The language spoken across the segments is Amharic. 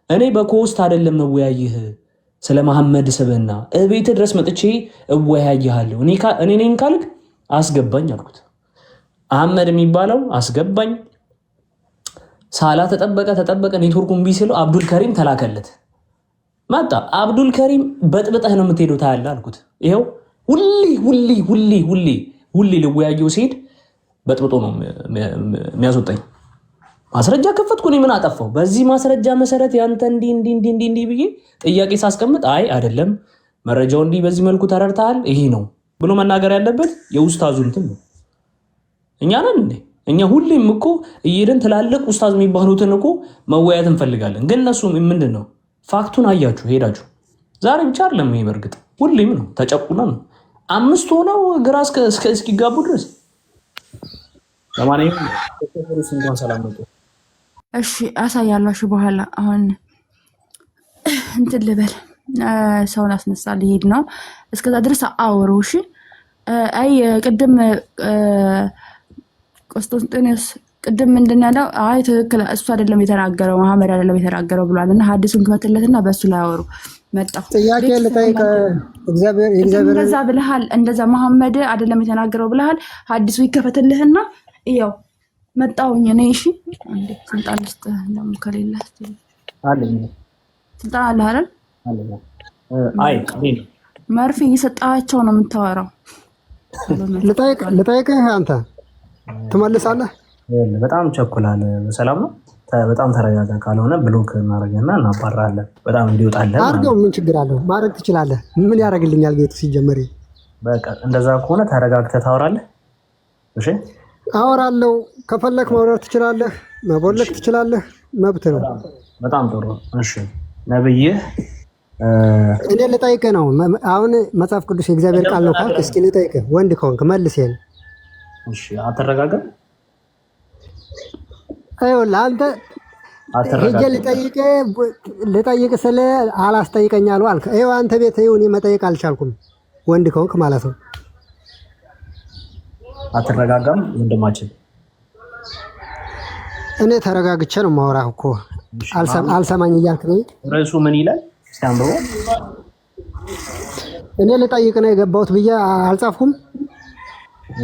እኔ በኮስት አይደለም መወያይህ ስለ መሐመድ ስብዕና እቤት ድረስ መጥቼ እወያይሃለሁ። እኔ ነኝ ካልክ አስገባኝ አልኩት። አህመድ የሚባለው አስገባኝ። ሳላ ተጠበቀ ኔትወርኩ እምቢ ሲለው አብዱል ከሪም ተላከለት። መጣ። አብዱል ከሪም በጥብጠህ ነው የምትሄደው ታያለህ አልኩት። ይኸው ሁሌ ልወያየው ሲሄድ በጥብጦ ነው የሚያስወጣኝ። ማስረጃ ከፈትኩ። እኔ ምን አጠፋው? በዚህ ማስረጃ መሰረት ያንተ እንዲህ ብዬ ጥያቄ ሳስቀምጥ አይ አይደለም መረጃው እንዲህ በዚህ መልኩ ተረድተሃል ይሄ ነው ብሎ መናገር ያለበት የኡስታዙ እንትን ነው። እኛ ነን እንዴ? እኛ ሁሌም እኮ እየሄድን ትላልቅ ኡስታዝ የሚባሉትን እኮ መወያየት እንፈልጋለን። ግን እነሱ ምንድን ነው ፋክቱን አያችሁ ሄዳችሁ። ዛሬ ብቻ አይደለም ይሄ፣ በእርግጥ ሁሌም ነው። ተጨቁና ነው 5 ሆነው ግራ እስኪጋቡ ድረስ። ለማንኛውም እንኳን ሰላም መጡ። እሺ አሳያላችሁ በኋላ። አሁን እንትን ልበል፣ ሰውን አስነሳ ሊሄድ ነው። እስከዛ ድረስ አውሩ። እሺ አይ ቅድም ቆስጦንጢኖስ ቅድም ምንድን ያለው? አይ ትክክል እሱ አይደለም የተናገረው መሐመድ አይደለም የተናገረው ብሏል። እና ሐዲሱን ክፈትለትና በሱ ላይ አወሩ። መጣሁ ጥያቄ ልጠይቅ። እግዚአብሔር እንደዛ ብለሃል፣ እንደዛ መሐመድ አይደለም የተናገረው ብለሃል። ሐዲሱ ይከፈትልህና ይኸው መጣሁኝ እኔ። እሺ አንዴ ስልጣን ልስጥ ደግሞ ከሌለ አለኝ። ስልጣን አለ አይደል? አለኝ። አይ መርፌ እየሰጣቸው ነው የምታወራው። ልጠይቅህ አንተ ትመልሳለህ። በጣም ቸኩላል። በሰላም ነው። በጣም ተረጋጋ። ካልሆነ ብሎክ እናደርግና እናባራለን። በጣም እንዲወጣለን አድርገው። ምን ችግር አለው? ማድረግ ትችላለህ። ምን ያደርግልኛል ቤቱ ሲጀመር። በቃ እንደዛ ከሆነ ተረጋግተህ ታወራለህ። እሺ አወራለሁ። ከፈለክ ማውራት ትችላለህ፣ መቦለክ ትችላለህ። መብት ነው። በጣም ጥሩ። እሺ ነብይህ እኔ ልጠይቅህ ነው አሁን። መጽሐፍ ቅዱስ የእግዚአብሔር ቃል ነው ካልክ እስኪ ልጠይቅህ። ወንድ ከሆንክ መልስ። ይሄን እሺ አትረጋጋም? አይወላ አንተ ሄጄ ልጠይቅህ ስለ አላስጠይቀኛለሁ አልክ። ይኸው አንተ ቤት እኔ መጠየቅ አልቻልኩም። ወንድ ከሆንክ ማለት ነው። አትረጋጋም ወንድማችን? እኔ ተረጋግቼ ነው የማወራህ እኮ። አልሰማኝ እያልክ ነው። ርዕሱ ምን ይላል? እስቲ አንብበው። እኔ ልጠይቅ ነው የገባሁት ብዬ አልጻፍኩም።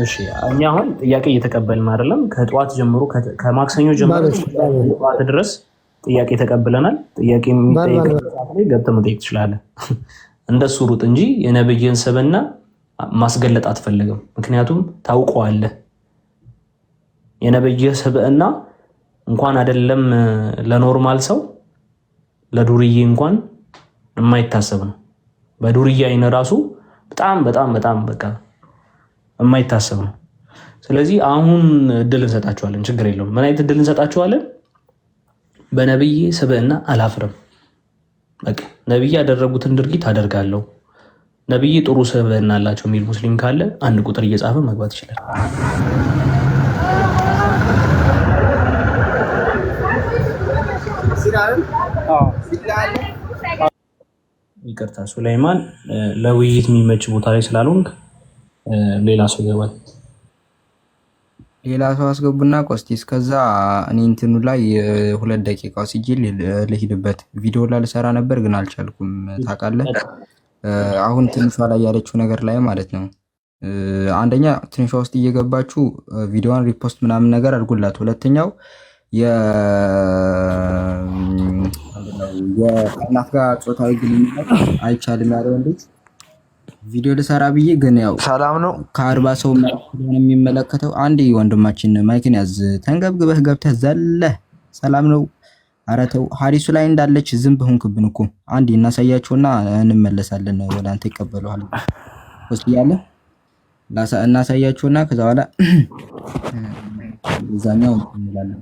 እሺ እኛ አሁን ጥያቄ እየተቀበልን አይደለም። ከጠዋት ጀምሮ ከማክሰኞ ጀምሮ ጠዋት ድረስ ጥያቄ ተቀብለናል። ጥያቄ የሚጠይቅ ሰዓት ላይ ገብተህ መጠየቅ ትችላለህ። እንደሱ ሩጥ እንጂ የነብይን ስብዕና ማስገለጥ አትፈልግም። ምክንያቱም ታውቀዋለህ። የነብይህ ስብዕና እንኳን አይደለም ለኖርማል ሰው ለዱርዬ እንኳን የማይታሰብ ነው። በዱርዬ አይነ ራሱ በጣም በቃ የማይታሰብ ነው። ስለዚህ አሁን እድል እንሰጣችኋለን። ችግር የለውም። ምን አይነት እድል እንሰጣችኋለን? በነብይ ስብዕና አላፍርም። በቃ ነብይ ያደረጉትን ድርጊት አደርጋለሁ። ነብይ ጥሩ ስብዕና አላቸው የሚል ሙስሊም ካለ አንድ ቁጥር እየጻፈ መግባት ይችላል። ይቅርታ ሱላይማን፣ ለውይይት የሚመች ቦታ ላይ ስላልሆንክ ሌላ ሰው ይገባል። ሌላ ሰው አስገቡና ቆስቲ እስከዛ እኔ እንትኑ ላይ 2 ደቂቃ ሲጂል ልሂድበት። ቪዲዮ ላይ ልሰራ ነበር ግን አልቻልኩም። ታውቃለህ አሁን ትንሿ ላይ ያለችው ነገር ላይ ማለት ነው። አንደኛ ትንሿ ውስጥ እየገባችሁ ቪዲዮዋን ሪፖስት ምናምን ነገር አድርጉላት። ሁለተኛው የእናት ጋር ጾታዊ ግንኙነት አይቻልም ያለው እንዴት ቪዲዮ ልሰራ ብዬ ግን ያው ሰላም ነው። ከ40 ሰው የሚመለከተው አንድ ወንድማችን ማይክን ያዝ ተንገብግበህ ገብተህ ዘለህ ሰላም ነው። ኧረ ተው ሐዲሱ ላይ እንዳለች ዝም በሆንክብን እኮ አንዴ እናሳያቸውና እንመለሳለን። ወደ አንተ ይቀበሉሃል ወስድ ያለ እናሳያቸውና ከዛ በኋላ እዛኛው እንላለን።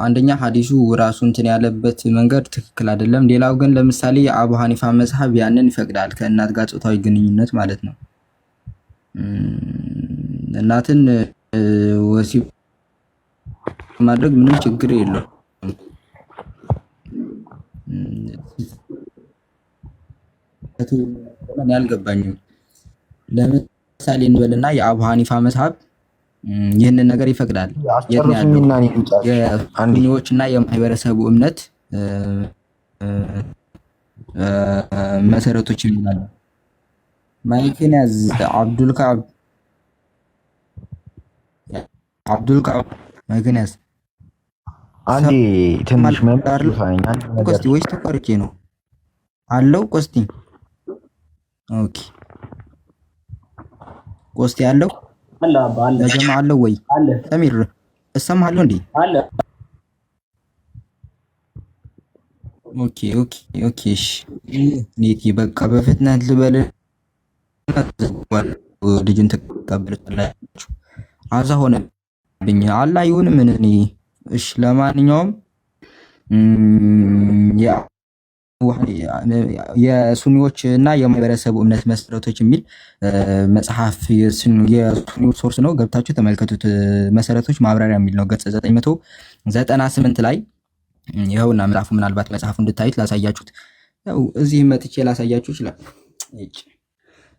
አንደኛ ሐዲሱ ራሱ እንትን ያለበት መንገድ ትክክል አይደለም። ሌላው ግን ለምሳሌ የአቡ ሐኒፋ መዝሐብ ያንን ይፈቅዳል፣ ከእናት ጋር ጾታዊ ግንኙነት ማለት ነው። እናትን ወሲብ ማድረግ ምንም ችግር የለውም። ያልገባኝም ለምሳሌ እንበልና የአቡ ሐኒፋ መዝሐብ ይህንን ነገር ይፈቅዳል። የት ነው ያለው? የሱኒዎችና የማህበረሰቡ እምነት መሰረቶች ይላል። ማይክን ያዝ አብዱልካብ ማይክን ያዝ። አንዴ ትንሽ መምጣር ቆስቲ ወይስ ተቆርጬ ነው አለው? ቆስቲ ኦኬ፣ ቆስቲ አለው ለጀማ አለው ወይ ሰሚር እሰማለሁ እንዴ? ኦኬ ኦኬ ኦኬ። እሺ ኔቲ በቃ በፍጥነት ልበል። ልጁን ተቀበሉታላችሁ። አዛ ሆነብኝ አላህ ይሁን ምን እኔ። እሺ ለማንኛውም የሱኒዎች እና የማህበረሰቡ እምነት መሰረቶች የሚል መጽሐፍ የሱኒዎች ሶርስ ነው፣ ገብታችሁ ተመልከቱት። መሰረቶች ማብራሪያ የሚል ነው፣ ገጽ 998 ላይ ይኸውና መጽሐፉ። ምናልባት መጽሐፉ እንድታዩት ላሳያችሁት፣ ያው እዚህ መጥቼ ላሳያችሁ ይችላል።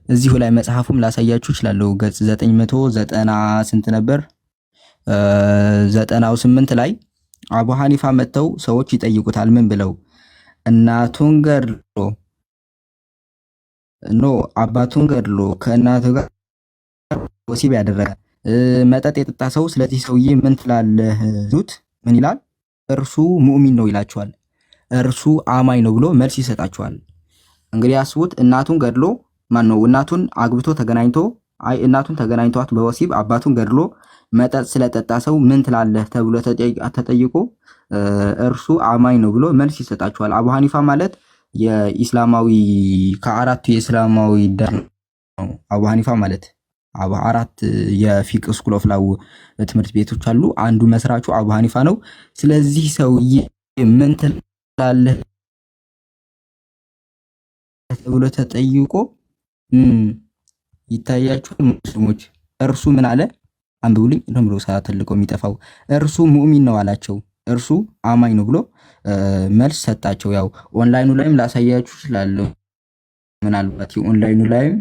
እዚሁ ላይ መጽሐፉም ላሳያችሁ ይችላል። ገጽ 990 ስንት ነበር? 98 ላይ አቡ ሐኒፋ መጥተው ሰዎች ይጠይቁታል። ምን ብለው? እናቱን ገድሎ አባቱን ገድሎ ከእናቱ ጋር ወሲብ ያደረገ መጠጥ የጠጣ ሰው ስለዚህ ሰውዬ ምን ትላለህ? ሉት ምን ይላል? እርሱ ሙእሚን ነው ይላቸዋል። እርሱ አማኝ ነው ብሎ መልስ ይሰጣቸዋል። እንግዲህ አስቡት፣ እናቱን ገድሎ ነው እናቱን አግብቶ ተገናኝቶ እናቱን ተገናኝቷት በወሲብ አባቱን ገድሎ መጠጥ ስለጠጣ ሰው ምን ትላለህ ተብሎ ተጠይቆ እርሱ አማኝ ነው ብሎ መልስ ይሰጣቸዋል። አቡ ሐኒፋ ማለት የኢስላማዊ ከአራቱ የእስላማዊ ዳር ነው። አቡ ሐኒፋ ማለት አራት የፊቅ ስኩል ኦፍ ላው ትምህርት ቤቶች አሉ። አንዱ መስራቹ አቡ ሐኒፋ ነው። ስለዚህ ሰውዬ ምን ትላለህ ተብሎ ተጠይቆ ይታያችሁ ሙስሊሞች፣ እርሱ ምን አለ? አንብቡልኝ እንደምሮ ሰዓት ተልቆ የሚጠፋው እርሱ ሙእሚን ነው አላቸው። እርሱ አማኝ ነው ብሎ መልስ ሰጣቸው። ያው ኦንላይኑ ላይም ላሳያችሁ እችላለሁ። ምናልባት የኦንላይኑ ላይም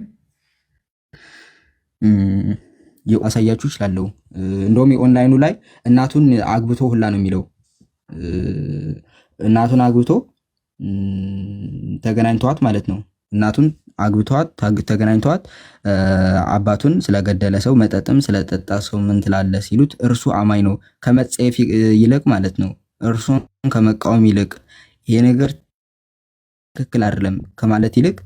አሳያችሁ እችላለሁ። እንደውም የኦንላይኑ ላይ እናቱን አግብቶ ሁላ ነው የሚለው። እናቱን አግብቶ ተገናኝተዋት ማለት ነው። እናቱን አግብተዋት ተገናኝተዋት አባቱን ስለገደለ ሰው መጠጥም ስለጠጣ ሰው ምን ትላለህ ሲሉት እርሱ አማኝ ነው ከመጸየፍ ይልቅ ማለት ነው። እርሱን ከመቃወም ይልቅ ይሄ ነገር ትክክል አይደለም ከማለት ይልቅ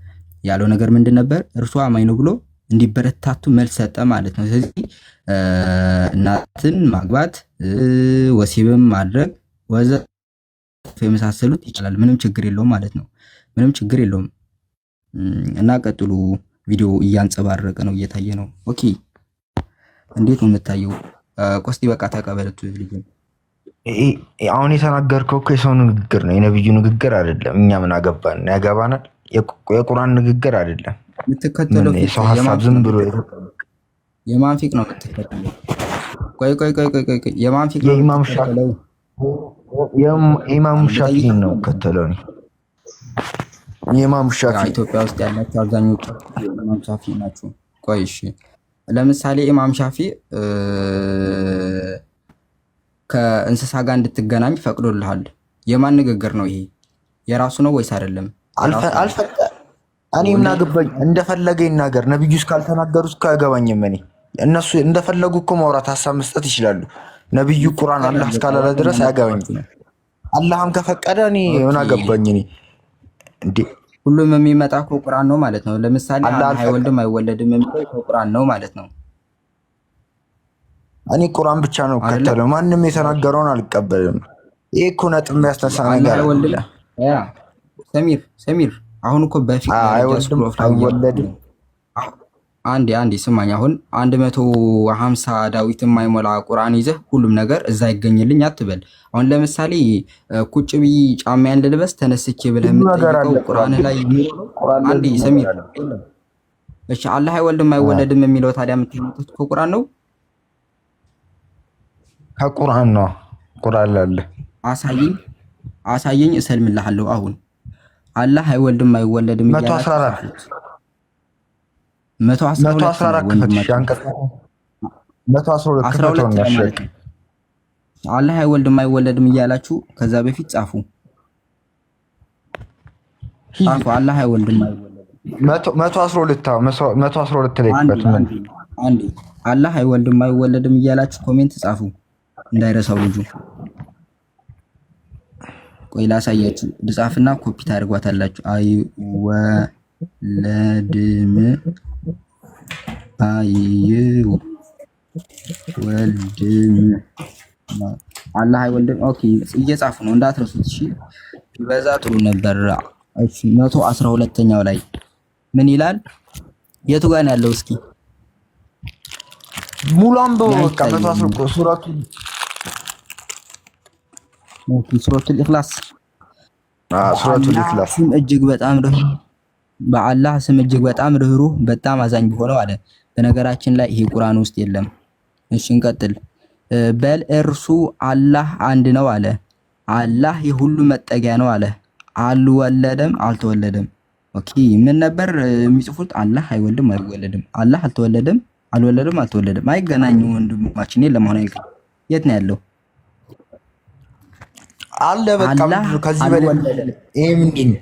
ያለው ነገር ምንድን ነበር? እርሱ አማኝ ነው ብሎ እንዲበረታቱ መልስ ሰጠ ማለት ነው። ስለዚህ እናትን ማግባት፣ ወሲብም ማድረግ ወዘተ የመሳሰሉት ይችላል። ምንም ችግር የለውም ማለት ነው። ምንም ችግር የለውም። እና ቀጥሉ። ቪዲዮ እያንጸባረቀ ነው፣ እየታየ ነው። ኦኬ እንዴት ነው የምታየው? ቆስቲ በቃ ተቀበለቱ። ልጅ አሁን የተናገርከው እኮ የሰው ንግግር ነው፣ የነብዩ ንግግር አይደለም። እኛ ምን አገባን? ያገባናል። የቁርአን ንግግር አይደለም። የምትከተለው የሰው ሀሳብ ዝም ብሎ የማን ፊቅ ነው የምትከተለው? ቆይ የማን ፊቅ ነው? የኢማሙ ሻፊዒ ነው ከተለው ነው። የኢማሙ ሻፊዒ ኢትዮጵያ ውስጥ ያላቸው አብዛኞቹ ኢማም ሻፊዒ ናቸው። ቆይ እሺ፣ ለምሳሌ ኢማም ሻፊዒ ከእንስሳ ጋር እንድትገናኝ ፈቅዶልሃል። የማን ንግግር ነው ይሄ? የራሱ ነው ወይስ አይደለም? እኔ ምን አገባኝ? እንደፈለገ ይናገር። ነብዩ እስካልተናገሩ እስከ አያገባኝም። እኔ እነሱ እንደፈለጉ እኮ ማውራት ሀሳብ መስጠት ይችላሉ። ነብዩ ቁርአን አላህ እስካላለ ድረስ አያገባኝም። አላህም ከፈቀደ እኔ ምን አገባኝ? እኔ እንዴ ሁሉም የሚመጣ ከቁርአን ነው ማለት ነው። ለምሳሌ አላህ አይወልድም አይወለድም የሚለው ከቁርአን ነው ማለት ነው። እኔ ቁርአን ብቻ ነው ከተለው፣ ማንም የተናገረውን አልቀበልም። ይሄ እኮ ነጥብ የሚያስነሳ ነገር አለ። ያ ሰሚር አሁን እኮ በፊት አይወለድም። አንዴ ስማኝ። አሁን 150 ዳዊት የማይሞላ ቁርአን ይዘህ ሁሉም ነገር እዛ ይገኝልኝ አትበል። አሁን ለምሳሌ ቁጭ ብዬ ጫማዬን ልልበስ ተነስቼ ብለህ የምትጠይቀው ቁርአን ላይ አንዴ ሰሚር፣ እሺ አላህ አይወልድም አይወለድም የሚለው ታዲያ የምትመጡት ከቁርአን ነው? ከቁርአን ነው። ቁርአን አለ። አሳየኝ እሰልምልሃለሁ። አሁን አላህ አይወልድም አይወለድም ይላል። 114 114 112 ክፈተው ነው ያሸክ አላህ አይወልድም አይወለድም እያላችሁ ከዛ በፊት ጻፉ። አላህ አይወልድም አይወለድም 112 ላይ ክፈት። ምን አንዴ አላህ አይወልድም አይወለድም እያላችሁ ኮሜንት ጻፉ እንዳይረሳው ልጁ። ቆይ ላሳያችሁ። ልጻፍና ኮፒ ታደርጓታላችሁ። አይወለድም አይወልድም አላህ አይወልድም። ኦኬ እየጻፉ ነው እንዳትረሱት። እሺ ቢበዛ ጥሩ ነበር። እሺ 112ኛው ላይ ምን ይላል? የቱ ጋር ነው ያለው? እስኪ ሙሉን በቃ 112 ሱረቱል ኢኽላስ ሱረቱል ኢኽላስ ስም እጅግ በጣም በአላህ ስም እጅግ በጣም ርህሩህ በጣም አዛኝ በሆነው አለ። በነገራችን ላይ ይሄ ቁርአን ውስጥ የለም። እሺ እንቀጥል። በል እርሱ አላህ አንድ ነው አለ። አላህ የሁሉ መጠጊያ ነው አለ። አልወለደም አልተወለደም። ኦኬ ምን ነበር የሚጽፉት? አላህ አይወልድም አይወለድም፣ አላህ አልተወለደም አልወለደም አልተወለደም። አይገናኙ ወንድማችን። የለም አሁን አይገናኝ። የት ነው ያለው? አለ በቃ ከዚህ በላይ ይሄ ምንድን ነው?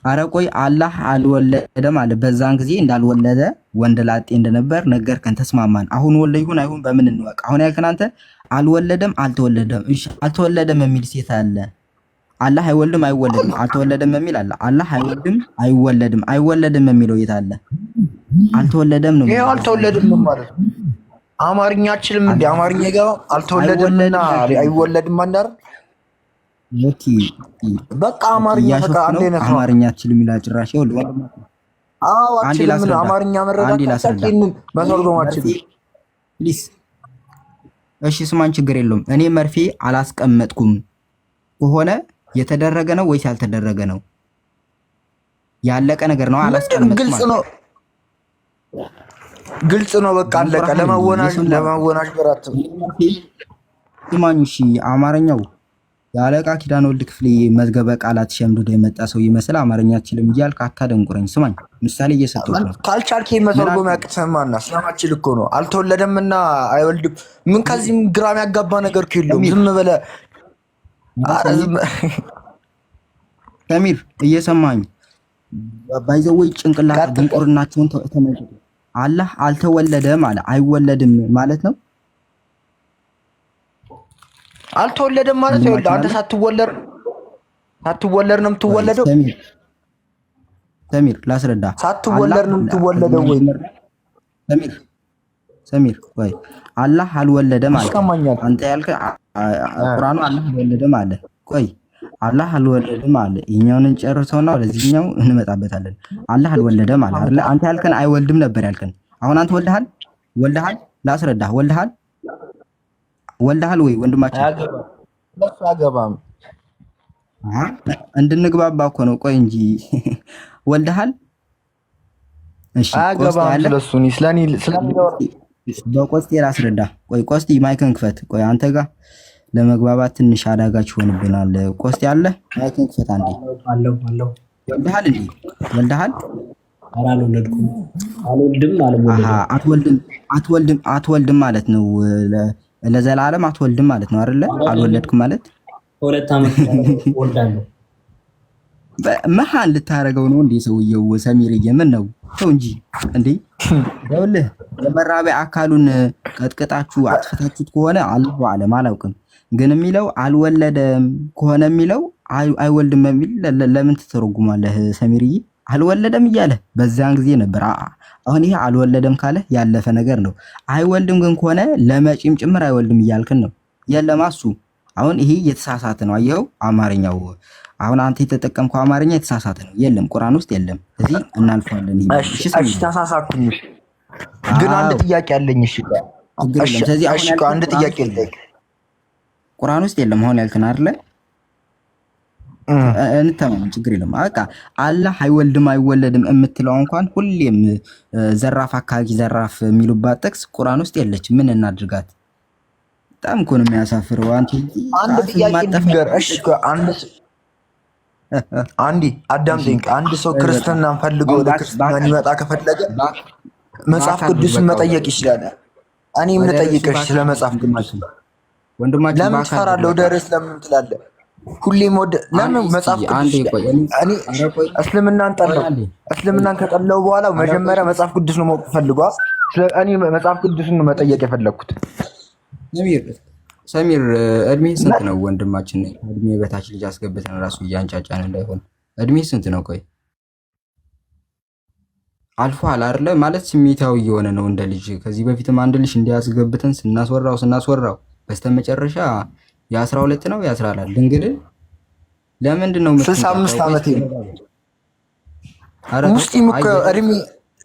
ኧረ ቆይ አላህ አልወለደም አለ። በዛን ጊዜ እንዳልወለደ ወንድ ላጤ እንደነበር ነገርከን፣ ተስማማን። አሁን ወልደ ይሁን አይሁን በምን እንወቅ? አሁን ያልከን አንተ አልወለደም አልተወለደም። እሺ አልተወለደም የሚል ሴት አለ። አላህ አይወልድም አይወለድም አልተወለደም የሚል አለ። አላህ አይወልድም አይወለድም አይወለድም የሚለው የት አለ? አልተወለደም ነው። ይሄ አልተወለደም ነው ማለት አማርኛችንም እንደ አማርኛ ጋር አልተወለደምና አይወለድም አንዳር ኦኬ በቃ አማርኛ በቃ አንዴ ነው። አማርኛችንም ይላል ጭራሽ። ይኸውልህ አንዴ ላስረዳ። አማርኛ መረዳት መተርጎማችን ፕሊዝ። እሺ ስማን፣ ችግር የለውም። እኔ መርፌ አላስቀመጥኩም ከሆነ የተደረገ ነው ወይስ ያልተደረገ ነው? ያለቀ ነገር ነው። አላስቀመጥኩም ግልጽ ነው። በቃ አለቀ። ለማወናሽ በራት ስማኝ። እሺ አማርኛው የአለቃ ኪዳነ ወልድ ክፍሌ መዝገበ ቃላት ሸምድዶ የመጣ ሰው ይመስል አማርኛ አትችልም እያልክ አታደንቁረኝ። ስማኝ ምሳሌ እየሰጠሁት ነው። ካልቻልክ መተርጎም ያቅተህማና ስለማችል እኮ ነው። አልተወለደምና አይወልድም ምን ከዚህም ግራም ያጋባ ነገር የለውም። ዝም በለ ሰሚር እየሰማኝ ባይዘወይ ጭንቅላት ድንቁርናቸውን ተመልከቱ። አላህ አልተወለደም አለ። አይወለድም ማለት ነው። አልተወለደም ማለት ይኸውልህ፣ አንተ ሳትወለድ ነው የምትወለደው። ሰሚር ላስረዳ። ሳትወለድ ነው የምትወለደው ወይ? ሰሚር ወይ አላህ አልወለደም አለ። አንተ ያልከ ቁርአኑ አላህ አልወለደም አለ። ቆይ አላህ አልወለደም አለ። ይሄኛውን እንጨርሰውና ወደዚህኛው እንመጣበታለን። አላህ አልወለደም አለ አይደል? አንተ ያልከን አይወልድም ነበር ያልከን። አሁን አንተ ወልደሃል? ላስረዳ። ወልደሃል ወይ ወንድማችን? አያገባም። እንድንግባባ እኮ ነው። ቆይ እንጂ ወልደሃል? እሺ አያገባም። ስለሱኒ ስለኔ በቆስጤ ላስረዳ። ቆይ ቆስጤ ማይክን ክፈት። ቆይ አንተ ጋር ለመግባባት ትንሽ አዳጋች ይሆንብናል። ቆስጤ አለ? ማይክን ክፈት አንዴ። አለው ወልደሃል እንዴ? ወልደሃል? አልወለድኩም። አትወልድም ማለት ነው። ለዘላለም አትወልድም ማለት ነው አይደለ? አልወለድኩም ማለት 2 ዓመት ወልዳለሁ። መሀን ልታረገው ነው እንዴ ሰውየው? ሰሚርዬ ምን ነው ተው እንጂ እንዴ። ይኸውልህ የመራቢያ አካሉን ቀጥቅጣችሁ አጥፍታችሁት ከሆነ አላሁ አለም አላውቅም፣ ግን የሚለው አልወለደም ከሆነ የሚለው አይወልድም የሚል ለምን ትተረጉማለህ ሰሚርዬ? አልወለደም እያለ በዛን ጊዜ ነበር። አሁን ይሄ አልወለደም ካለ ያለፈ ነገር ነው። አይወልድም ግን ከሆነ ለመጪም ጭምር አይወልድም እያልክን ነው። የለም እሱ አሁን ይሄ የተሳሳተ ነው። አየኸው አማርኛው አሁን አንተ የተጠቀምከው አማርኛ የተሳሳተ ነው። የለም ቁርአን ውስጥ የለም። እዚህ እናልፋለን። እሺ ተሳሳትኩኝ፣ ግን አንድ ጥያቄ አለኝ። እሺ አንድ ጥያቄ አለኝ። ቁርአን ውስጥ የለም አሁን ያልከን አይደለ? እንተማመን፣ ችግር የለም። በቃ አላህ አይወልድም አይወለድም የምትለው እንኳን ሁሌም ዘራፍ አካባቢ ዘራፍ የሚሉባት ጥቅስ ቁርአን ውስጥ የለች። ምን እናድርጋት? በጣም እኮ ነው የሚያሳፍረው። አንድ ጥያቄ ንገር። እሺ አንዲ አዳምጠኝ። አንድ ሰው ክርስትናን ፈልጎ ወደ ክርስትና ሊመጣ ከፈለገ መጽሐፍ ቅዱስን መጠየቅ ይችላል። እኔ ምን ጠይቀሽ ስለ መጽሐፍ ቅዱስ ወንድማችን ለምን ትፈራለህ? ወደ ርዕስ ለምን ትላለህ? ሁሌም ወደ ለምን መጽሐፍ ቅዱስ እኔ እስልምናን ጠላው። እስልምናን ከጠላው በኋላ መጀመሪያ መጽሐፍ ቅዱስ ነው ማወቅ ፈልጓል። እኔ መጽሐፍ ቅዱስን ነው መጠየቅ የፈለኩት። ሰሚር እድሜ ስንት ነው ወንድማችን? እድሜ በታች ልጅ አስገብተን ራሱ እያንጫጫን እንዳይሆን። እድሜ ስንት ነው? ቆይ አልፏል አይደለ? ማለት ስሜታዊ የሆነ ነው እንደ ልጅ። ከዚህ በፊትም አንድ ልጅ እንዲያስገብተን ስናስወራው በስተመጨረሻ የ12 ነው የ14 ድንግል ለምንድን ነው 65 ዓመት ነው ሙስሊም እኮ እድሜ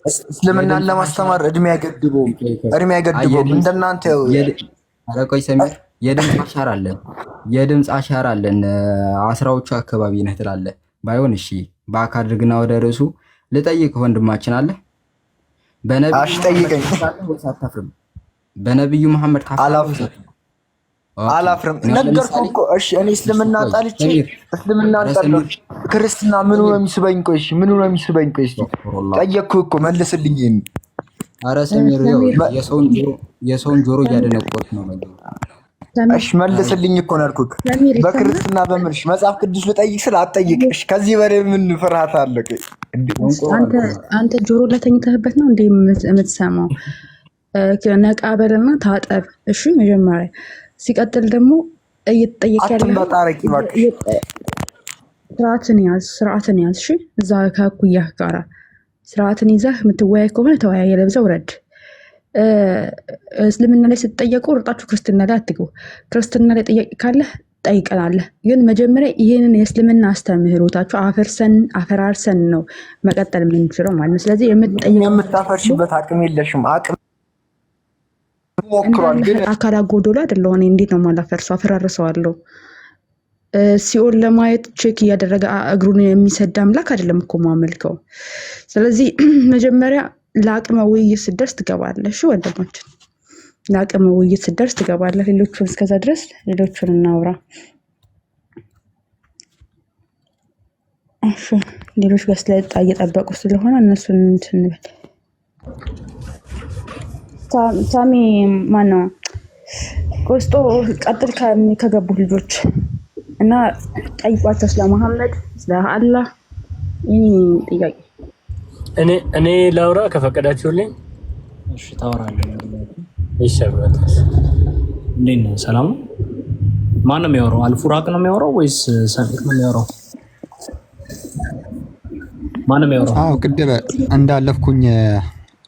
እስልምናን ለማስተማር እድሜ አይገድበውም። እንደናንተ ቆይ ሰሚር የድምፅ አሻራ አለን 10ዎቹ አካባቢ ነህ ትላለህ። ባይሆን እሺ በአካል ድግና ወደ ርዕሱ ልጠይቅ ወንድማችን አለ በነብዩ መሐመድ አላፍርም ነገርኩህ እኮ። እሺ እኔ እስልምና ጣልቼ እስልምና ጣልቼ ክርስትና ምኑ ነው የሚስበኝ? ቆይ እሺ ምኑ ነው የሚስበኝ? ቆይ እሺ ጠየቅኩህ እኮ መልስልኝ። ኧረ ሰሚር የሰውን ጆሮ እያደነቆርክ ነው። እሺ መልስልኝ እኮ ነው ያልኩህ። በክርስትና በምንሽ መጽሐፍ ቅዱስ ልጠይቅ ስለ አትጠይቅሽ። ከዚህ በላይ ምን ፍርሃት አለ? አንተ ጆሮ ለተኝተህበት ነው እንዴ የምትሰማው? ነቃ በልና ታጠብ። እሺ መጀመሪያ ሲቀጥል ደግሞ እየተጠየቅ ያለ ስርዓትን ያዝ። እሺ እዛ ከእኩያህ ጋራ ስርዓትን ይዘህ የምትወያይ ከሆነ ተወያይ፣ ለብዛ ውረድ። እስልምና ላይ ስትጠየቁ ርጣችሁ ክርስትና ላይ አትግቡ። ክርስትና ላይ ጥያቄ ካለህ ጠይቀናለህ። ግን መጀመሪያ ይህንን የእስልምና አስተምህሮታችሁ አፈራርሰን ነው መቀጠል የምንችለው ማለት ነው። ስለዚህ የምታፈርሽበት አቅም የለሽም። አቅም ሞክሯል፣ ግን አካል አጎዶላ አይደለሁ እኔ። እንዴት ነው ማላፈርሰው? አፈራርሰዋለሁ። ሲኦል ለማየት ቼክ እያደረገ እግሩን የሚሰድ አምላክ አይደለም እኮ ማመልከው። ስለዚህ መጀመሪያ ለአቅመ ውይይት ስደርስ ትገባለህ። እሺ ወንድማችን፣ ለአቅመ ውይይት ስደርስ ትገባለህ። ሌሎቹን እስከዛ ድረስ ሌሎቹን እናውራ። እሺ ሌሎች ጋር ስለጣ እየጠበቁ ስለሆነ እነሱን እንትንበል። ሳሚ ማነው ቆስጦ ቀጥል ከገቡ ልጆች እና ጠይቋቸው ስለ መሐመድ ስለ አላህ። ይሄ ጥያቄ እኔ ላውራ ከፈቀዳችሁልኝ። እሺ ታወራለህ። እሺ አብራታስ እንዴት ነው? ሰላም ነው? ማን ነው የሚያወራው? አልፉራቅ ነው የሚያወራው ወይስ ሰሚር ነው የሚያወራው? ማን ነው የሚያወራው? አዎ ቅድም እንዳለፍኩኝ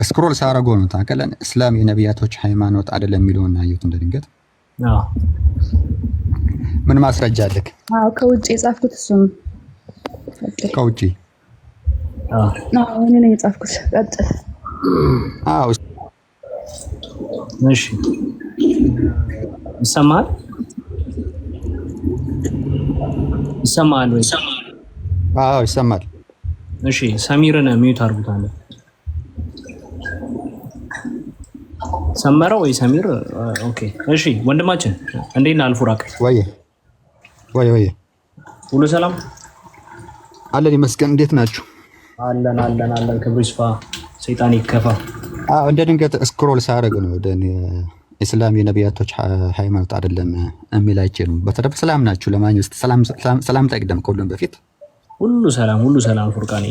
ስክሮል ሳረገው ነው ታከለን እስላም የነቢያቶች ሃይማኖት አይደለም የሚለውን አየሁት እንደ ድንገት። አዎ ምን ማስረጃ አለክ? አዎ ከውጭ የጻፍኩት እሱም ከውጭ እኔ ነኝ የጻፍኩት። ቀጥል። አዎ እሺ ይሰማል ወይ? አዎ ይሰማል። እሺ ሰሚርን ሚዩት አድርጉታል። ሰመረው ወይ ሰሚር? ኦኬ እሺ ወንድማችን እንዴት ነህ? አልፉራቅ ወይ ሁሉ ሰላም አለን ይመስገን። እንዴት ናችሁ? አለን ክብሩ ይስፋ፣ ሰይጣን ይከፋ። አዎ እንደ ድንገት ስክሮል ሳረግ ነው ወደ እስላም የነቢያቶች ሃይማኖት አይደለም የሚል አይቼ ነው። በተረፈ ሰላም ናችሁ? ለማንኛውም ሰላም ጠቅደም ከሁሉም በፊት ሁሉ ሰላም ፉርቃኔ።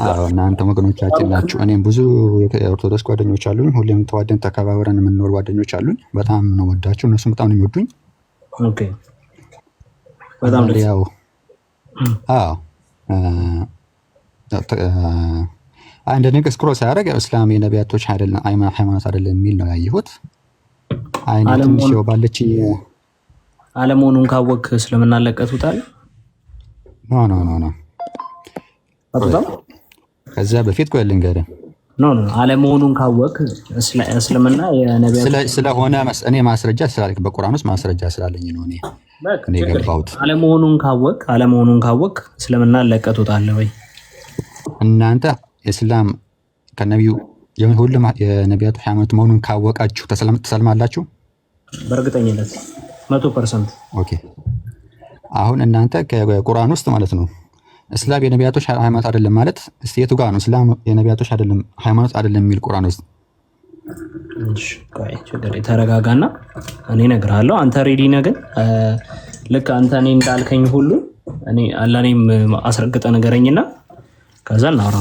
አዎ እናንተ ወገኖቻችን ናችሁ። እኔም ብዙ የኦርቶዶክስ ጓደኞች አሉኝ። ሁሌም ተዋደን ተከባብረን የምንኖር ጓደኞች አሉኝ። በጣም ነው ወዳቸው፣ እነሱም በጣም ነው የሚወዱኝ። ኦኬ በጣም ደስ ያው አንድ ነገር ስክሮል ሳያደርግ እስላም የነቢያቶች ሃይማኖት አይደለም የሚል ነው ያየሁት። አይነትም ሲው ባለች አለመሆኑን ካወቅ ስለምናለቀቱታል። ኖ ከዛ በፊት ቆይ ልንገርህ። አለመሆኑን ካወቅ እስልምና የነቢያቶች ስለሆነ እኔ ማስረጃ ስላለኝ በቁርአን ውስጥ ማስረጃ ስላለኝ ነው እኔ ገባሁት። አለመሆኑን ካወቅ እስልምና ለቀቱታል ወይ? እናንተ እስላም ከነቢዩ ሁሉም የነቢያቱ ሃይማኖት መሆኑን ካወቃችሁ ተሰልማላችሁ? በእርግጠኝነት 100%። ኦኬ አሁን እናንተ ከቁርአን ውስጥ ማለት ነው እስላም የነቢያቶች ሃይማኖት አይደለም ማለት እስቲ የቱ ጋር ነው እስላም የነቢያቶች ሃይማኖት አይደለም የሚል ቁርአን ውስጥ? እሺ ቆይ ችግር ተረጋጋና እኔ እነግርሃለሁ። አንተ ሬዲ ነህ? ግን ልክ አንተ እኔ እንዳልከኝ ሁሉ እኔ አላኔም አስረግጠ ነገረኝና ከዛ እናውራ።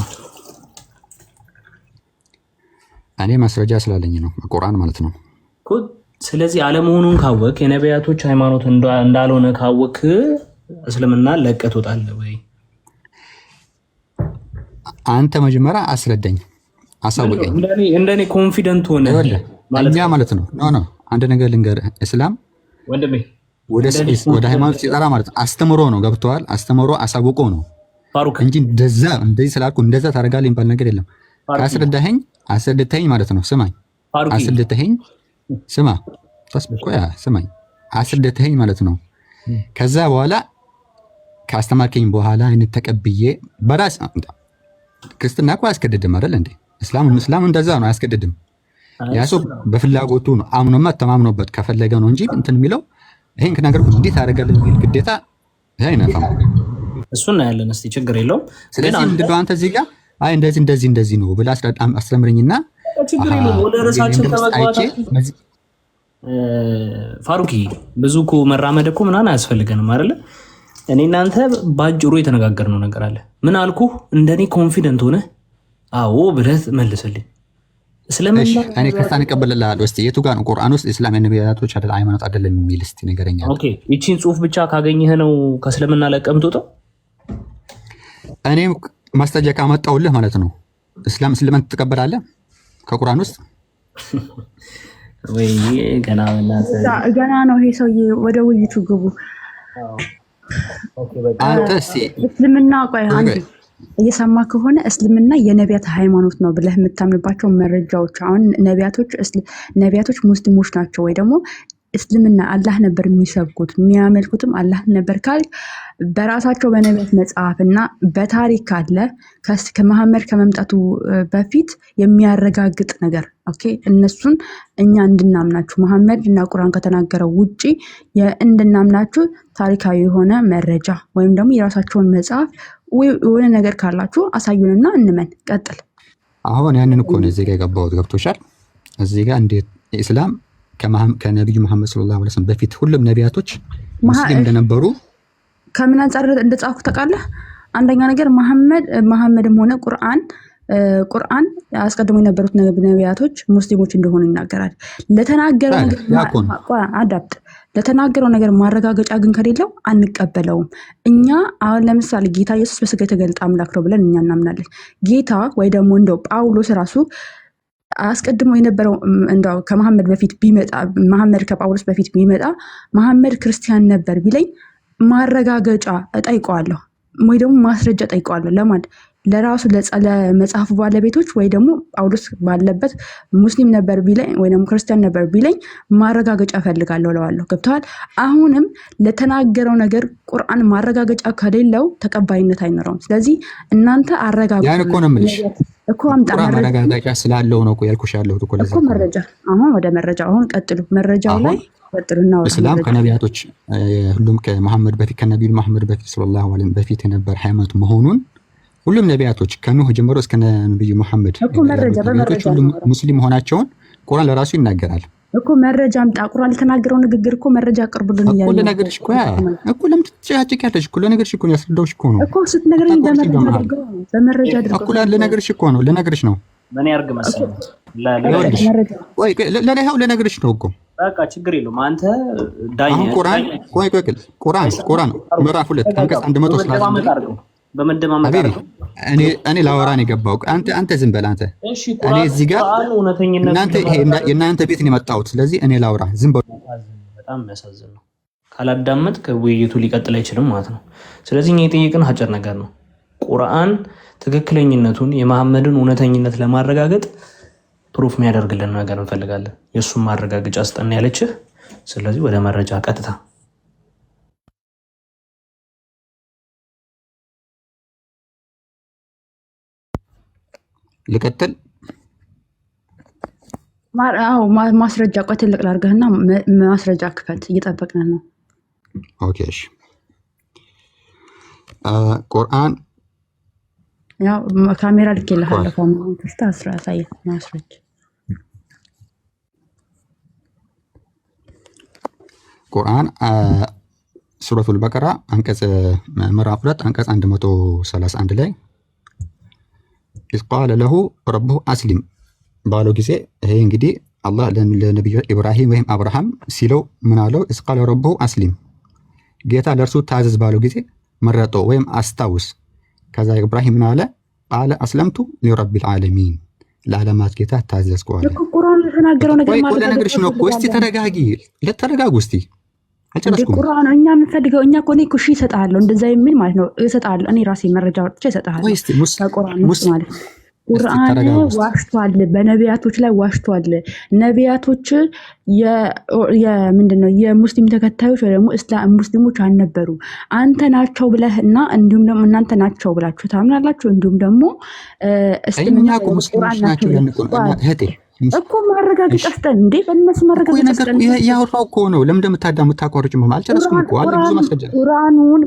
እኔ ማስረጃ ስላለኝ ነው ቁርአን ማለት ነው። ስለዚህ አለመሆኑን ካወክ የነቢያቶች ሃይማኖት እንዳልሆነ ካወክ እስልምና ለቀህ ትወጣለህ ወይ? አንተ መጀመሪያ አስረዳኝ፣ አሳውቀኝ። እንደኔ ኮንፊደንት ሆነ እኛ ማለት ነው። ኖ አንድ ነገር ልንገርህ፣ እስላም ወንድሜ ወደ ሃይማኖት ሲጠራ ማለት አስተምሮ ነው። ገብተዋል? አስተምሮ አሳውቆ ነው እንጂ እንደዚህ ስላልኩ እንደዛ ታደርጋለህ የሚባል ነገር የለም። አስረድተኸኝ ማለት ነው። ስማኝ፣ አስረድተኸኝ ስማ፣ ስማኝ፣ አስረድተኸኝ ማለት ነው። ከዛ በኋላ ካስተማርከኝ በኋላ አይነት ተቀብዬ በራስ ክርስትና እኮ አያስገድድም አይደል እንዴ? እስላም እንደዛ ነው፣ አያስገድድም። ያ ሰው በፍላጎቱ ነው አምኖበት ተማምኖበት ከፈለገ ነው እንጂ እንትን የሚለው ይሄን ነገር እንዴት አደርጋለሁ የሚል ግዴታ አይነፋም። እሱን እናያለን። እስቲ ችግር የለውም። ስለዚህ ምንድነው አንተ እዚህ ጋር አይ እንደዚህ ነው ብለህ አስተምረኝና ችግር የለውም። ወደ ራሳችን ተመግባታችን ፋሩቂ ብዙ እኮ መራመድ እኮ ምናምን አያስፈልገንም አይደለ? እኔ እናንተ ባጭሩ የተነጋገርነው ነገር አለ። ምን አልኩህ? እንደኔ ኮንፊደንት ሆነ አዎ ብለህ መልስልኝ። እኔ ክርስቲያን እቀበልልሃለሁ። እስቲ የቱ ጋር ነው ቁርአን ውስጥ እስላም የነቢያቶች ሃይማኖት አይደለም የሚል እስቲ ንገረኝ። ኦኬ ይቺን ጽሁፍ ብቻ ካገኘህ ነው ከእስልምና ለቀህ የምትወጣው? እኔ ማስረጃ ካመጣሁልህ ማለት ነው እስልምና ትቀበላለህ ከቁርአን ውስጥ? ወይ ገና ነው ይሄ ሰውዬ። ወደ ውይይቱ ግቡ። አንተ እስቲ እስልምና ቆይ አንዴ እየሰማ ከሆነ እስልምና የነቢያት ሃይማኖት ነው ብለህ የምታምንባቸው መረጃዎች፣ አሁን ነቢያቶች ሙስሊሞች ናቸው ወይ ደግሞ እስልምና አላህ ነበር የሚሰብኩት የሚያመልኩትም አላህ ነበር ካል በራሳቸው በነቢያት መጽሐፍ እና በታሪክ አለ ከመሐመድ ከመምጣቱ በፊት የሚያረጋግጥ ነገር። ኦኬ እነሱን እኛ እንድናምናችሁ መሐመድ እና ቁርአን ከተናገረው ውጪ እንድናምናችሁ ታሪካዊ የሆነ መረጃ ወይም ደግሞ የራሳቸውን መጽሐፍ የሆነ ነገር ካላችሁ አሳዩንና እንመን። ቀጥል። አሁን ያንን እኮ ነው እዚህ ጋር የገባሁት። ገብቶሻል? እዚህ ጋር እንዴት ኢስላም ከነቢዩ መሐመድ ሰለላሁ ዐለይሂ ወሰለም በፊት ሁሉም ነቢያቶች ሙስሊም እንደነበሩ ከምን አንጻር እንደጻፉ ታውቃለህ? አንደኛ ነገር መሐመድም ሆነ ቁርአን አስቀድሞ የነበሩት ነቢያቶች ሙስሊሞች እንደሆኑ ይናገራል። ለተናገረው ነገር ማረጋገጫ ግን ከሌለው አንቀበለውም። እኛ አሁን ለምሳሌ ጌታ ኢየሱስ በስጋ የተገለጠ አምላክ ነው ብለን እኛ እናምናለን። ጌታ ወይ ደግሞ እንደው ጳውሎስ ራሱ አስቀድሞ የነበረው እንደው ከመሐመድ በፊት ቢመጣ መሐመድ ከጳውሎስ በፊት ቢመጣ መሐመድ ክርስቲያን ነበር ቢለኝ ማረጋገጫ እጠይቀዋለሁ ወይ ደግሞ ማስረጃ እጠይቀዋለሁ። ለማን? ለራሱ ለመጽሐፉ ባለቤቶች ወይ ደግሞ ጳውሎስ ባለበት ሙስሊም ነበር ቢለኝ ወይ ደግሞ ክርስቲያን ነበር ቢለኝ ማረጋገጫ እፈልጋለሁ እለዋለሁ። ገብተዋል? አሁንም ለተናገረው ነገር ቁርአን ማረጋገጫ ከሌለው ተቀባይነት አይኖረውም። ስለዚህ እናንተ አረጋግጡ። ያን እኮ ነው የምልሽ እኮ አምጣ ማረጋገጫ ስላለው ነው እኮ ያልኩሽ ያለሁት እኮ ለዛ መረጃ። አሁን ወደ መረጃ አሁን ቀጥሉ። መረጃው ላይ ቀጥሉና እስላም ከነቢያቶች ሁሉም ከመሐመድ በፊት ከነቢዩ መሐመድ በፊት ሰለላሁ ዐለይሂ ወሰለም በፊት የነበር ሃይማኖት መሆኑን ሁሉም ነቢያቶች ከኑህ ጀምሮ እስከ ነቢዩ መሐመድ ሁሉም ሙስሊም መሆናቸውን ቁርአን ለራሱ ይናገራል እኮ። መረጃ አምጣ። ቁርአን የተናገረው ንግግር እኮ መረጃ አቅርቡልን እያለ እኮ ለነገርሽ እኮ ለምን ትጨቃጨቂያለሽ እኮ ለነገርሽ እኮ ያስረዳሁሽ እኮ ነው እኮ ስትነግረኝ በመረጃ አድርገው እኮ ለነገርሽ እኮ ነው ለነገርሽ ነው። ምን ያርግ መሰለህ ለነገርሽ ነው እኮ በቃ ችግር የለውም። አንተ ዳኝ ቁርአን ምዕራፍ 2 አንቀጽ 138 በመደማመጥ እኔ ላወራ ነው የገባው። አንተ ዝም በል አንተ። እኔ እዚህ ጋር የእናንተ ቤት ነው የመጣሁት። ስለዚህ እኔ ላወራ ዝም በል። በጣም የሚያሳዝን ነው። ካላዳመጥክ ውይይቱ ሊቀጥል አይችልም ማለት ነው። ስለዚህ እኛ የጠየቅን አጭር ነገር ነው። ቁርአን ትክክለኝነቱን የመሐመድን እውነተኝነት ለማረጋገጥ ፕሩፍ የሚያደርግልን ነገር እንፈልጋለን። የእሱን ማረጋገጫ ስጠን ያለችህ። ስለዚህ ወደ መረጃ ቀጥታ ልቀጥል። ማስረጃ ቆይ ትልቅ ላድርግህና ማስረጃ ክፈት። እየጠበቅን ነው። ኦኬ እሺ። ቁርአን ያው ካሜራ ልኬልሃለሁ። ካሜራውን ከፍተህ አሳየህ ማስረጃ ቁርአን ሱረቱል በቀራ አንቀጽ ምዕራፍ 2 አንቀጽ 131 ላይ ኢዝ ቃለ ለሁ ረቡሁ አስሊም ባለው ጊዜ ይሄ እንግዲህ አላህ ለነብዩ ኢብራሂም ወይም አብርሃም ሲለው ምን አለው? ኢዝ ቃለ ረቡሁ አስሊም ጌታ ለእርሱ ታዘዝ ባለው ጊዜ መረጠው ወይም አስታውስ። ከዛ ኢብራሂም ምን አለ? ቃለ አስለምቱ ሊረቢል ዓለሚን ለዓለማት ጌታ ታዘዝኩ አለ። ቁርአን የተናገረው ነገር ማለት ነው። ነገርሽ ነው እኮ እስቲ ተረጋጊ፣ ለተረጋጉ እስቲ አልጨረስኩም። ቁርአን እኛ የምንፈልገው እኛ እኮ እኔ ኩሺ እሰጥሃለሁ እንደዛ የሚል ማለት ነው እሰጥሃለሁ። እኔ ራሴ መረጃ ወጥቼ እሰጥሃለሁ ከቁርአን ውስጥ ማለት ነው። ቁርአን ዋሽቷል፣ በነቢያቶች ላይ ዋሽቷል። ነቢያቶች ምንድነው የሙስሊም ተከታዮች ወይ ደግሞ እስላም ሙስሊሞች አልነበሩ። አንተ ናቸው ብለህ እና እንዲሁም ደግሞ እናንተ ናቸው ብላችሁ ታምናላችሁ። እንዲሁም ደግሞ እስልምና ሙስሊሞች ናቸው እህቴ እኮ ማረጋገጫ ስጠን እንዴ! በእነሱ ማረጋገጫ ስጠን። ያወራው እኮ ነው። ለምን እንደምታዳምጡ ታቋርጭ ማለት አልጨረስኩም እኮ አለ ብዙ ማስረጃ።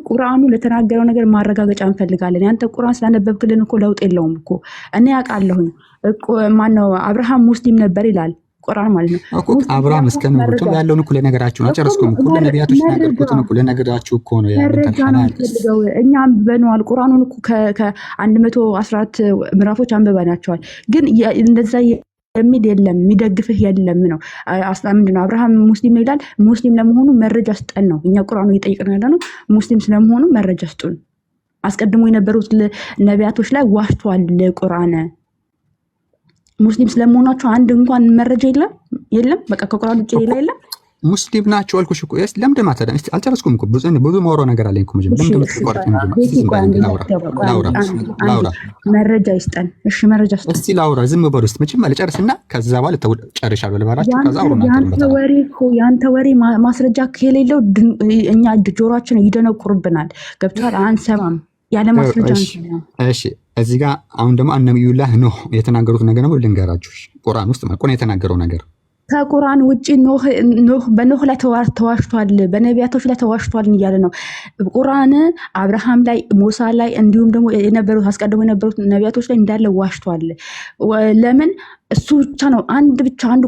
ቁርአኑ ለተናገረው ነገር ማረጋገጫ እንፈልጋለን። ያንተ ቁርአን ስላነበብክልን እኮ ለውጥ የለውም እኮ። እኔ አውቃለሁኝ እኮ ማነው አብርሃም ሙስሊም ነበር ይላል ቁርአን ማለት ነው እኮ። አብርሃም እስከነብቶ ያለውን እኮ ለነገራችሁ ነው። አልጨረስኩም እኮ ለነቢያቶች ነገርኩትን እኮ ለነገራችሁ እኮ ነው። እኛ አንብበነዋል ቁርአኑን እኮ ከ114 ምዕራፎች አንብበናቸዋል። ግን እንደዛ የሚል የለም የሚደግፍህ የለም ነው። ምንድነው አብርሃም ሙስሊም ነው ይላል። ሙስሊም ለመሆኑ መረጃ ስጠን ነው እኛ ቁርአኑ እየጠየቅን ያለ ነው። ሙስሊም ስለመሆኑ መረጃ ስጡን። አስቀድሞ የነበሩት ነቢያቶች ላይ ዋሽቷል ቁርአን። ሙስሊም ስለመሆናቸው አንድ እንኳን መረጃ የለም። በቃ ከቁርአን ውጭ ሌላ የለም። ሙስሊም ናቸው አልኩሽ እኮ። ለምን ደማታ እስቲ አልጨረስኩም እኮ ብዙ ማውራው ነገር አለኝ እኮ። ለምን ደምትቆርጥ ላውራ መረጃ ይስጠን። እሺ መረጃ ይስጠን እስቲ ላውራ። ዝም በሉ እስቲ መቼም አልጨርስና ከዛ በኋላ ጨርሻለሁ ልባላችሁ። ከዛ አውሩና ያንተ ወሬ ማስረጃ ከሌለው እኛ ጆሮአችን ይደነቁርብናል። ገብቷል? አንሰማም ያለ ማስረጃ አንሰማም። እሺ እዚህ ጋር አሁን ደግሞ ነብዩላህ ኖህ የተናገሩት ነገር ነው ልንገራችሁ። ቁርአን ውስጥ ማለት ነው የተናገረው ነገር ከቁርአን ውጪ በኖህ ላይ ተዋሽቷል፣ በነቢያቶች ላይ ተዋሽቷል እያለ ነው ቁርአን። አብርሃም ላይ፣ ሙሳ ላይ እንዲሁም ደግሞ የነበሩት አስቀድሞ የነበሩት ነቢያቶች ላይ እንዳለ ዋሽቷል። ለምን? እሱ ብቻ ነው አንድ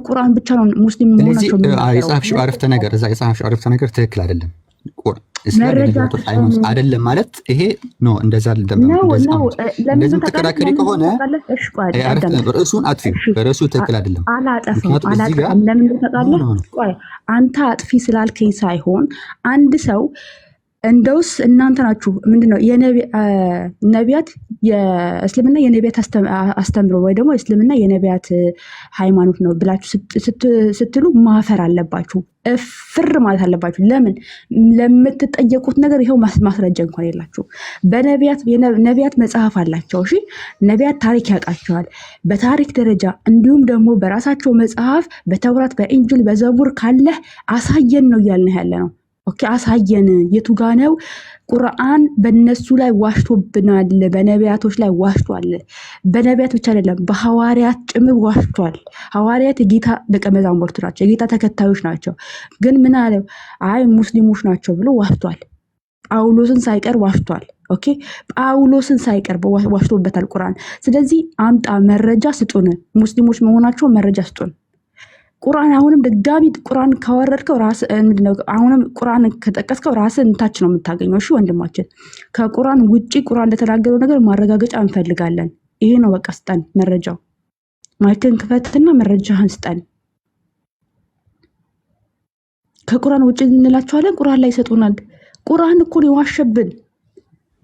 ቁርአን ብቻ ነው ሙስሊም መሆናቸው። የጻፍሽው አረፍተ ነገር እዛ የጻፍሽው አረፍተ ነገር ትክክል አይደለም። አይደለም ማለት ይሄ ነው። እንደዛ እንደዚህ ተከራከሪ ከሆነ ርዕሱን አጥፊ። ርዕሱ ትክክል አይደለም። አላጠፋም። ለምን ተጣለ? ቆይ አንተ አጥፊ ስላልከኝ ሳይሆን አንድ ሰው እንደውስ እናንተ ናችሁ ምንድነው ነቢያት የእስልምና የነቢያት አስተምሮ ወይ ደግሞ እስልምና የነቢያት ሃይማኖት ነው ብላችሁ ስትሉ ማፈር አለባችሁ። ፍር ማለት አለባችሁ። ለምን? ለምትጠየቁት ነገር ይኸው ማስረጃ እንኳን የላችሁ። ነቢያት መጽሐፍ አላቸው። እሺ ነቢያት ታሪክ ያውቃቸዋል በታሪክ ደረጃ። እንዲሁም ደግሞ በራሳቸው መጽሐፍ በተውራት፣ በኢንጅል፣ በዘቡር ካለህ አሳየን ነው እያልን ያለ ነው። ኦኬ አሳየን። የቱ ጋ ነው? ቁርአን በነሱ ላይ ዋሽቶብናል፣ በነቢያቶች ላይ ዋሽቷል። በነቢያት ብቻ አይደለም በሐዋርያት ጭምር ዋሽቷል። ሐዋርያት የጌታ ደቀ መዛሙርት ናቸው፣ የጌታ ተከታዮች ናቸው። ግን ምን አለው? አይ ሙስሊሞች ናቸው ብሎ ዋሽቷል። ጳውሎስን ሳይቀር ዋሽቷል። ኦኬ ጳውሎስን ሳይቀር ዋሽቶበታል ቁርአን። ስለዚህ አምጣ መረጃ ስጡን፣ ሙስሊሞች መሆናቸው መረጃ ስጡን። ቁርአን አሁንም ድጋሚ ቁርአን ካወረድከው ራስ ምንድነው? አሁንም ቁርአን ከጠቀስከው ራስን ታች ነው የምታገኘው። እሺ ወንድማችን፣ ከቁርአን ውጪ ቁርአን እንደተናገረው ነገር ማረጋገጫ እንፈልጋለን። ይሄ ነው በቃ ስጠን መረጃው። ማይክን ክፈትና መረጃህን ስጠን። ከቁርአን ውጪ እንላቸዋለን፣ ቁርአን ላይ ይሰጡናል። ቁርአን እኮ ነው የዋሸብን።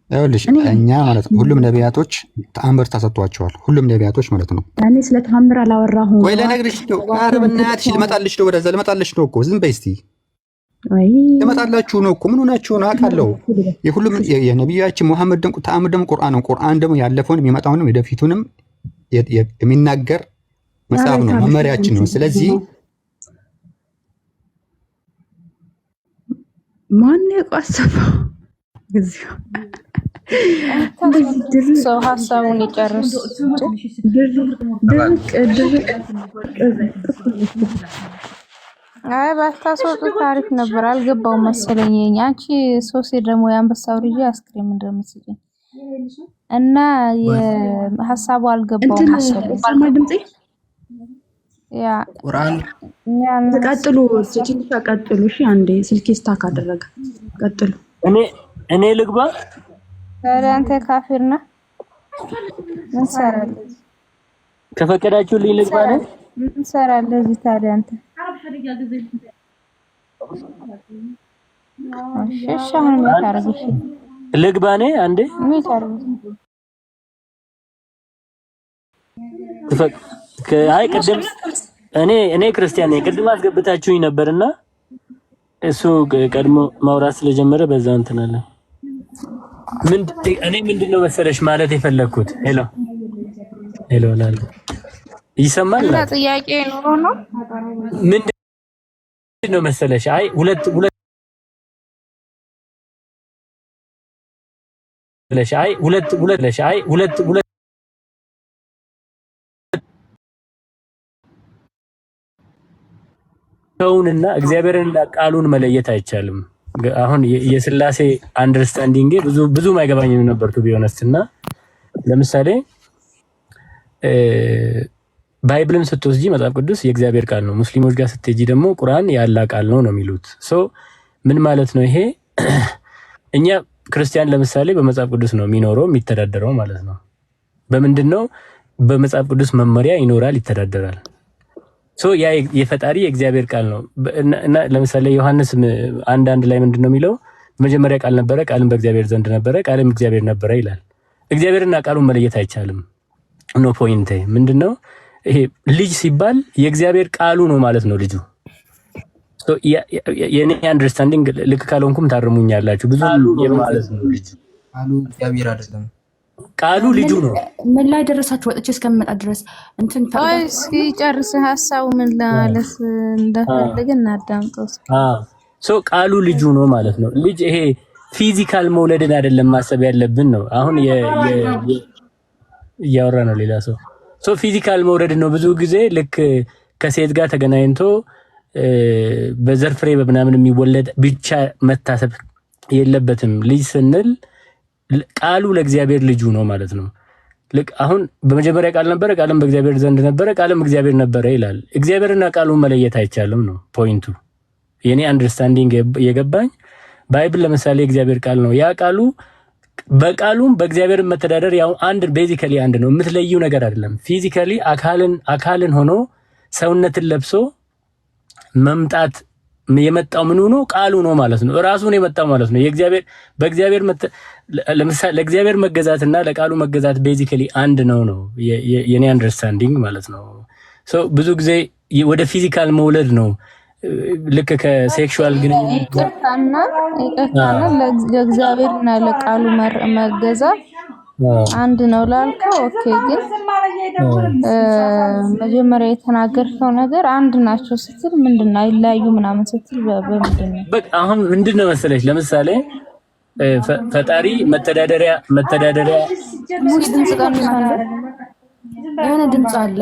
ይኸውልሽ እኛ ማለት ነው ሁሉም ነቢያቶች ተአምር ተሰጥቷቸዋል። ሁሉም ነቢያቶች ማለት ነው። እኔ ስለ ተአምር አላወራሁም። ወይ ለነግርሽ ነው። ኧረ በእናትሽ ልመጣልሽ ነው፣ ወደዛ ልመጣልሽ ነው እኮ። ዝም በይ እስቲ። ልመጣላችሁ ነው እኮ። ምን ሆናችሁ ነው? አውቃለሁ። የሁሉም የነቢያችን ሙሐመድ ደግሞ ተአምር ደግሞ ቁርአን ነው። ቁርአን ደግሞ ያለፈውንም የመጣውንም የወደፊቱንም የሚናገር መጽሐፍ ነው፣ መመሪያችን ነው። ስለዚህ ማን የቋሰፈው ሰው ሀሳቡን ይጨርስ። አይ ባታስወጡት ታሪክ ነበር። አልገባው መሰለኝ። አንቺ ሶሲ ደግሞ የአንበሳው ልጅ አስክሬም እንደምትስጪኝ እና የሐሳቡ አልገባው መሰለኝ። ያ ቁርአን ቀጥሉ፣ ትንሽ ቀጥሉ። እሺ አንዴ ስልኬ ስታክ አደረገ። ቀጥሉ። እኔ ልግባ። ታዲያ አንተ ካፊር ነህ። ምን ሰራለህ? ከፈቀዳችሁልኝ ልግባ ነው። ምን ሰራለህ እዚህ ታዲያ አንተ? እሺ አሁን ምን ታረግሽ? ልግባ ነኝ አንዴ። ምን ታረግ? አይ ቅድም እኔ ክርስቲያን ነኝ። ቅድም አስገብታችሁኝ ነበርና እሱ ቀድሞ ማውራት ስለጀመረ በዛ እንትን አለ። እኔ ምንድነው መሰለሽ ማለት የፈለኩት ሄሎ ላል ይሰማል። ጥያቄ ኖሮ ነው። ምንድነው መሰለሽ አይ ሁለት ሰውንና እግዚአብሔርንና ቃሉን መለየት አይቻልም። አሁን የሥላሴ አንደርስታንዲንግ ብዙ ማይገባኝም ነበር ቱ ቢሆንስ እና ለምሳሌ ባይብልን ስትወስጂ መጽሐፍ ቅዱስ የእግዚአብሔር ቃል ነው። ሙስሊሞች ጋር ስትሄጂ ደግሞ ቁርአን የአላህ ቃል ነው የሚሉት። ምን ማለት ነው ይሄ? እኛ ክርስቲያን ለምሳሌ በመጽሐፍ ቅዱስ ነው የሚኖረው የሚተዳደረው ማለት ነው። በምንድን ነው? በመጽሐፍ ቅዱስ መመሪያ ይኖራል፣ ይተዳደራል። ያ የፈጣሪ የእግዚአብሔር ቃል ነው። እና ለምሳሌ ዮሐንስ 1:1 ላይ ምንድነው የሚለው? መጀመሪያ ቃል ነበረ፣ ቃልም በእግዚአብሔር ዘንድ ነበረ፣ ቃልም እግዚአብሔር ነበረ ይላል። እግዚአብሔርና ቃሉን መለየት አይቻልም። ኖ ፖይንት ምንድነው? ይሄ ልጅ ሲባል የእግዚአብሔር ቃሉ ነው ማለት ነው ልጁ። የኔ አንደርስታንዲንግ ልክ ካልሆንኩም ታርሙኛላችሁ። ብዙ ማለት ነው ልጅ ቃሉ እግዚአብሔር አይደለም፣ ቃሉ ልጁ ነው። ምን ላይ ደረሳችሁ? ወጥቼ እስከምመጣ ድረስ እንትን እስኪ ጨርስ ሐሳቡ ምን ለማለት እንደፈለገ እናዳምጠው። ቃሉ ልጁ ነው ማለት ነው። ልጅ ይሄ ፊዚካል መውለድን አይደለም ማሰብ ያለብን ነው። አሁን እያወራ ነው ሌላ ሰው ፊዚካል መውለድ ነው። ብዙ ጊዜ ልክ ከሴት ጋር ተገናኝቶ በዘር ፍሬ በምናምን የሚወለድ ብቻ መታሰብ የለበትም። ልጅ ስንል ቃሉ ለእግዚአብሔር ልጁ ነው ማለት ነው። ልክ አሁን በመጀመሪያ ቃል ነበረ፣ ቃልም በእግዚአብሔር ዘንድ ነበረ፣ ቃልም እግዚአብሔር ነበረ ይላል። እግዚአብሔርና ቃሉን መለየት አይቻልም ነው ፖይንቱ። የኔ አንደርስታንዲንግ የገባኝ ባይብል ለምሳሌ እግዚአብሔር ቃል ነው። ያ ቃሉ በቃሉም በእግዚአብሔር መተዳደር ያው አንድ ቤዚካሊ አንድ ነው። የምትለዩ ነገር አይደለም። ፊዚካሊ አካልን ሆኖ ሰውነትን ለብሶ መምጣት የመጣው ምን ሆኖ ቃሉ ነው ማለት ነው። ራሱን የመጣው ማለት ነው። በእግዚአብሔር ለምሳሌ ለእግዚአብሔር መገዛትና ለቃሉ መገዛት ቤዚካሊ አንድ ነው የኔ አንደርስታንዲንግ ማለት ነው። ብዙ ጊዜ ወደ ፊዚካል መውለድ ነው። ልክ ከሴክሹዋል ግንኙነት ይቅርታና ለእግዚአብሔርና ለቃሉ መገዛት አንድ ነው ላልከው ኦኬ። ግን መጀመሪያ የተናገርከው ነገር አንድ ናቸው ስትል ምንድነው? አይለያዩ ምናምን ስትል በምንድነው? በቃ አሁን ምንድነው መሰለሽ ለምሳሌ ፈጣሪ መተዳደሪያ ሙስሊም ጽቃን የሆነ ድምጽ አለ።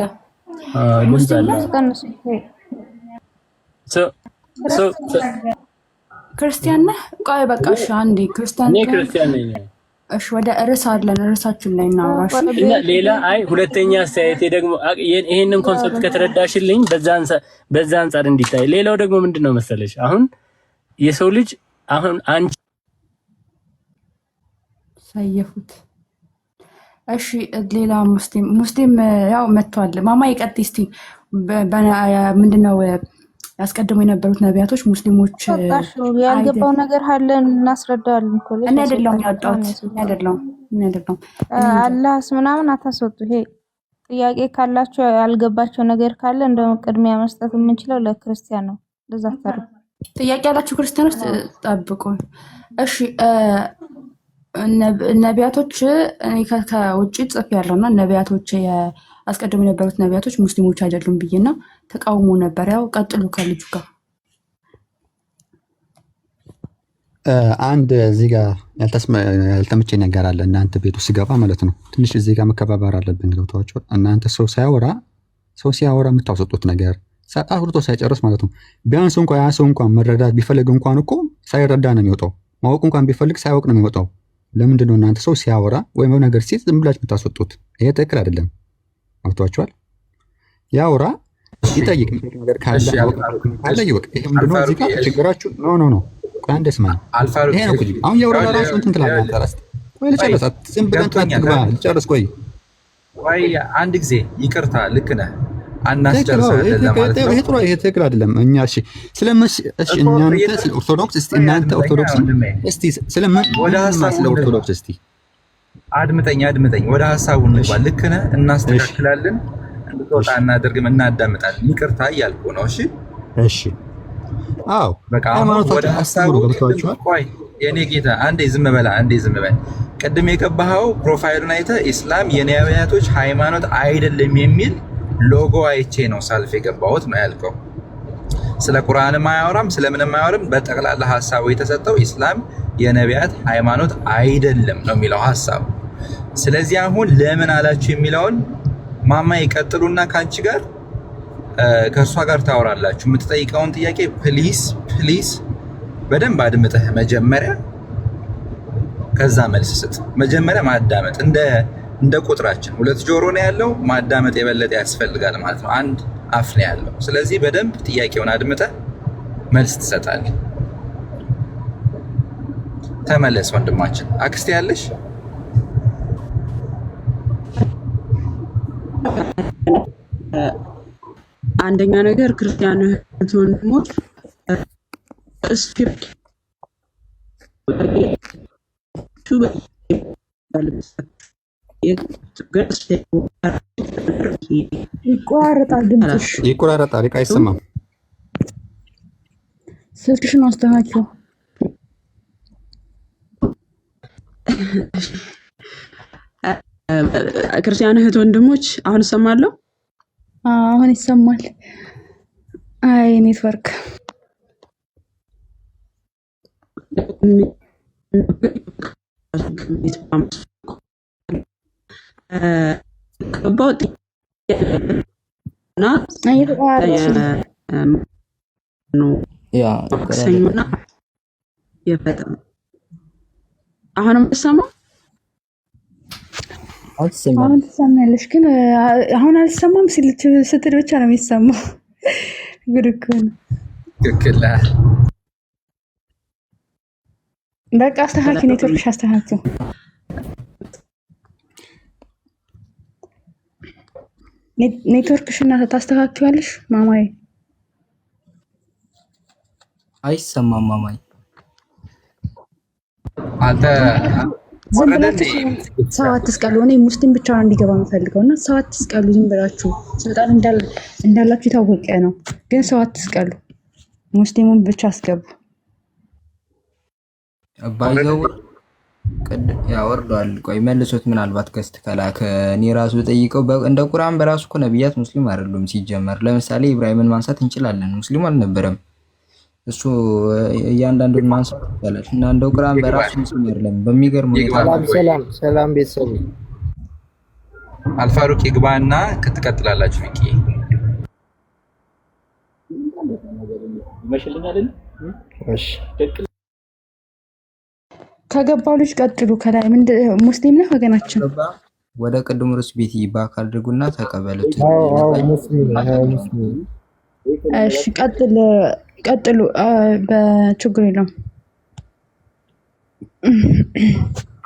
ክርስቲያን ነህ? ቆይ በቃ እሺ፣ አንዴ ክርስቲያን ነኝ። እሺ ወደ ርዕስ አለን፣ ርዕሳችን ላይ እናውራሽ። ሌላ ሁለተኛ አስተያየቴ ደግሞ ይሄንን ኮንሰፕት ከተረዳሽልኝ በዛ አንጻር እንዲታይ። ሌላው ደግሞ ምንድነው መሰለሽ አሁን የሰው ልጅ አሁን አንቺ ሳይፉት እሺ፣ ሌላ ሙስሊም ያው መጥቷል። ማማ ይቀጥይ እስቲ። ምንድነው ያስቀድሙ የነበሩት ነቢያቶች ሙስሊሞች ያልገባው ነገር አለ እናስረዳዋለን እኮ እኔ አይደለም ያወጣሁት አላህስ ምናምን አታስወጡ። ይሄ ጥያቄ ካላችሁ ያልገባቸው ነገር ካለ እንደውም ቅድሚያ መስጠት የምንችለው ለክርስቲያን ነው። ለዛ ታሩ ጥያቄ ያላችሁ ክርስቲያኖች ጠብቁ እሺ። ነቢያቶች እኔ ከውጭ ጽፍ ያለውና ነቢያቶች አስቀድሞ የነበሩት ነቢያቶች ሙስሊሞች አይደሉም ብዬና ተቃውሞ ነበር። ያው ቀጥሉ ከልጁ ጋር አንድ እዚህ ጋር ያልተመቸኝ ነገር አለ። እናንተ ቤቱ ሲገባ ማለት ነው ትንሽ እዚህ ጋር መከባበር አለብን። ገብቷችሁ? እናንተ ሰው ሲያወራ የምታወሰጡት ነገር አውርቶ ሳይጨርስ ማለት ነው። ቢያንስ እንኳ ያ ሰው እንኳን መረዳት ቢፈልግ እንኳን እኮ ሳይረዳ ነው የሚወጣው። ማወቅ እንኳን ቢፈልግ ሳያወቅ ነው የሚወጣው። ለምንድን ነው እናንተ ሰው ሲያወራ ወይም ነገር ሲል ዝም ብላችሁ የምታስወጡት? ይሄ ትክክል አይደለም። አውጥቷችኋል። ያወራ እሱ ይጠይቅ ነገር ካለ አለ ይወቅ። ይሄ ምንድነው እዚህ ጋር ችግራችሁ? ኖ አንድ ስማኝ፣ ይሄ ነው ቁጭ አሁን ያወራ ራሱ እንትን ትላለህ አንተ ራስህ። ቆይ ልጨርስ፣ ዝም ብለህ አትግባ፣ ልጨርስ። ቆይ አንድ ጊዜ ይቅርታ፣ ልክ ነህ፣ አናስጨርሳለን ለማለት ነው። ይሄ ትክክል አይደለም። እኛ እሺ እናንተ ስለ ኦርቶዶክስ እስቲ እናንተ ኦርቶዶክስ እስቲ ስለምን ስለ ኦርቶዶክስ እስቲ አድምጠኝ፣ ወደ ሐሳቡ እንግባ። ልክ ነህ፣ እናስተካክላለን፣ እንድትወጣ እናደርግም፣ እናዳምጣለን። ይቅርታ እያልኩ ነው። እሺ አዎ በቃ ወደ ሐሳቡ ቆይ፣ የኔ ጌታ አንዴ ዝም በል። ቅድም የገባኸው ፕሮፋይሉን አይተህ ኢስላም የነቢያቶች ሃይማኖት አይደለም የሚል ሎጎ አይቼ ነው ሳልፍ የገባሁት ነው ያልከው። ስለ ቁርአንም አያወራም፣ ስለምንም አያወራም። በጠቅላላ ሐሳቡ የተሰጠው ኢስላም የነቢያት ሃይማኖት አይደለም ነው የሚለው ሐሳቡ። ስለዚህ አሁን ለምን አላችሁ የሚለውን ማማ ይቀጥሉና ካንቺ ጋር ከእርሷ ጋር ታወራላችሁ። የምትጠይቀውን ጥያቄ ፕሊስ በደንብ አድምጠህ መጀመሪያ፣ ከዛ መልስ ስጥ። መጀመሪያ ማዳመጥ እንደ ቁጥራችን 2 ጆሮ ነው ያለው፣ ማዳመጥ የበለጠ ያስፈልጋል ማለት ነው። 1 አፍ ነው ያለው። ስለዚህ በደንብ ጥያቄውን አድምጠህ መልስ ትሰጣለህ። ተመለስ ወንድማችን። አክስቴ ያለሽ አንደኛ ነገር ክርስቲያን እህት ወንድሞች ይቆራረጣል፣ ድምፅሽ ይቆራረጣል፣ አይሰማም። ስልክሽን አስተካክዪው። ክርስቲያን እህት ወንድሞች አሁን እሰማለሁ። አሁን ይሰማል። አይ ኔትወርክ አሁንም ተሰማው። አሁን ትሰማለሽ፣ ግን አሁን አልሰማም ስትል ብቻ ነው የሚሰማው። ጉድ እኮ ነው። ትክክል። በቃ አስተካክል፣ ኔትወርክሽ አስተካክል። ኔትወርክሽን ታስተካክያለሽ ማማዬ። አይሰማም ማማዬ። አንተ ዝም ብላችሁ ሰው አትስቀሉ። እኔ ሙስሊም ብቻ ነው እንዲገባ የምፈልገው እና ሰው አትስቀሉ። ዝም ብላችሁ ስልጣን እንዳላችሁ የታወቀ ነው፣ ግን ሰው አትስቀሉ። ሙስሊሙን ብቻ አስገቡ። ባይዘው ያወርደዋል። ቆይ መልሶት ምናልባት ገስት ከላከ እኔ ራሱ ጠይቀው እንደ ቁርአን በራሱ እኮ ነብያት ሙስሊም አይደሉም ሲጀመር። ለምሳሌ ኢብራሂምን ማንሳት እንችላለን፣ ሙስሊም አልነበረም እሱ። እያንዳንዱን ማንሳት ይቻላል እና እንደ ቁርአን በራሱ ሙስሊም አይደለም። በሚገርም ሁኔታ ሰላም ቤተሰብ አልፋሩቅ ይግባና ክትቀጥላላችሁ። ፊቂ ይመሽልኛል። እሺ ከገባው ልጅ ቀጥሉ። ከላይ ሙስሊም ነህ ወገናችን? ወደ ቅድሙ ርዕስ ቤት ባክ አድርጉና ተቀበሉት። እሺ ቀጥሉ። በችግር የለውም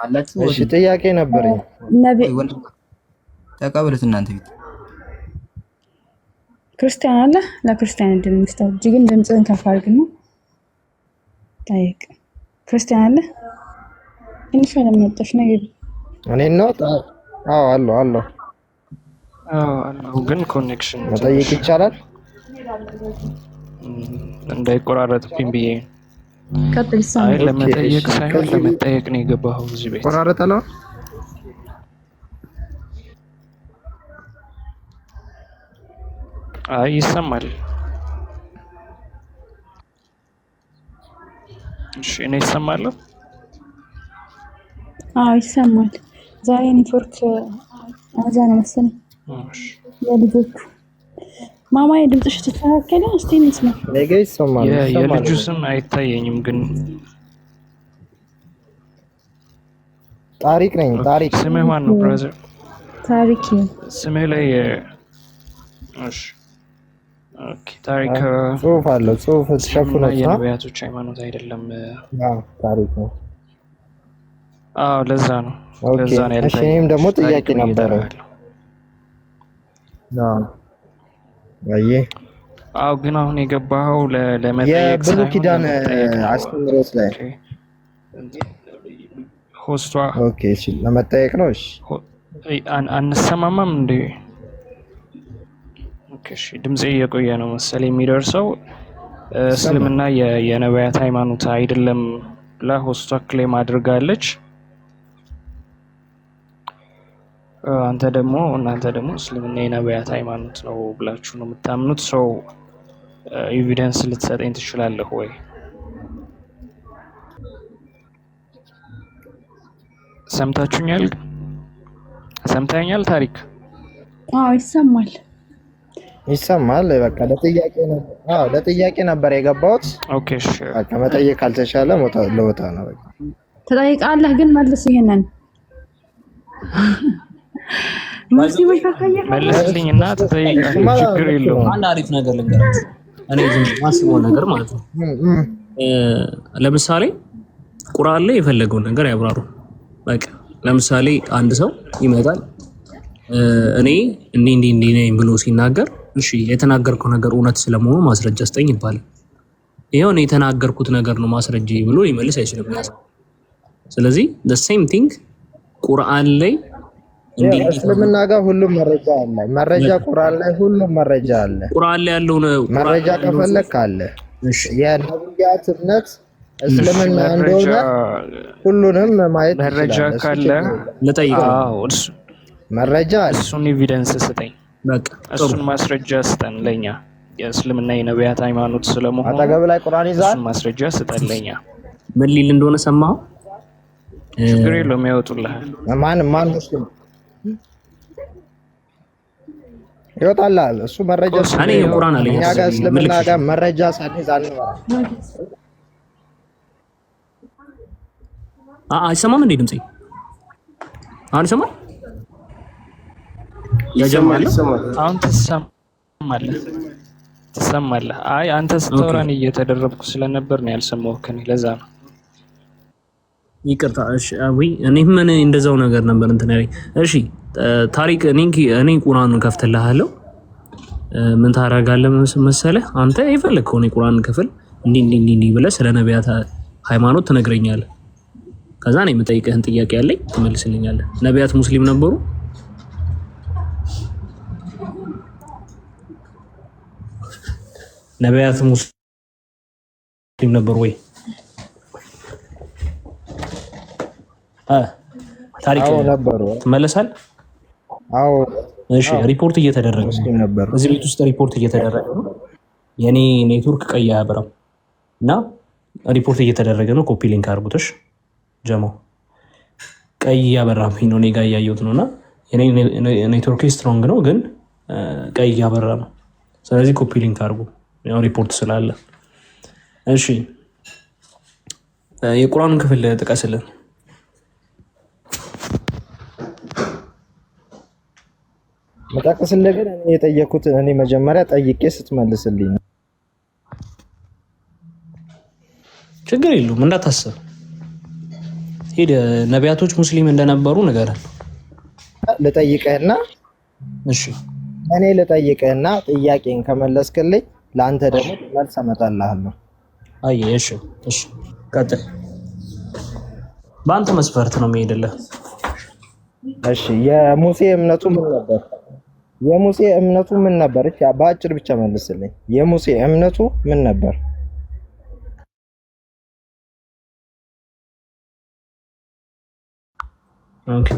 አላችሁ። እሺ ጥያቄ ነበረኝ። ተቀበሉት እናንተ ቤት ክርስቲያን አለ። ለክርስቲያን እድል እንስጠው። እጅግን ድምፅህን ከፍ አድርግና ጠይቅ። ክርስቲያን አለ? ትንሽ ለመጣሽ ነገር እኔ ነው። አዎ አለው። ግን ኮኔክሽን መጠየቅ ይቻላል እንዳይቆራረጥብኝ ብዬ። ቀጥል። አይ ለመጠየቅ ሳይሆን ለመጠየቅ ነው የገባኸው እዚህ ቤት። ቆራረጠ ነው። አይ ይሰማል። እሺ እኔ ይሰማለሁ። አዎ ይሰማል። ዛሬ ኔትወርክ አዛ ነው መሰለኝ የልጆቹ። ማማዬ ድምፅሽ ተስተካከለ? እስቲ እንስማ። ነገ ይሰማል። የልጁ ስም አይታየኝም ግን ታሪክ ነኝ። ታሪክ ስምህ ማን ነው ብራዘር? ታሪክ ስምህ ላይ እሺ ኦኬ ታሪክ ጽሁፍ አለው። ጽሁፍ ሸፍኖት ነው። የነቢያቶች ሃይማኖት አይደለም። ታሪክ ነው። አዎ ለዛ ነው። ኦኬ እሺ። እኔም ደግሞ ጥያቄ ነበረ። አዎ ግን አሁን የገባኸው ለመጠየቅ የብሉይ ኪዳን አስተምህሮት ላይ ሆስቷ። ኦኬ እሺ፣ ለመጠየቅ ነው። እሺ አንሰማማም እንዴ? ኦኬ እሺ፣ ድምጼ እየቆየ ነው መሰለኝ የሚደርሰው። እስልምና የነቢያት ሃይማኖት አይደለም ብላ ሆስቷ ክሌም አድርጋለች። እናንተ ደግሞ እስልምና የነቢያት ሃይማኖት ነው ብላችሁ ነው የምታምኑት። ሰው ኤቪደንስ ልትሰጠኝ ትችላለህ ወይ? ሰምታችሁኛል? ሰምታኛል? ታሪክ ይሰማል። በቃ ለጥያቄ ነበር የገባሁት። ኦኬ እሺ፣ በቃ መጠየቅ ካልተቻለ ለወጣ ነው። በቃ ትጠይቃለህ፣ ግን መልስ። ይሄንን ሙስሊሞች መልስልኝ እና ትጠይቃለህ። ችግር የለውም። አንድ አሪፍ ነገር ልንገራችሁ። እኔ ማስበው ነገር ማለት ነው። ለምሳሌ ቁርአን ላይ የፈለገውን ነገር ያብራሩ። በቃ ለምሳሌ አንድ ሰው ይመጣል እኔ እንዲህ ነኝ ብሎ ሲናገር፣ እሺ የተናገርከው ነገር እውነት ስለመሆኑ ማስረጃ ስጠኝ ይባላል። ይሄው እኔ የተናገርኩት ነገር ነው ማስረጃ ብሎ ሊመልስ አይችልም። ስለዚህ the same thing ቁርአን ላይ እስልምና ጋር ሁሉም መረጃ አለ። መረጃ ቁርአን ላይ ሁሉም መረጃ አለ። ቁርአን ላይ ያለው መረጃ ከፈለክ አለ። የነብያት እምነት እስልምና እንደሆነ ሁሉንም ማየት መረጃ ካለ ለጠይቀው መረጃ እሱን ኤቪደንስ ስጠኝ። በቃ እሱን ማስረጃ ስጠን ለኛ። የእስልምና የነቢያት ሃይማኖት ስለመሆኑ አጠገብ ላይ ቁርአን ይዛል። እሱን ማስረጃ ስጠን ለኛ። ምን ሊል እንደሆነ ሰማኸው? ችግር የለውም ያወጡልሃል። ማን ሙስሊም ይወጣልሃል። እሱ መረጃ እኔ ቁርአን አለኝ። እኛ ጋር እስልምና ጋር መረጃ ሳንይዝ አንበራ። አይሰማም እንዴ ድምጼ? አሁን ይሰማል? አሁን ትሰማለህ? አይ አንተ ስታወራን እየተደረብኩ ስለነበር ነው ያልሰማሁህ። ከኔ ለዛ ነው ይቅርታ። እሺ አዊ እኔም እንደዛው ነገር ነበር እንትን ያለኝ። እሺ ታሪክ እኔ ቁርአኑን ከፍትልሃለሁ። ምን ታደርጋለህ መሰለህ? አንተ የፈለግከውን የቁርአን ክፍል እንዲህ ብለህ ስለ ነቢያት ሃይማኖት ትነግረኛለህ። ከዛ ነው የምጠይቅህን ጥያቄ ያለኝ ትመልስልኛለህ። ነቢያት ሙስሊም ነበሩ? ነቢያት ሙስሊም ነበሩ ወይ? ታሪክ ነበሩ። ትመለሳል? አዎ። እሺ ሪፖርት እየተደረገ ነው። እዚህ ቤት ውስጥ ሪፖርት እየተደረገ ነው። የኔ ኔትወርክ ቀይ አያበራም እና ሪፖርት እየተደረገ ነው። ኮፒ ሊንክ አድርጉትሽ ጀማው። ቀይ ያበራብኝ ነው፣ እኔ ጋር እያየሁት ነውና የኔ ኔትወርክ ስትሮንግ ነው ግን ቀይ ያበራ ነው። ስለዚህ ኮፒ ሊንክ አድርጉ፣ ያው ሪፖርት ስላለ። እሺ የቁርአንን ክፍል ጥቀስልን። መጣቀስልህ ግን እኔ የጠየኩት እኔ መጀመሪያ ጠይቄ ስትመልስልኝ ነው። ችግር የለውም እንዳታስብ። ሄደ ነቢያቶች ሙስሊም እንደነበሩ ንገረን። ልጠይቅህና እሺ እኔ ልጠይቅህና ጥያቄን ከመለስክልኝ ለአንተ ደግሞ መልስ አመጣልሃለሁ። አይ እሺ ቀጥል። በአንተ መስፈርት ነው የሚሄድልህ። እሺ የሙሴ እምነቱ ምን ነበር? የሙሴ እምነቱ ምን ነበር? በአጭር ብቻ መልስልኝ። የሙሴ እምነቱ ምን ነበር? ኦኬ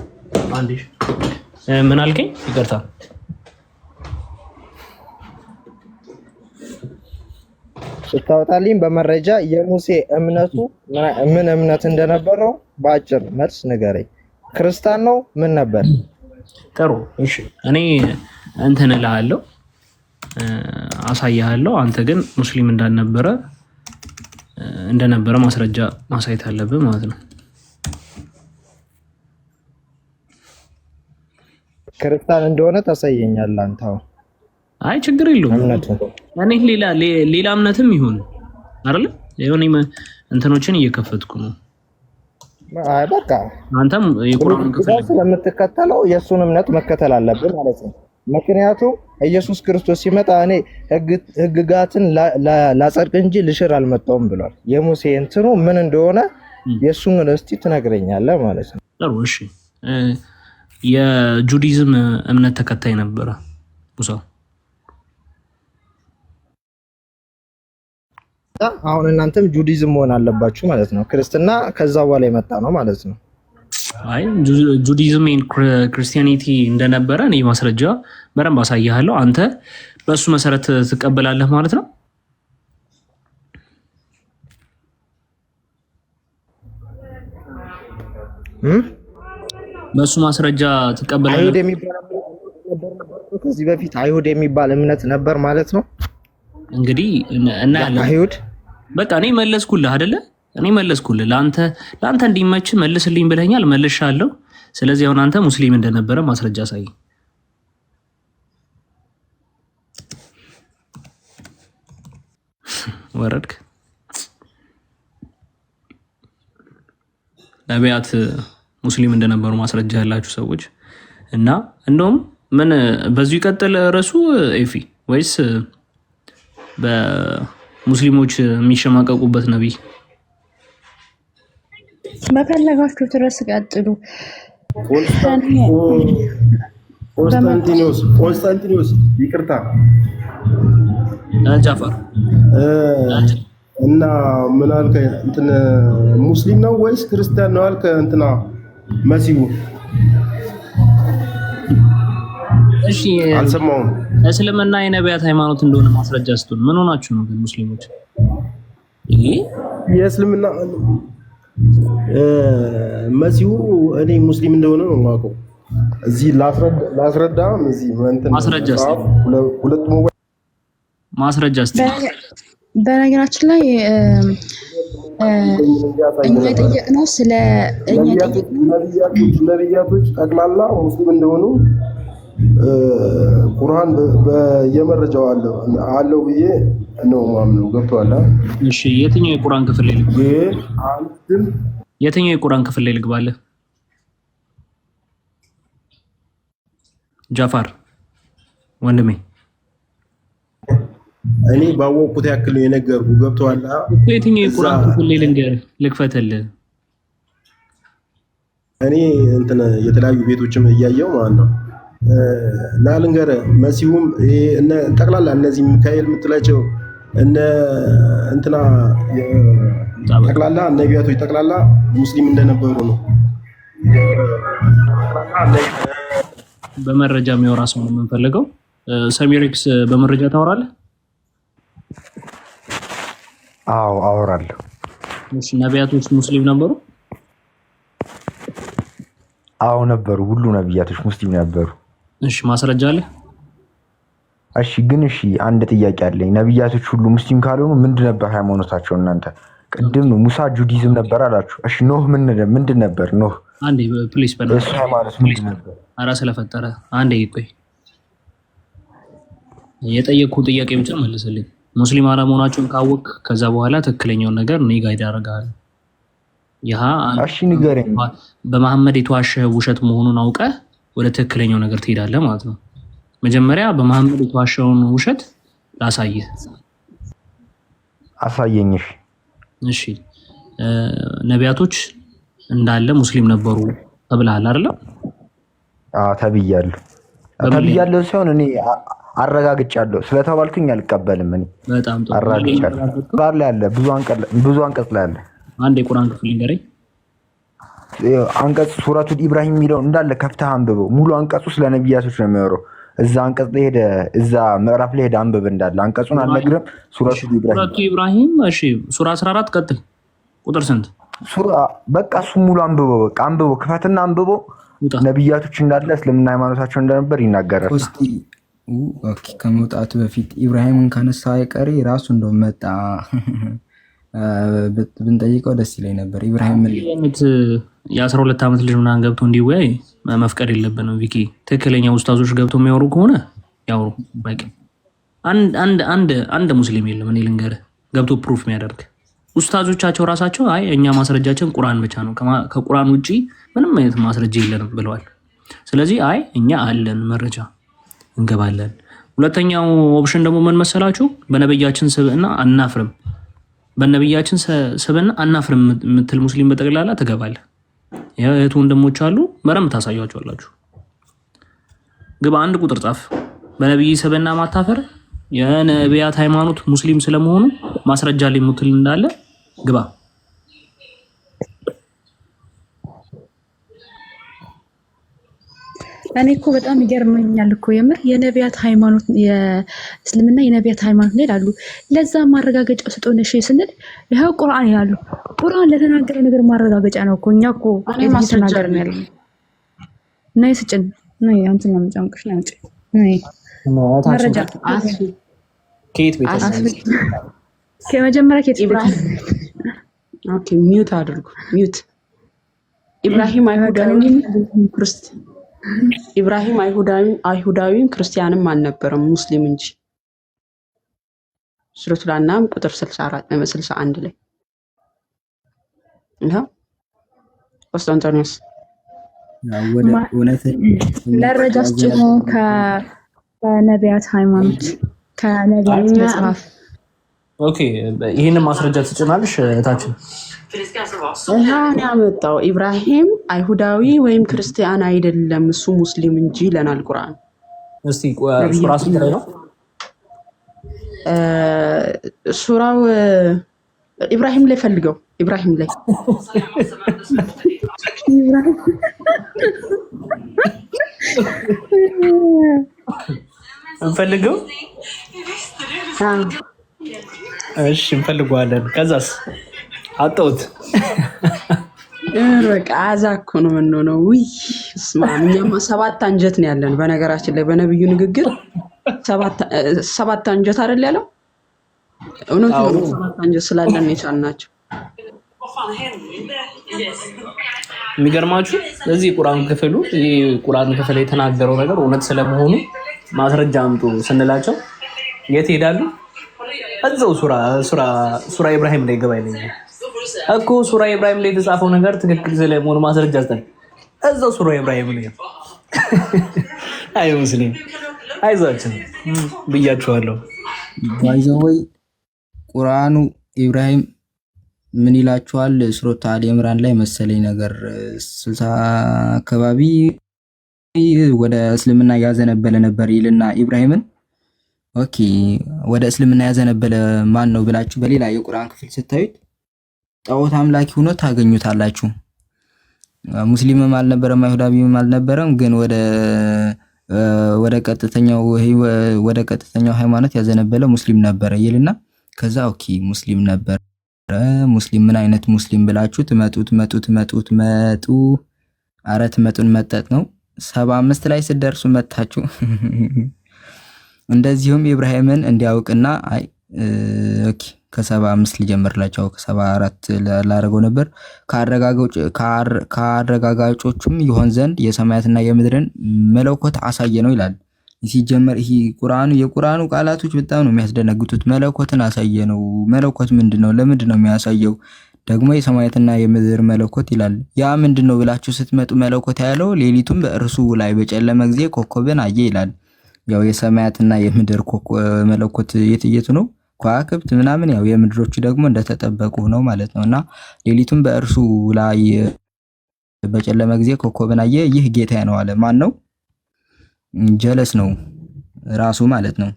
አንዴ ምን አልከኝ? ይቅርታ። ስታወጣልኝ በመረጃ የሙሴ እምነቱ ምን እምነት እንደነበረው በአጭር መልስ ንገረኝ። ክርስቲያን ነው? ምን ነበር? ጥሩ እሺ፣ እኔ እንትን እልሃለሁ አሳያለሁ። አንተ ግን ሙስሊም እንደነበረ ማስረጃ ማሳየት አለብህ ማለት ነው። ክርስቲያን እንደሆነ ታሳየኛለህ አንተ። አይ ችግር የለውም። እኔ ሌላ እምነትም ይሁን አይደል የሆነ እንትኖችን እየከፈትኩ ነው። አይ በቃ አንተም የቁርአን ክፍል ስለምትከተለው የእሱን እምነት መከተል አለብን ማለት ነው። ምክንያቱም ኢየሱስ ክርስቶስ ሲመጣ እኔ ህግጋትን ላጸድቅ እንጂ ልሽር አልመጣሁም ብሏል። የሙሴ እንትኑ ምን እንደሆነ የእሱን እስቲ ትነግረኛለህ ማለት ነው። ጥሩ እሺ። የጁዲዝም እምነት ተከታይ ነበረ ሙሳ። አሁን እናንተም ጁዲዝም መሆን አለባችሁ ማለት ነው። ክርስትና ከዛ በኋላ የመጣ ነው ማለት ነው። አይ ጁዲዝም ኤንድ ክርስቲያኒቲ እንደነበረ እኔ ማስረጃ በደንብ አሳይሃለሁ። አንተ በእሱ መሰረት ትቀበላለህ ማለት ነው። በእሱ ማስረጃ ትቀበላለህ። አይሁድ የሚባል ከዚህ በፊት አይሁድ የሚባል እምነት ነበር ማለት ነው። እንግዲህ እናያለን። አይሁድ በቃ እኔ መለስኩልህ አይደለ? እኔ መለስኩልህ። ለአንተ እንዲመች መልስልኝ ብለኛል፣ መልሻለሁ። ስለዚህ አሁን አንተ ሙስሊም እንደነበረ ማስረጃ አሳይ። ወረድክ። ነቢያት ሙስሊም እንደነበሩ ማስረጃ ያላችሁ ሰዎች እና እንደውም ምን በዚሁ ይቀጥል ርዕሱ ኤፊ ወይስ በሙስሊሞች የሚሸማቀቁበት ነቢይ? በፈለጋችሁ ድረስ ቀጥሉ። ኮንስታንቲኖስ ይቅርታ ጃፋር እና ምን አልከ? እንትን ሙስሊም ነው ወይስ ክርስቲያን ነው አልከ? እንትና መሲሁ እሺ፣ አልሰማሁም። እስልምና የነቢያት ሃይማኖት እንደሆነ ማስረጃ ስትሆን ምን ሆናችሁ ነው ግን ሙስሊሞች? ይሄ የእስልምና መሲሁ እኔ ሙስሊም እንደሆነ ነው የማውቀው። እዚህ ላስረዳ እዚህ እንትን ማስረጃ ሁለቱም ማስረጃ እስቲ። በነገራችን ላይ እኛ የጠየቅነው ስለ ነቢያቶች ጠቅላላ ሙስሊም እንደሆኑ ቁርአን በየመረጃው አለው ብዬ ነው ማምነው። ገብቶሃል? እሺ የትኛው የቁርአን ክፍል ላይ ልግባ? የትኛው የቁርአን ክፍል ላይ ልግባለህ? ጃፋር ወንድሜ እኔ ባወቅኩት ያክል ነው የነገርኩህ። ገብቶሃል? የትኛው የቁርአን ክፍል ላይ ልክፈትልህ? እኔ እንትን የተለያዩ ቤቶችም እያየው ማለት ነው እና ልንገርህ፣ መሲሁም እነ ጠቅላላ እነዚህ ሚካኤል የምትላቸው እነ እንትና ጠቅላላ ነቢያቶች ጠቅላላ ሙስሊም እንደነበሩ ነው። በመረጃ የሚያወራ ሰው ነው የምንፈልገው። ሰሚሬክስ በመረጃ ታወራለህ? አዎ አወራለሁ። እሺ ነቢያቶች ሙስሊም ነበሩ? አዎ ነበሩ። ሁሉ ነቢያቶች ሙስሊም ነበሩ። እሺ ማስረጃ አለ? እሺ ግን እሺ አንድ ጥያቄ አለኝ። ነቢያቶች ሁሉ ሙስሊም ካልሆኑ ምንድን ነበር ሃይማኖታቸው? እናንተ ቅድም ሙሳ ጁዲዝም ነበር አላችሁ። እሺ ኖህ ምንድን ነበር? ኖህ አንዴ ፕሊስ በእሱ ሃይማኖት ምንድን ነበር? ኧረ ስለፈጠረ አንዴ ቆይ፣ የጠየቅኩህ ጥያቄ ብቻ መልስልኝ። ሙስሊም አለመሆናቸውን ካወቅ ከዛ በኋላ ትክክለኛውን ነገር እኔ ጋር ያደርጋል። ይሃ እሺ ንገረኝ። በመሐመድ የተዋሸ ውሸት መሆኑን አውቀህ ወደ ትክክለኛው ነገር ትሄዳለህ ማለት ነው። መጀመሪያ በመሐመድ የተዋሸውን ውሸት ላሳየህ። አሳየኝ። እሺ ነቢያቶች እንዳለ ሙስሊም ነበሩ ተብለሃል አይደለም? አዎ ተብያለሁ ሲሆን እኔ አረጋግጫለሁ ስለተባልኩኝ አልቀበልም። እኔ በጣም ጥሩ አረጋግጫለሁ። ባለ ያለ ብዙ አንቀጽ ላይ አለ። አንድ የቁርአን ክፍል ንገረኝ። አንቀጽ ሱረቱል ኢብራሂም የሚለው እንዳለ ከፍተህ አንብበው። ሙሉ አንቀጹ ስለ ነቢያቶች ነው የሚያወራው። እዛ አንቀጽ ላይ ሄደ እዛ ምዕራፍ ላይ ሄደ አንብብ። እንዳለ አንቀጹን አልነግርም። ሱረቱል ኢብራሂም እሺ፣ ሱራ 14 ቀጥል። ቁጥር ስንት? ሱራ በቃ እሱ ሙሉ አንብበው። በቃ አንብበው፣ ክፈትና አንብበው። ነቢያቶች እንዳለ እስልምና ሃይማኖታቸው እንደነበር ይናገራል። ኦኬ ከመውጣቱ በፊት ኢብራሂምን ካነሳ አይቀሪ ራሱ እንደው መጣ ብንጠይቀው ደስ ይለኝ ነበር። ኢብራሂም የ12 ዓመት ልጅ ምናምን ገብቶ እንዲወያይ መፍቀድ የለብንም። ቪኪ ትክክለኛ ኡስታዞች ገብቶ የሚያወሩ ከሆነ ያወሩ። በቂ አንድ ሙስሊም የለም እኔ ልንገርህ ገብቶ ፕሩፍ የሚያደርግ ኡስታዞቻቸው ራሳቸው አይ እኛ ማስረጃችን ቁርአን ብቻ ነው ከቁርአን ውጪ ምንም አይነት ማስረጃ የለንም ብለዋል። ስለዚህ አይ እኛ አለን መረጃ እንገባለን። ሁለተኛው ኦፕሽን ደግሞ ምን መሰላችሁ? በነብያችን ስብዕና አናፍርም፣ በነብያችን ስብዕና አናፍርም የምትል ሙስሊም በጠቅላላ ትገባለህ። የእህቱ ወንድሞች አሉ በረም ታሳያቸዋላችሁ። ግባ አንድ ቁጥር ጻፍ። በነብይ ስብዕና ማታፈር የነቢያት ሃይማኖት ሙስሊም ስለመሆኑ ማስረጃ ላይ ሙትል እንዳለ ግባ። እኔ እኮ በጣም ይገርመኛል እኮ የምር የነቢያት ሃይማኖት የእስልምና የነቢያት ሃይማኖት ነው ይላሉ። ለዛ ማረጋገጫ ስጡን እሺ ስንል ይኸው ቁርአን ይላሉ። ቁርአን ለተናገረ ነገር ማረጋገጫ ነው እኮ። እኛ እኮ እየተናገርን ያለ ነይ ስጭን ነይ አንተን ነው የምጨምቅሽ ነው እንጂ ነይ መረጃ ከየት ቤተሰብ ከመጀመሪያ ከየት ኢብራሂም ኦኬ ሚውት አድርጉ ሚውት ኢብራሂም አይሁዳዊም ክርስቲያንም አልነበረም ሙስሊም እንጂ። ሱረቱል አንዓም ቁጥር 61 ላይ ነው። ቆስጠንጢኖስ መረጃ ስጭኝ ከነቢያት ሃይማኖት ከነቢያት መጽሐፍ። ኦኬ ይሄንን ማስረጃ ትጭናለሽ እታችን? እሃን ያመጣው ኢብራሂም አይሁዳዊ ወይም ክርስቲያን አይደለም እሱ ሙስሊም እንጂ ይለናል ቁርአን። እስቲ ሱራ ስንት ላይ ነው? ሱራው ኢብራሂም ላይ ፈልገው። ኢብራሂም ላይ እንፈልገው። እሺ እንፈልገዋለን። ከዛስ አጣሁት። በቃ አዛ እኮ ነው የምንሆነው። ውይ እስማ እኛማ 7 አንጀት ነው ያለን። በነገራችን ላይ በነብዩ ንግግር 7 አንጀት አይደል ያለው? እውነት ነው። 7 አንጀት ስላለን ነው የቻልናቸው። የሚገርማችሁ እዚህ ቁርአን ክፍሉ ቁርአን ክፍል የተናገረው ነገር እውነት ስለመሆኑ ማስረጃ አምጡ ስንላቸው የት ሄዳሉ? እዛው ሱራ ኢብራሂም ላይ ገባ ይለኛል እኮ። ሱራ ኢብራሂም ላይ የተጻፈው ነገር ትክክል ስለመሆኑ ማስረጃ አስተን እዛው ሱራ ኢብራሂም ላይ። አይ ሙስሊም አይዟችሁ ብያችኋለሁ። ባይዘወይ ቁርአኑ ኢብራሂም ምን ይላችኋል? ሱረቱ አሊ ኢምራን ላይ መሰለኝ ነገር 60 አካባቢ ወደ እስልምና ያዘነበለ ነበር ይልና ኢብራሂምን ኦኬ ወደ እስልምና ያዘነበለ ማን ነው ብላችሁ በሌላ የቁርአን ክፍል ስታዩት ጣዖት አምላኪ ሆኖ ታገኙታላችሁ። ሙስሊምም አልነበረም አይሁዳዊም አልነበረም፣ ግን ወደ ቀጥተኛው ሃይማኖት ያዘነበለ ሙስሊም ነበረ ይልና ከዛ ኦኬ ሙስሊም ነበረ። ሙስሊም ምን አይነት ሙስሊም ብላችሁ መጡ አረት መጡን መጠጥ ነው 75 ላይ ስደርሱ መጣችሁ። እንደዚሁም ኢብራሂምን እንዲያውቅና አይ ኦኬ ከ75 ልጀምርላችሁ ከ74 ላደረገው ነበር ከአረጋጋጮቹም ይሆን ዘንድ የሰማያትና የምድርን መለኮት አሳየ ነው ይላል። ሲጀመር ይሄ የቁርአኑ ቃላቶች በጣም ነው የሚያስደነግጡት። መለኮትን አሳየ ነው። መለኮት ምንድነው? ለምንድነው የሚያሳየው? ደግሞ የሰማያትና የምድር መለኮት ይላል። ያ ምንድነው ብላችሁ ስትመጡ መለኮት ያለው ሌሊቱም በእርሱ ላይ በጨለመ ጊዜ ኮከብን አየ ይላል። ያው የሰማያትና የምድር መለኮት የትየቱ ነው? ከዋክብት ምናምን፣ ያው የምድሮቹ ደግሞ እንደተጠበቁ ነው ማለት ነውና ሌሊቱም በእርሱ ላይ በጨለመ ጊዜ ኮከብን አየ። ይህ ጌታ ነው አለ። ማን ነው? ጀለስ ነው ራሱ ማለት ነው።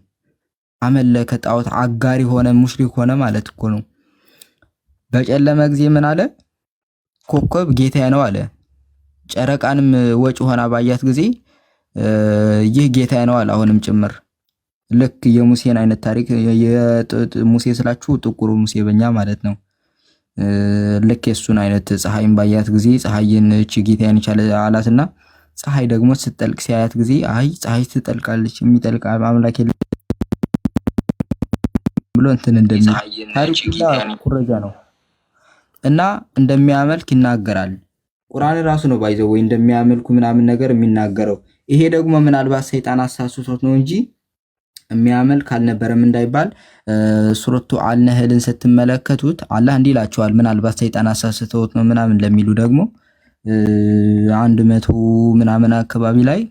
አመለከ ጣዖት አጋሪ ሆነ ሙሽሪክ ሆነ ማለት እኮ ነው። በጨለመ ጊዜ ምን አለ? ኮከብ ጌታ ነው አለ። ጨረቃንም ወጭ ሆና ባያት ጊዜ ይህ ጌታ ነው አለ። አሁንም ጭምር ልክ የሙሴን አይነት ታሪክ ሙሴ ስላችሁ ጥቁሩ ሙሴ በኛ ማለት ነው። ልክ የሱን አይነት ፀሐይን ባያት ጊዜ ፀሐይን እቺ ጌታዬን ይቻለ አላትና ፀሐይ ደግሞ ስትጠልቅ ሲያያት ጊዜ አይ ፀሐይ ትጠልቃለች የሚጠልቅ አምላክ የለም ብሎ እንትን ታሪኩላ ኩረጃ ነው እና እንደሚያመልክ ይናገራል። ቁርአን ራሱ ነው ባይዘው ወይ እንደሚያመልኩ ምናምን ነገር የሚናገረው። ይሄ ደግሞ ምናልባት ሰይጣን አሳስቶት ነው እንጂ የሚያመልክ አልነበረም እንዳይባል ሱረቱ አልነህልን ስትመለከቱት አላህ እንዲህ ይላቸዋል። ምናልባት ሰይጣን አሳስተውት ነው ምናምን ለሚሉ ደግሞ 100 ምናምን አካባቢ ላይ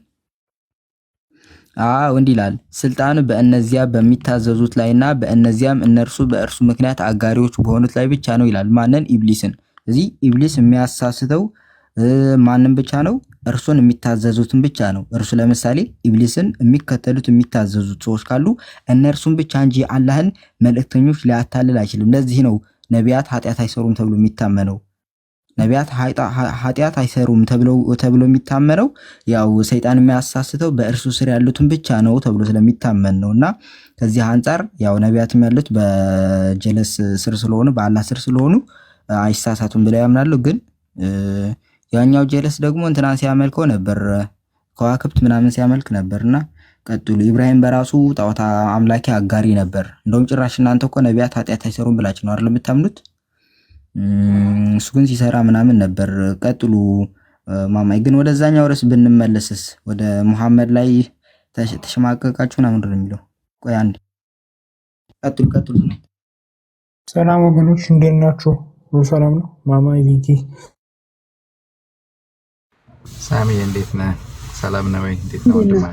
እንዲህ ይላል፣ ስልጣን በእነዚያ በሚታዘዙት ላይና በእነዚያም እነርሱ በእርሱ ምክንያት አጋሪዎች በሆኑት ላይ ብቻ ነው ይላል። ማንን? ኢብሊስን። እዚህ ኢብሊስ የሚያሳስተው ማንም ብቻ ነው? እርሱን የሚታዘዙትን ብቻ ነው። እርሱ ለምሳሌ ኢብሊስን የሚከተሉት የሚታዘዙት ሰዎች ካሉ እነርሱን ብቻ እንጂ አላህን መልእክተኞች ሊያታልል አይችልም። ለዚህ ነው ነቢያት ኃጢአት አይሰሩም ተብሎ የሚታመነው። ነቢያት ኃጢአት አይሰሩም ተብሎ የሚታመነው ያው ሰይጣን የሚያሳስተው በእርሱ ስር ያሉትን ብቻ ነው ተብሎ ስለሚታመን ነው። እና ከዚህ አንጻር ያው ነቢያትም ያሉት በጀለስ ስር ስለሆኑ በአላህ ስር ስለሆኑ አይሳሳቱም ብለው ያምናሉ። ግን ያኛው ጀለስ ደግሞ እንትናን ሲያመልከው ነበር፣ ከዋክብት ምናምን ሲያመልክ ነበርና ቀጥሉ። ኢብራሂም በራሱ ጣዖት አምላኪ አጋሪ ነበር። እንደውም ጭራሽ እናንተ እኮ ነቢያት ኃጢአት አይሰሩም ብላችሁ ነው አይደል የምታምኑት? እሱ ግን ሲሰራ ምናምን ነበር። ቀጥሉ ማማይ። ግን ወደዛኛው ርዕስ ብንመለስስ ወደ ሙሐመድ ላይ ተሸማቀቃችሁ ምናምን ነው የሚለው። ቆይ አንዴ ቀጥሉ። ሰላም ወገኖች እንዴት ናችሁ? ሁሉ ሰላም ነው? ማማይ ቪቲ ሳሚ እንዴት ነህ? ሰላም ነው ወይ? እንዴት ነው ወንድማ?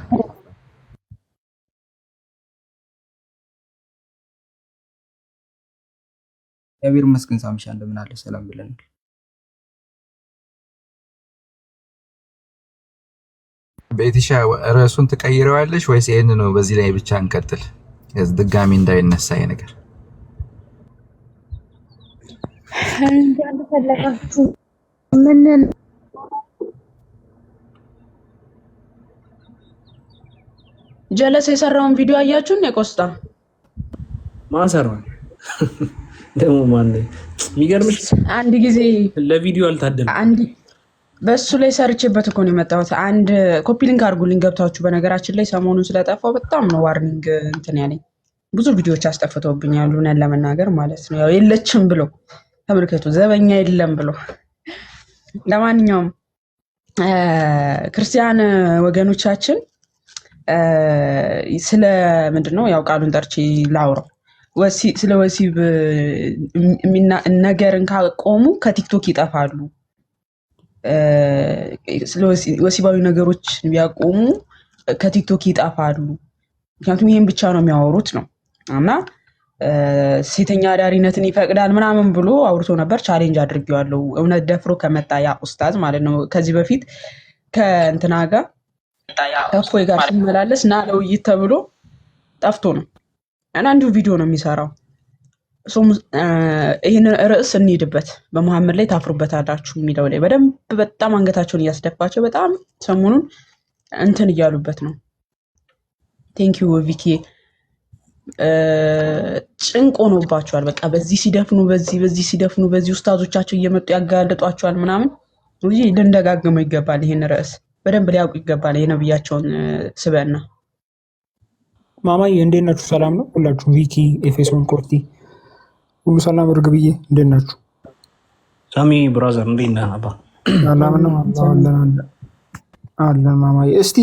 እግዚአብሔር ይመስገን። ሳምሻ እንደምን አለ? ሰላም ብለናል። ቤቲሻ ርዕሱን ትቀይረዋለሽ ወይስ ይሄን ነው በዚህ ላይ ብቻ እንቀጥል? ድጋሚ እንዳይነሳ ይሄ ነገር ጀለስ የሰራውን ቪዲዮ አያችሁን? የቆስጣ ማን ሰራው ደግሞ? ማን የሚገርምሽ አንድ ጊዜ ለቪዲዮ አልታደለም። አንድ በሱ ላይ ሰርቼበት እኮ ነው የመጣሁት። አንድ ኮፒ ሊንክ አድርጉልኝ ገብታችሁ። በነገራችን ላይ ሰሞኑን ስለጠፋው በጣም ነው ዋርኒንግ እንትን ያለኝ። ብዙ ቪዲዮዎች አስጠፍተውብኛል እውነት ለመናገር ማለት ነው። ያው የለችም ብሎ ተመልከቱ፣ ዘበኛ የለም ብሎ። ለማንኛውም ክርስቲያን ወገኖቻችን ስለ ምንድነው ያው ቃሉን ጠርቼ ላውራው። ስለ ወሲብ ነገርን ካቆሙ ከቲክቶክ ይጠፋሉ። ስለ ወሲባዊ ነገሮች ቢያቆሙ ከቲክቶክ ይጠፋሉ። ምክንያቱም ይሄን ብቻ ነው የሚያወሩት ነው። እና ሴተኛ አዳሪነትን ይፈቅዳል ምናምን ብሎ አውርቶ ነበር። ቻሌንጅ አድርጌዋለሁ። እውነት ደፍሮ ከመጣ ያ ኡስታዝ ማለት ነው። ከዚህ በፊት ከእንትና ጋር ከእፎይ ጋር ሲመላለስ ና ለውይይት ተብሎ ጠፍቶ ነው እና እንዲሁ ቪዲዮ ነው የሚሰራው። ይህንን ርዕስ እንሂድበት። በመሐመድ ላይ ታፍሩበታላችሁ የሚለው ላይ በደንብ በጣም አንገታቸውን እያስደፋቸው በጣም ሰሞኑን እንትን እያሉበት ነው። ቴንኪዩ ቪኪ። ጭንቅ ሆኖባቸዋል። በቃ በዚህ ሲደፍኑ በዚህ ሲደፍኑ በዚህ ኡስታዞቻቸው እየመጡ ያጋለጧቸዋል ምናምን። ልንደጋግመው ይገባል። ይህን ርዕስ በደንብ ሊያውቁ ይገባል። የነብያቸውን ስብዕና። ማማዬ እንዴት ናችሁ? ሰላም ነው ሁላችሁ? ቪኪ፣ ኤፌሶን፣ ኮርቲ ሁሉ ሰላም? እርግብዬ እንዴት ናችሁ? ሳሚ ብራዘር እንዴት ነህ? አባ አለን ማማዬ። እስቲ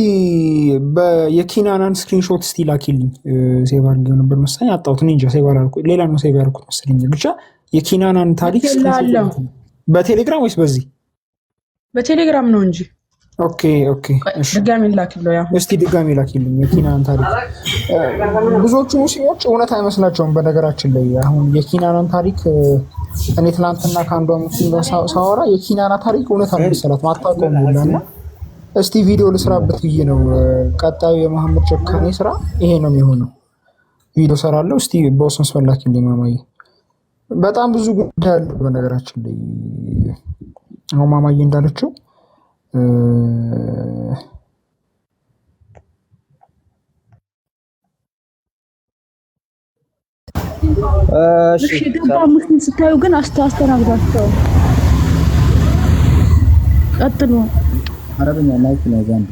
የኪናናን ስክሪንሾት እስቲ ላኪልኝ። ሴቭ አድርጌው ነበር መሰለኝ አጣሁት። እኔ እንጃ ሴቭ አላልኩት፣ ሌላ ነው ሴቭ ያደረኩት መሰለኝ። ብቻ የኪናናን ታሪክ በቴሌግራም ወይስ በዚህ? በቴሌግራም ነው እንጂ። ኦኬ ድጋሚ ላኪለው። ያው እስቲ ድጋሚ ላኪልኝ የኪናናን ታሪክ። ብዙዎቹ ሙስሊሞች እውነት አይመስላቸውም። በነገራችን ላይ አሁን የኪናናን ታሪክ እኔ ትናንትና ከአንዷ ሙስሊም ሳወራ የኪናና ታሪክ እውነት አልመሰላትም፣ አታውቀውም ሁላ እና እስቲ ቪዲዮ ልስራበት ብዬ ነው። ቀጣዩ የመሐመድ ጨካኔ ስራ ይሄ ነው የሚሆነው። ቪዲዮ ሰራለሁ። እስቲ በውስጥ መስመር ላኪልኝ ማማዬ። በጣም ብዙ ጉዳይ አለ በነገራችን ላይ አሁን ማማዬ እንዳለችው ገባ ሙስሊም ስታዩ ግን አስተናግዷቸው። ቀጥሉ። አረበኛ ላይክ ነው ዘንድ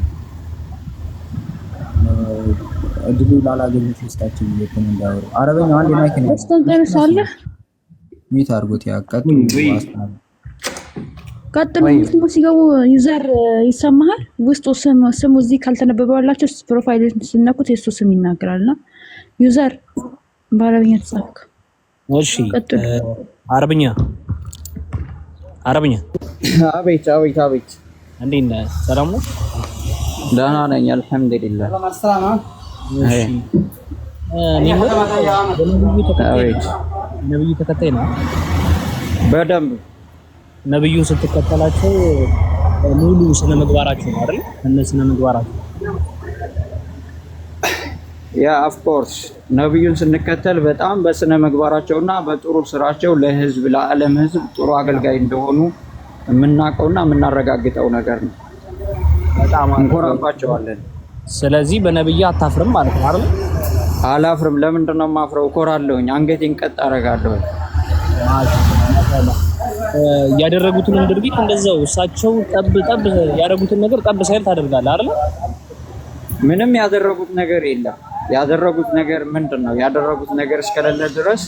እድሉ ላላገኙት ልስጣቸው ይሄን እንዳወሩ አረበኛ አንድ ላይክ ነው አስተንጠርሳለህ ሚት አድርጎት ያቀጡ ቀጥሉ። ሙስሊሙ ሲገቡ ዩዘር ይሰማሃል። ውስጡ ስሙ እዚህ ካልተነበበላችሁ ፕሮፋይል ስነኩት የሱ ስም ይናገራልና ዩዘር በአረብኛ ተጻፍክ። እሺ አረብኛ አቤት አቤት አቤት። እንዴት ነህ? ሰላም ነው? ደህና ነኝ አልሐምዱሊላህ። ነብዩ ተከታይ ነው? በደንብ ነብዩን ስትከተላቸው ሙሉ ስነ ምግባራቸው ነው አይደል? እነ ስነ ምግባራቸው ያ ኦፍ ኮርስ ነብዩን ስንከተል በጣም በስነ ምግባራቸውና በጥሩ ስራቸው ለህዝብ ለዓለም ህዝብ ጥሩ አገልጋይ እንደሆኑ የምናውቀውና የምናረጋግጠው ነገር ነው። በጣም እንኮራባቸዋለን። ስለዚህ በነብዩ አታፍርም ማለት ነው አይደል? አላፍርም። ለምንድን ነው የማፍረው? እኮራለሁኝ። አንገቴን ቀጥ አደርጋለሁ። ያደረጉትን ድርጊት እንደዛው እሳቸው ጠብ ያደረጉትን ነገር ጠብ ሳይል ታደርጋለህ አይደል? ምንም ያደረጉት ነገር የለም። ያደረጉት ነገር ምንድነው? ያደረጉት ነገር እስከሌለ ድረስ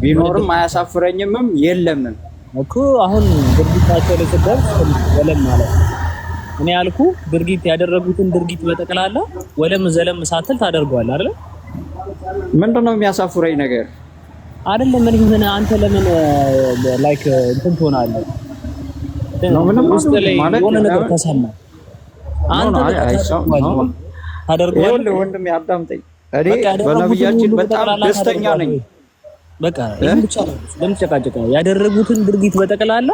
ቢኖርም አያሳፍረኝምም የለምም እኮ። አሁን ድርጊታቸው ላይ ተደርስ ወለም ማለት እኔ ያልኩ ድርጊት ያደረጉትን ድርጊት በጠቅላላ ወለም ዘለም ሳትል ታደርገዋለህ አይደል? ምንድነው የሚያሳፍረኝ ነገር አይደለም። ምን ይሁን አንተ ለምን ላይክ እንትን ትሆናለህ? ምንም ውስጥ ላይ የሆነ ነገር ተሰማ አንተ ታደርገዋለህ። ወንድም ያዳምጠኝ። እኔ በነብያችን በጣም ደስተኛ ነኝ። በቃ ይሄን ብቻ ነው ለምጨቃጨቃ ያደረጉትን ድርጊት በጠቅላላ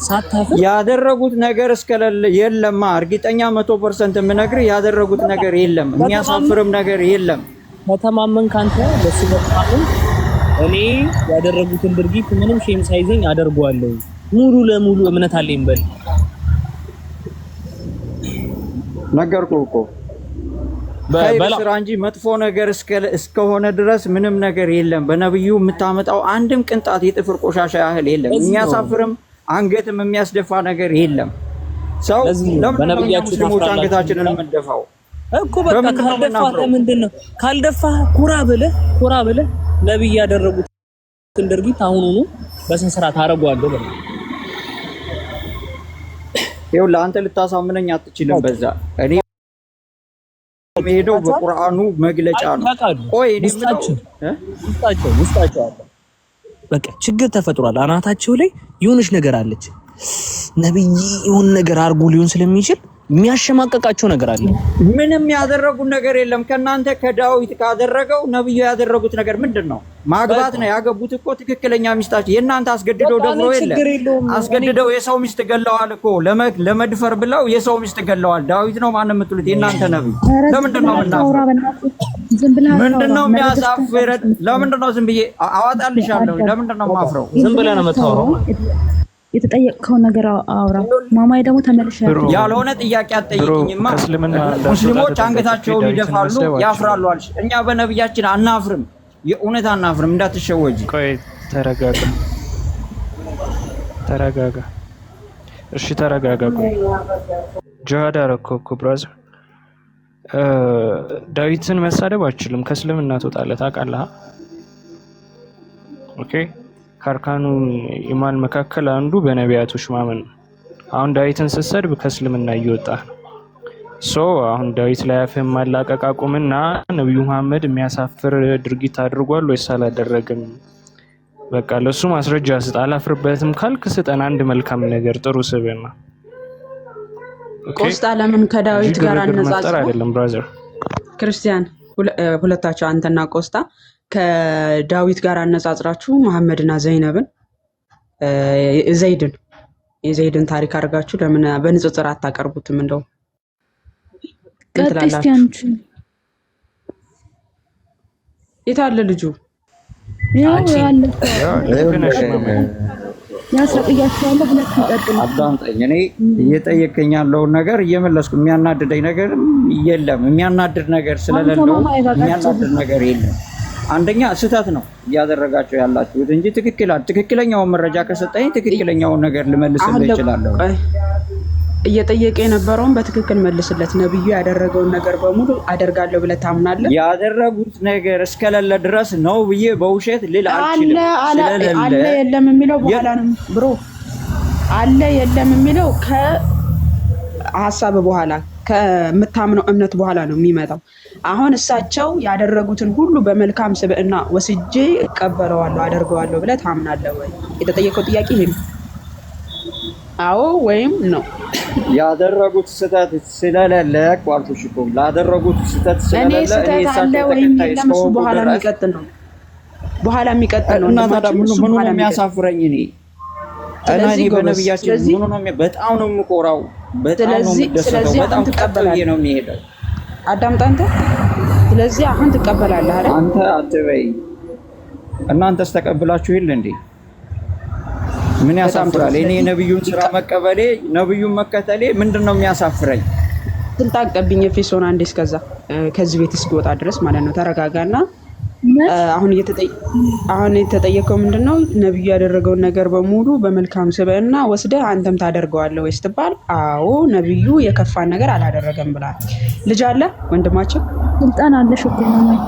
ሳታፍር ያደረጉት ነገር እስከሌለ የለማ። እርግጠኛ 100% የምነግርህ ያደረጉት ነገር የለም። የሚያሳፍርም ነገር የለም። ከተማመን ካንተ ለሱ በጣም እኔ ያደረጉትን ድርጊት ምንም ሼም ሳይዘኝ አደርገዋለሁ። ሙሉ ለሙሉ እምነት አለኝ በል። ነገርኩህ እኮ በስራ እንጂ መጥፎ ነገር እስከሆነ ድረስ ምንም ነገር የለም። በነብዩ የምታመጣው አንድም ቅንጣት የጥፍር ቆሻሻ ያህል የለም። የሚያሳፍርም አንገትም የሚያስደፋ ነገር የለም። ሰው ለምን ሙስሊሞች አንገታችንን የምንደፋው እኮ? በቃ ካልደፋህ ምንድነው? ካልደፋህ ኩራ ብለህ ነብይ ያደረጉትን ድርጊት አሁኑኑ በስነ ስርዓት አደርገዋለሁ በል። ይኸውልህ አንተ ልታሳምነኝ አትችልም። በዛ እኔ የምሄደው በቁርአኑ መግለጫ ነው። ቆይ እኔ ውስጣቸው አለ። በቃ ችግር ተፈጥሯል። አናታቸው ላይ የሆነች ነገር አለች። ነብይ የሆነ ነገር አርጉ ሊሆን ስለሚችል የሚያሸማቀቃቸው ነገር አለ። ምንም ያደረጉት ነገር የለም። ከናንተ ከዳዊት ካደረገው ነብዩ ያደረጉት ነገር ምንድነው? ማግባት ነው። ያገቡት እኮ ትክክለኛ ሚስታቸው። የናንተ አስገድደው ደግሞ አስገድደው የሰው ሚስት ገለዋል እኮ ለመድፈር ብለው የሰው ሚስት ገለዋል። ዳዊት ነው ማን የምትሉት? የናንተ ነብይ። ለምንድነው ምንድነው የሚያሳፍረን? ለምንድነው ዝም ብዬ አዋጣልሻለሁ? ለምንድነው ማፍረው? ዝም ብለህ ነው የምታወራው። የተጠየቀው ነገር አውራ። ማማዬ ደግሞ ተመልሻለሁ። ያልሆነ ጥያቄ አትጠይቂኝማ። ሙስሊሞች አንገታቸውን ይደፋሉ፣ ያፍራሉ አልሽ። እኛ በነብያችን አናፍርም፣ የእውነት አናፍርም። እንዳትሸወጂ። ቆይ ተረጋጋ። እሺ ተረጋጋ። ቆይ ጂሃድ አደረኩ እኮ ብራዘር። ዳዊትን መሳደብ አልችልም። ከእስልምና ትወጣለህ ታውቃለህ? ኦኬ ከአርካኑ ኢማን መካከል አንዱ በነቢያቶች ማመን ነው። አሁን ዳዊትን ስትሰድብ ከእስልምና እየወጣ ነው። አሁን ዳዊት ላይ አፍህን ማላቀቅ አቁምና ነብዩ መሐመድ የሚያሳፍር ድርጊት አድርጓል ወይስ አላደረገም? በቃ ለሱ ማስረጃ ስጥ። አላፍርበትም ካልክ ስጠን አንድ መልካም ነገር፣ ጥሩ ስብዕና። ቆስጣ ለምን ከዳዊት ጋር አነጻጽረው? አይደለም ብራዘር ክርስቲያን፣ ሁለታቸው አንተና ቆስጣ ከዳዊት ጋር አነጻጽራችሁ መሐመድና ዘይነብን የዘይድን ታሪክ አድርጋችሁ ለምን በንጽጽር አታቀርቡትም? እንደው ክርስቲያኖች የት አለ ልጁ? አዳምጠኝ። እኔ እየጠየቀኝ ያለውን ነገር እየመለስኩ የሚያናድደኝ ነገር የለም። የሚያናድድ ነገር ስለሌለው የሚያናድድ ነገር የለም። አንደኛ ስህተት ነው እያደረጋቸው ያላችሁት እንጂ ትክክለኛውን መረጃ ከሰጠኝ ትክክለኛውን ነገር ልመልስልህ እችላለሁ። እየጠየቀ የነበረውን በትክክል መልስለት። ነብዩ ያደረገውን ነገር በሙሉ አደርጋለሁ ብለህ ታምናለህ? ያደረጉት ነገር እስከሌለ ድረስ ነው ብዬ በውሸት ልል አልችልም። አለ የለም የሚለው በኋላ ነው ብሮ። አለ የለም የሚለው ከሀሳብ በኋላ ከምታምነው እምነት በኋላ ነው የሚመጣው። አሁን እሳቸው ያደረጉትን ሁሉ በመልካም ስብዕና ወስጄ እቀበለዋለሁ አደርገዋለሁ ብለህ ታምናለህ ወይ? የተጠየቀው ጥያቄ ይሄ ነው። አዎ ወይም ነው። ያደረጉት ስህተት ስለሌለ ቋልኩሽ እኮ ላደረጉት ስህተት እኔ ስለሌለ ስህተት አለ ወይም የለም እሱ በኋላ የሚቀጥል ነው። በኋላ የሚቀጥል ነው። እና ታዲያ ምኑ ነው የሚያሳፍረኝ? እኔ በነብያችን ምኑ ነው በጣም ነው የምኮራው፣ በጣም ነው የምደሰተው፣ በጣም ተቀበዬ ነው የሚሄደው። አዳምጥ አንተ። ስለዚህ አሁን ትቀበላለህ አይደል? አንተ አትበይ። እናንተስ ተቀብላችሁ ይል እንዴ? ምን ያሳፍራል? እኔ ነብዩን ስራ መቀበሌ ነብዩን መከተሌ ምንድነው የሚያሳፍረኝ? ስልጣን ቀብኝ ኤፌሶን አንዴ እስከዛ ከዚህ ቤት እስኪወጣ ድረስ ማለት ነው። ተረጋጋና አሁን የተጠየቀው ምንድነው? ነብዩ ያደረገውን ነገር በሙሉ በመልካም ስብዕና ወስደህ አንተም ታደርገዋለህ ወይ ስትባል፣ አዎ ነብዩ የከፋን ነገር አላደረገም ብላል። ልጅ አለ ወንድማችን? ስልጣን አለሽ እኮ ነው።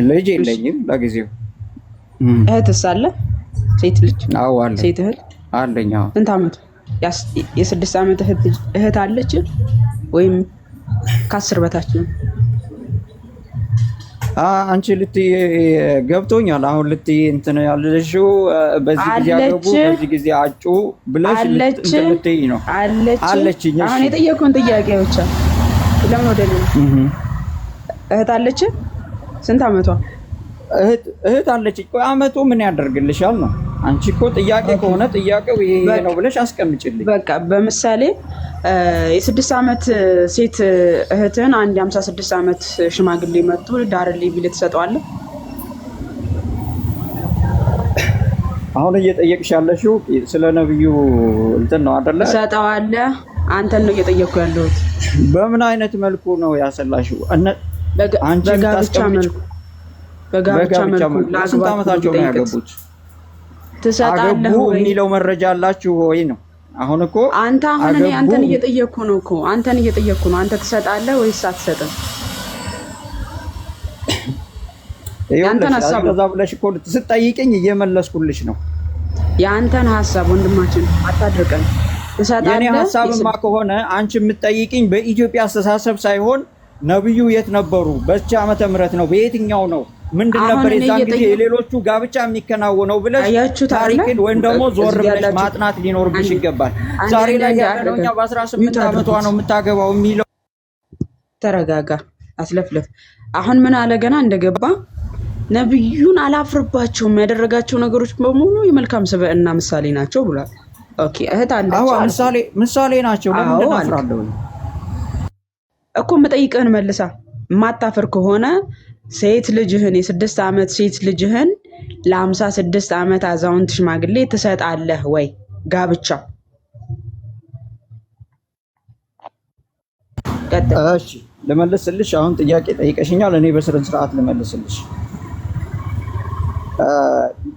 ልጅ የለኝም ለጊዜው። እህትስ አለ? ሴት ልጅ? አዎ አለ። ሴት እህት አለኝ። አዎ። ስንት ዓመት? የ6 ዓመት እህት አለች ወይም ከ10 በታች ነው? አንቺ ልትይ ገብቶኛል። አሁን ልትይ እንትን ያለሽው በዚህ ጊዜ ያገቡ በዚህ ጊዜ አጩ ብለሽ ልትይ ነው። አለችኝ። አሁን የጠየቁን ጥያቄ ብቻ ለምን ወደ እህት አለች? ስንት ዓመቷ? እህት አለች። ቆይ ዓመቱ ምን ያደርግልሻል ነው? አንቺ እኮ ጥያቄ ከሆነ ጥያቄው ይሄ ነው ብለሽ አስቀምጪልኝ። በቃ በምሳሌ የ6 ዓመት ሴት እህትን አንድ 56 ዓመት ሽማግሌ መጥቶ ዳርልኝ ቢል ትሰጠዋለህ? አሁን እየጠየቅሽ ያለሽው ስለ ነብዩ እንትን ነው አይደለ? ትሰጠዋለህ? አንተን ነው እየጠየቅኩ ያለሁት። በምን አይነት መልኩ ነው ያሰላሽው? አንቺ በጋብቻ መልኩ በጋብቻ መልኩ ስንት ዓመታቸው ነው ያገቡት? ትሰጣለህ ወይ የሚለው መረጃ አላችሁ ወይ ነው? አሁን እኮ አንተ አሁን እኔ አንተን እየጠየቅኩ ነው እኮ አንተን እየጠየቅኩ ነው። አንተ ትሰጣለህ ወይስ አትሰጥም? ያንተን ሐሳብ ከዛ ብለሽ እኮ ስትጠይቅኝ እየመለስኩልሽ ነው። ያንተን ሐሳብ ወንድማችን አታድርቀን። ትሰጣለህ? የኔ ሐሳብማ ከሆነ አንቺ የምትጠይቅኝ በኢትዮጵያ አስተሳሰብ ሳይሆን ነብዩ የት ነበሩ? በቻ ዓመተ ምህረት ነው? በየትኛው ነው? ምንድን ነበር የዛን ጊዜ የሌሎቹ ጋብቻ የሚከናወነው ብለሽ ታሪክን ወይም ደግሞ ዞር ብለሽ ማጥናት ሊኖርብሽ ይገባል። ዛሬ ላይ ያለው እኛ በ18 ዓመቷ ነው የምታገባው የሚለው። ተረጋጋ፣ አስለፍለፍ። አሁን ምን አለ ገና እንደገባ ነብዩን አላፍርባቸውም፣ ያደረጋቸው ነገሮች በሙሉ የመልካም ስብዕና ምሳሌ ናቸው ብሏል። ኦኬ እህት አለች። አዎ ምሳሌ ናቸው። ለምን አፍራለሁ እኮ የምጠይቅህን መልሳ። የማታፍር ከሆነ ሴት ልጅህን የ6 ዓመት ሴት ልጅህን ለ56 ዓመት አዛውንት ሽማግሌ ትሰጣለህ ወይ? ጋብቻ እሺ ልመልስልሽ። አሁን ጥያቄ ጠይቀሽኛል፣ እኔ በስነ ስርዓት ልመልስልሽ።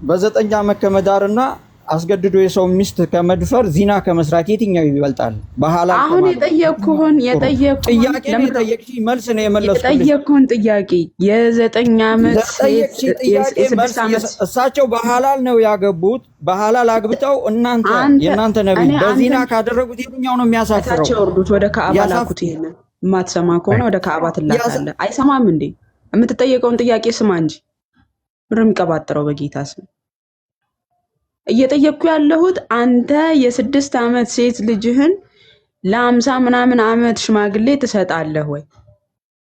በ9 ዓመት ከመዳርና አስገድዶ የሰው ሚስት ከመድፈር ዚና ከመስራት የትኛው ይበልጣል? በሐላል አሁን የጠየቅኩህን ጥያቄ ነው የጠየቅሽኝ፣ መልስ ነው የመለስኩልሽ። የጠየቅኩህን ጥያቄ የ9 ዓመት ሴት የ6 ዓመት እሳቸው በሐላል ነው ያገቡት። በሐላል አግብተው የእናንተ ነብይ በዚና ካደረጉት የትኛው ነው የሚያሳፍረው? ታቸው ወርዱት ወደ ካዕባ ላኩት። ይሄንን የማትሰማ ከሆነ ወደ ካዕባ ትላካለህ። አይሰማም እንዴ? የምትጠየቀውን ጥያቄ ስማ እንጂ ምንም ቀባጥረው በጌታ ስም እየጠየቅኩ ያለሁት አንተ የ6 ዓመት ሴት ልጅህን ለ50 ምናምን ዓመት ሽማግሌ ትሰጣለህ ወይ?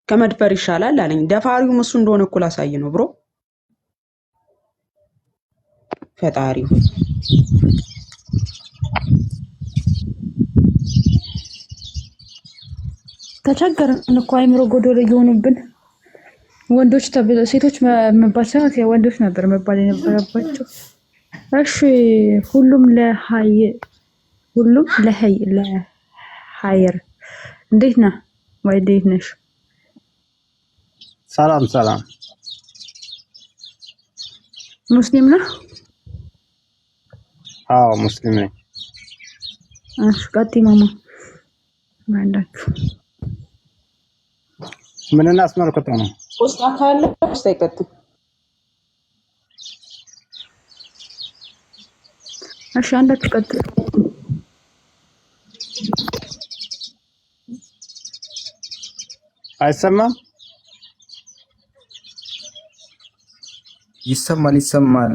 ከመድፈር ይሻላል አለኝ። ደፋሪውም እሱ እንደሆነ እኮ ላሳይ ነው ብሮ። ፈጣሪው ተቸገርን እኮ አይምሮ ጎዶሎ እየሆኑብን ወንዶች ተብለው ሴቶች መባል ሳይሆን ወንዶች ነበር መባል የነበረባቸው። እሺ ሁሉም ለሀይር እንዴት ነህ? ወይ እንዴት ነሽ? ሰላም ሙስሊም ነህ? አዎ ሙስሊም ነኝ። እሺ ቀጥይ ማማ። ማንዳችሁ ምንና አስመልክቶ ነው? ውስጥ አካል ውስጥ አይቀጥም። እሺ አንዳችሁ ቀጥል። አይሰማም? ይሰማል።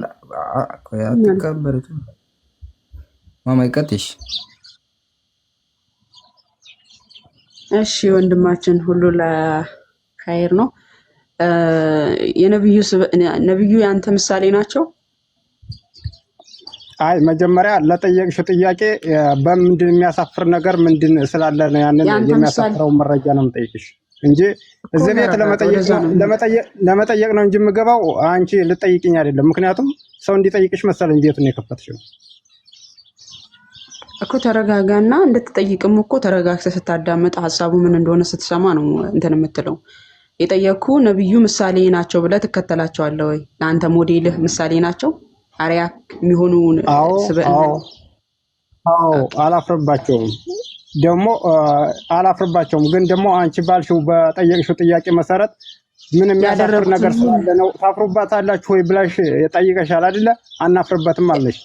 አትከበሩት ማማ ይቀጥሽ። እሺ ወንድማችን ሁሉ ለኸይር ነው። ነብዩ ያንተ ምሳሌ ናቸው? አይ መጀመሪያ ለጠየቅሽው ጥያቄ በምንድን የሚያሳፍር ነገር ምንድን ስላለ ነው ያንን የሚያሳፍረው መረጃ ነው የምጠይቅሽ እንጂ እዚህ ቤት ለመጠየቅ ነው እንጂ የምገባው አንቺ ልጠይቅኝ አይደለም። ምክንያቱም ሰው እንዲጠይቅሽ መሰለኝ ቤቱን የከፈትሽው እኮ። ተረጋጋና እንድትጠይቅም እኮ ተረጋግተህ ስታዳምጥ ሀሳቡ ምን እንደሆነ ስትሰማ ነው እንትን የምትለው። የጠየኩ ነብዩ ምሳሌ ናቸው ብለህ ትከተላቸዋለህ ወይ? ለአንተ ሞዴልህ ምሳሌ ናቸው? አሪያ የሚሆኑ ስብዕና? አዎ አላፍርባቸውም። ደግሞ አላፍርባቸውም። ግን ደግሞ አንቺ ባልሽው በጠየቅሽው ጥያቄ መሰረት ምን የሚያሳፍር ነገር ስላለ ነው ታፍሩባታላችሁ ወይ ብላሽ ጠይቀሻል አይደለ? አናፍርበትም አለሽ።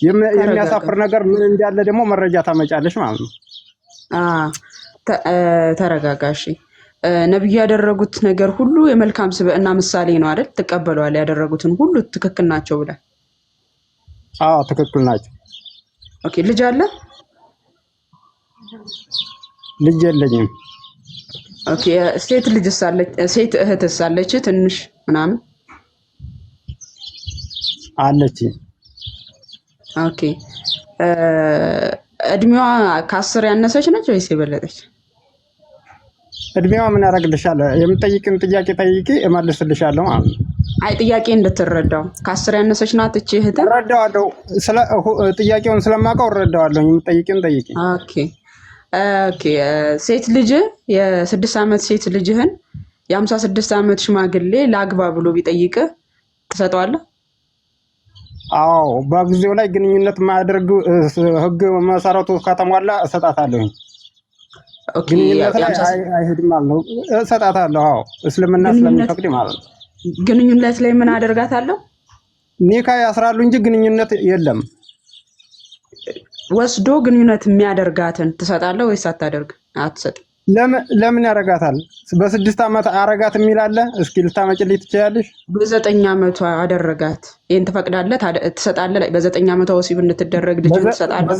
የሚያሳፍር ነገር ምን እንዳለ ደግሞ መረጃ ታመጫለሽ ማለት ነው። ተረጋጋሽ። ነብዩ ያደረጉት ነገር ሁሉ የመልካም ስብዕና ምሳሌ ነው አይደል? ትቀበለዋል? ያደረጉትን ሁሉ ትክክል ናቸው ብለህ? አዎ ትክክል ናቸው። ኦኬ። ልጅ አለ? ልጅ የለኝም። ኦኬ። ሴት ልጅ ሳለች ሴት እህት ሳለች ትንሽ ምናምን አለች? ኦኬ። እድሜዋ ከ10 ያነሰች ነች ወይስ የበለጠች? እድሜዋ ምን ያደርግልሻል? የምጠይቅን ጥያቄ ጠይቂ እመልስልሻለሁ ማለት ነው። አይ ጥያቄ እንድትረዳው ከ10 ያነሰች ናት እቺ እህት? እረዳዋለሁ። ጥያቄውን ስለማውቀው እረዳዋለሁ። የምጠይቅን ጠይቂ። ኦኬ ኦኬ። ሴት ልጅ የ6 ዓመት ሴት ልጅህን የ56 ዓመት ሽማግሌ ላግባ ብሎ ቢጠይቅ ትሰጠዋለህ? አዎ በጊዜው ላይ ግንኙነት ማድረግ ህግ መሰረቱ ከተሟላ እሰጣታለሁኝ። ኦኬ። ግንኙነት ላይ አይሄድም ማለት ነው። እሰጣታለሁ። አዎ እስልምና ስለሚፈቅድ ማለት ነው። ግንኙነት ላይ ምን አደርጋታለሁ? ኒካ ያስራሉ እንጂ ግንኙነት የለም። ወስዶ ግንኙነት የሚያደርጋትን ትሰጣለህ ወይስ አታደርግ? አትሰጥም። ለምን ያረጋታል? በ6 ዓመት አረጋት የሚል አለ። እስኪ ልታመጭልኝ ትችያለሽ? በ9 ዓመቷ አደረጋት። ይሄን ትፈቅዳለህ? ትሰጣለህ? በ9 ዓመቷ ወሲብ እንድትደረግ ልጅ ትሰጣለህ?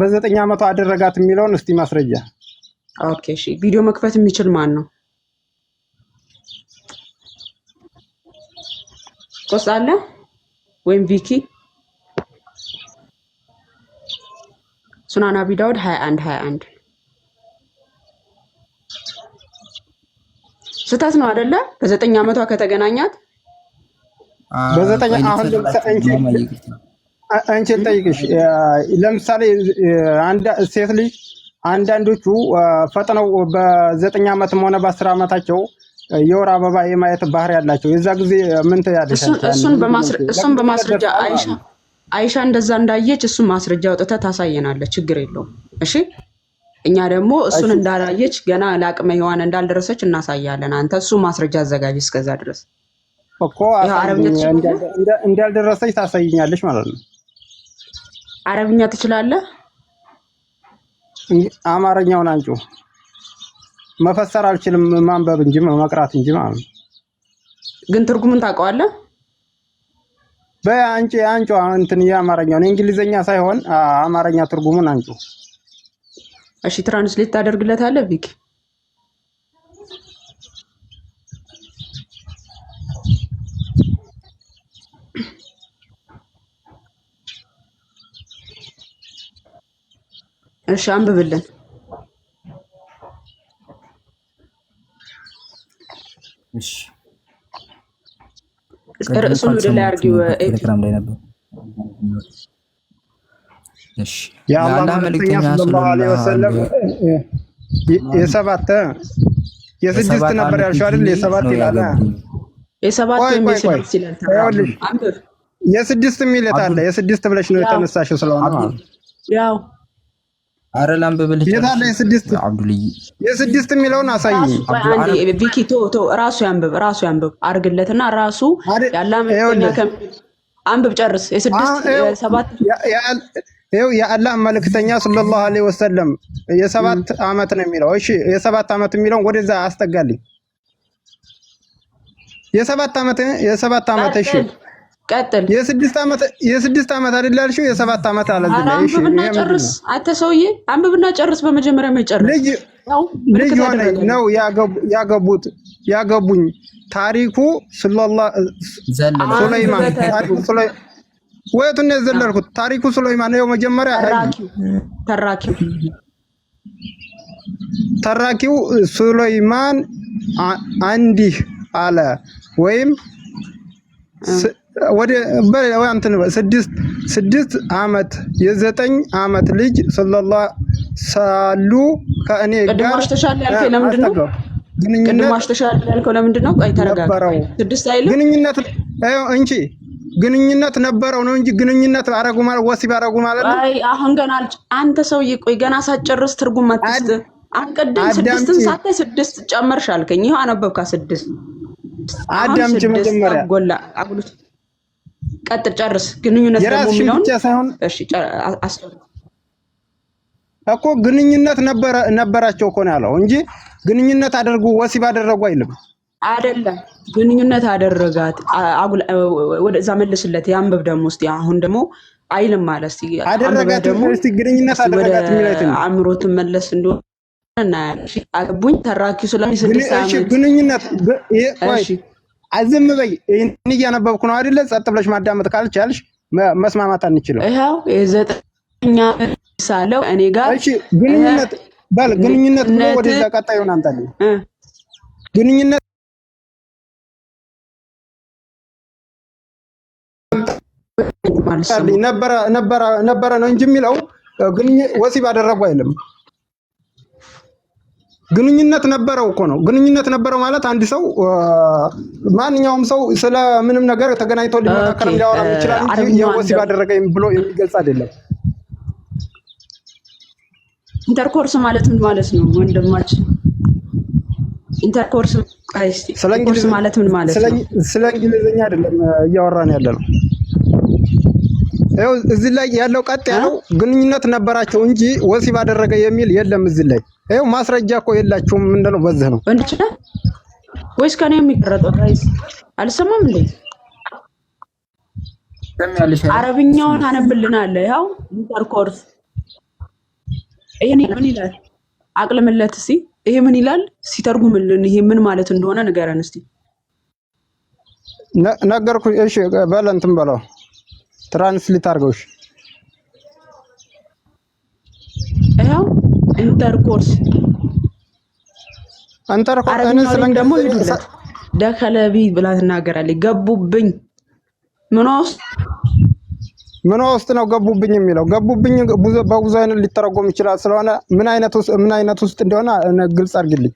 በ9 ዓመቷ አደረጋት የሚለውን እስቲ ማስረጃ። ኦኬ እሺ። ቪዲዮ መክፈት የሚችል ማን ነው? ቆስጣለ ወይም ቪኪ? ሱናን አቢ ዳውድ 21 ስህተት ነው አይደለ? በ9 ዓመቷ ከተገናኛት በ9 አሁን አንቺ ልጠይቅሽ። ለምሳሌ አንድ ሴት ልጅ አንዳንዶቹ ፈጥነው በ9 ዓመትም ሆነ በ10 ዓመታቸው የወር አበባ የማየት ባህሪ ያላቸው የዛ ጊዜ ምን ትያለሽ? እሱን በማስረጃ አይሻ እንደዛ እንዳየች እሱን ማስረጃ አውጥተህ ታሳየናለች። ችግር የለውም። እሺ እኛ ደግሞ እሱን እንዳላየች ገና ለአቅመ ሔዋን እንዳልደረሰች እናሳያለን። አንተ እሱ ማስረጃ አዘጋጅ። እስከዛ ድረስ እኮ እንዳልደረሰች ታሳይኛለች ማለት ነው። አረብኛ ትችላለህ? አማርኛውን አንቺ መፈሰር አልችልም፣ ማንበብ እንጂ መቅራት እንጂ ማለት ነው። ግን ትርጉሙን ታውቀዋለህ? በአንቺ እንትን የአማርኛውን እንግሊዘኛ ሳይሆን አማርኛ ትርጉሙን አንቺ። እሺ ትራንስሌት ታደርግለታለህ ቪክ? እሺ አንብብልን። እሺ ርዕሱን ወደ ላይ አድርጊው። ቴሌግራም ላይ ነበር። እሺ የአላህ መልእክተኛ ሰለላሁ ዐለይሂ ወሰለም የስድስት ነበር ያልሽው አይደል? የሰባት ይላል። የሰባት የስድስት ይላል። አንብብ። የስድስት የሚል አለ። የስድስት ብለሽ ነው የተነሳሽው ስለሆነ ማለት ያው አረ ላንብብልሽ። የታለ የስድስት አብዱልይ የስድስት የሚለውን አሳይኝ። አንዴ ቪኪ ቶ ራሱ ያንብብ አርግለትና ራሱ ያላ መልእክተኛ አንብብ ጨርስ። የስድስት የሰባት ይኸው የአላህ መልእክተኛ ሰለላሁ ዐለይሂ ወሰለም የ7 ዓመት ነው የሚለው። እሺ የ7 ዓመት የሚለውን ወደዛ አስጠጋልኝ። የ7 ዓመት እሺ ቀጥል። የ6 ዓመት አይደል ያልሽው? የ7 ዓመት አለልኝ። እሺ አንብብና ጨርስ። አንተ ሰውዬ አንብብና ጨርስ። በመጀመሪያ መጨረስ ልጅ ሆነ ነው ያገቡኝ። ታሪኩ ሱለይማን ወይቱን የዘለልኩት ታሪኩ ሱለይማን ነው። መጀመሪያ ተራኪው ሱለይማን አንዲህ አለ ወይም ወደ እንትን 6 ዓመት የ9 ዓመት ልጅ ሰለላሁ ሳሉ ከእኔ ጋር ግንኙነት ነበረው ነው እንጂ ግንኙነት አረጉ ማለት ወሲብ አረጉ ማለት ነው። አይ አሁን ገና አንተ ሰውዬ ቆይ ገና ሳትጨርስ ትርጉም አትስጥ። አንቀደም 6ን ሳታይ 6 ጨመርሽ አልከኝ። ይሄ አነበብካ 6 አዳምጪ መጀመሪያ ጎላ አጉሉት ቀጥል ጨርስ። ግንኙነት ደግሞ የሚለውን እሺ አስተውል እኮ ግንኙነት ነበራቸው እኮ ነው ያለው እንጂ ግንኙነት አደረጉ ወሲብ አደረጉ አይልም። አይደለም ግንኙነት አደረጋት ወደዛ መልስለት። ያንብብ ደግሞ እስቲ አሁን ደግሞ አይልም ማለት እስቲ አደረጋት ደግሞ እስቲ ግንኙነት አደረጋት የሚለው አእምሮት መለስ እንደሆነ እና አገቡኝ ተራኪው ስለሚ 6 ዓመት ግንኙነት ቆይ አዝም በይ። እኔ እያነበብኩ ነው አይደለ? ጸጥ ብለሽ ማዳመጥ ካልቻልሽ መስማማት አንችልም። ይሄው የ9ኛ ሳለው እኔ ጋር እሺ ግንኙነት ብሎ ወደዛ ቀጣዩን አንታለኝ ግንኙነት ነበረ ነው እንጂ የሚለው ወሲብ አደረጉ አይልም። ግንኙነት ነበረው እኮ ነው። ግንኙነት ነበረው ማለት አንድ ሰው ማንኛውም ሰው ስለ ምንም ነገር ተገናኝቶ ሊመካከር ሊያወራ ይችላል እንጂ የወሲብ አደረገ ብሎ የሚገልጽ አይደለም። ኢንተርኮርስ ማለት ምን ማለት ነው ወንድማችን? ኢንተርኮርስ ማለት ምን ማለት ነው? ስለ እንግሊዝኛ አይደለም እያወራን ያለ ነው። ይኸው እዚህ ላይ ያለው ቀጥ ያለው ግንኙነት ነበራቸው እንጂ ወሲብ አደረገ የሚል የለም እዚህ ላይ። ይኸው ማስረጃ እኮ የላችሁም ምንድነው? በዚህ ነው ወይስ ከኔ የሚቀረጠው? ጋይስ አልሰማም እንዴ? አረብኛውን አነብልናለህ። ያው ኢንተርኮርስ ይሄ ምን ይላል? አቅልምለት እስኪ። ይሄ ምን ይላል? ሲተርጉምልን ይሄ ምን ማለት እንደሆነ ንገረን እስቲ። ነገርኩ። እሺ በል እንትን በለው ትራንስሌት አድርገው። እሺ ይሄው ኢንተርኮርስ አረብኛውን ደግሞ ይዱለት ደከለቢ ብላ ትናገራለች። ገቡብኝ ምን ውስጥ ነው ገቡብኝ የሚለው? ገቡብኝ በብዙ አይነት ሊተረጎም ይችላል። ስለሆነ ምን አይነት ውስጥ እንደሆነ ግልጽ አድርግልኝ።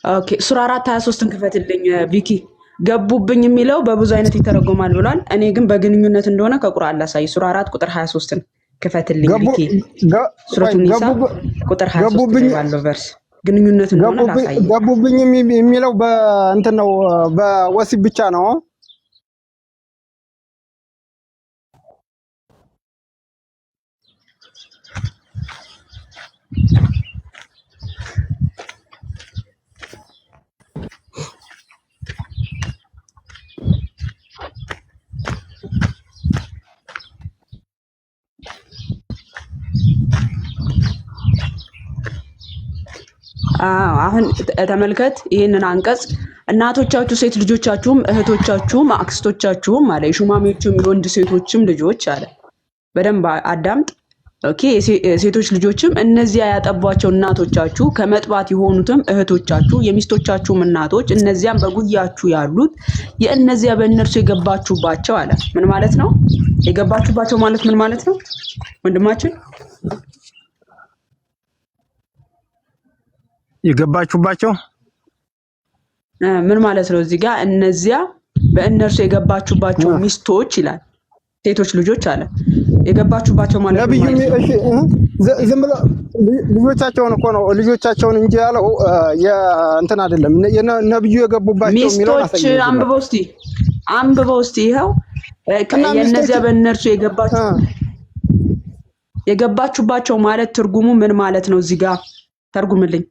ኦኬ ሱራ 4:23ን ክፈትልኝ ቪኪ። ገቡብኝ የሚለው በብዙ አይነት ይተረጎማል ብሏል። እኔ ግን በግንኙነት እንደሆነ ከቁርአን ላሳይ። ሱራ 4:23ን ክፈትልኝ ቪኪ። ሱረቱ ኒሳ ቁጥር 23 ባለው ቨርስ ግንኙነት እንደሆነ ላሳይ። ገቡብኝ የሚለው በእንትን ነው በወሲብ ብቻ ነው። አሁን ተመልከት ይሄንን አንቀጽ። እናቶቻችሁ ሴት ልጆቻችሁም እህቶቻችሁም አክስቶቻችሁም አለ የሹማሜዎችም የወንድ ሴቶችም ልጆች አለ። በደንብ አዳምጥ። ኦኬ ሴቶች ልጆችም እነዚያ ያጠቧቸው እናቶቻችሁ ከመጥባት የሆኑትም እህቶቻችሁ የሚስቶቻችሁም እናቶች እነዚያም በጉያችሁ ያሉት የእነዚያ በእነርሱ የገባችሁባቸው አለ። ምን ማለት ነው? የገባችሁባቸው ማለት ምን ማለት ነው ወንድማችን? የገባችሁባቸው ምን ማለት ነው? እዚህ ጋር እነዚያ በእነርሱ የገባችሁባቸው ሚስቶች ይላል። ሴቶች ልጆች አለ የገባችሁባቸው ማለት ነው። ነብዩ እሺ ዝም ብሎ ልጆቻቸውን እኮ ነው ልጆቻቸውን እንጂ ያለው እንትን አይደለም። ነብዩ የገቡባቸው የሚለው ሚስቶች አንብበው እስቲ ይኸው የነዚያ በእነርሱ የገባችሁባቸው ማለት ትርጉሙ ምን ማለት ነው? እዚህ ጋር ተርጉምልኝ።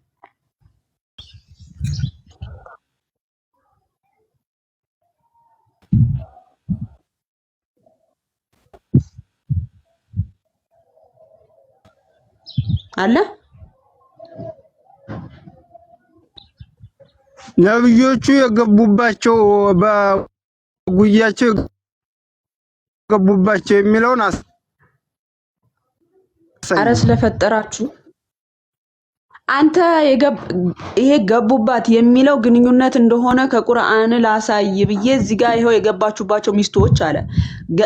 አለ ነብዮቹ የገቡባቸው በጉያቸው የገቡባቸው የሚለውን አረ ስለፈጠራችሁ አንተ ይሄ ገቡባት የሚለው ግንኙነት እንደሆነ ከቁርአን ላሳይ ብዬ እዚህ ጋር ይሄው የገባችሁባቸው ሚስቶች አለ።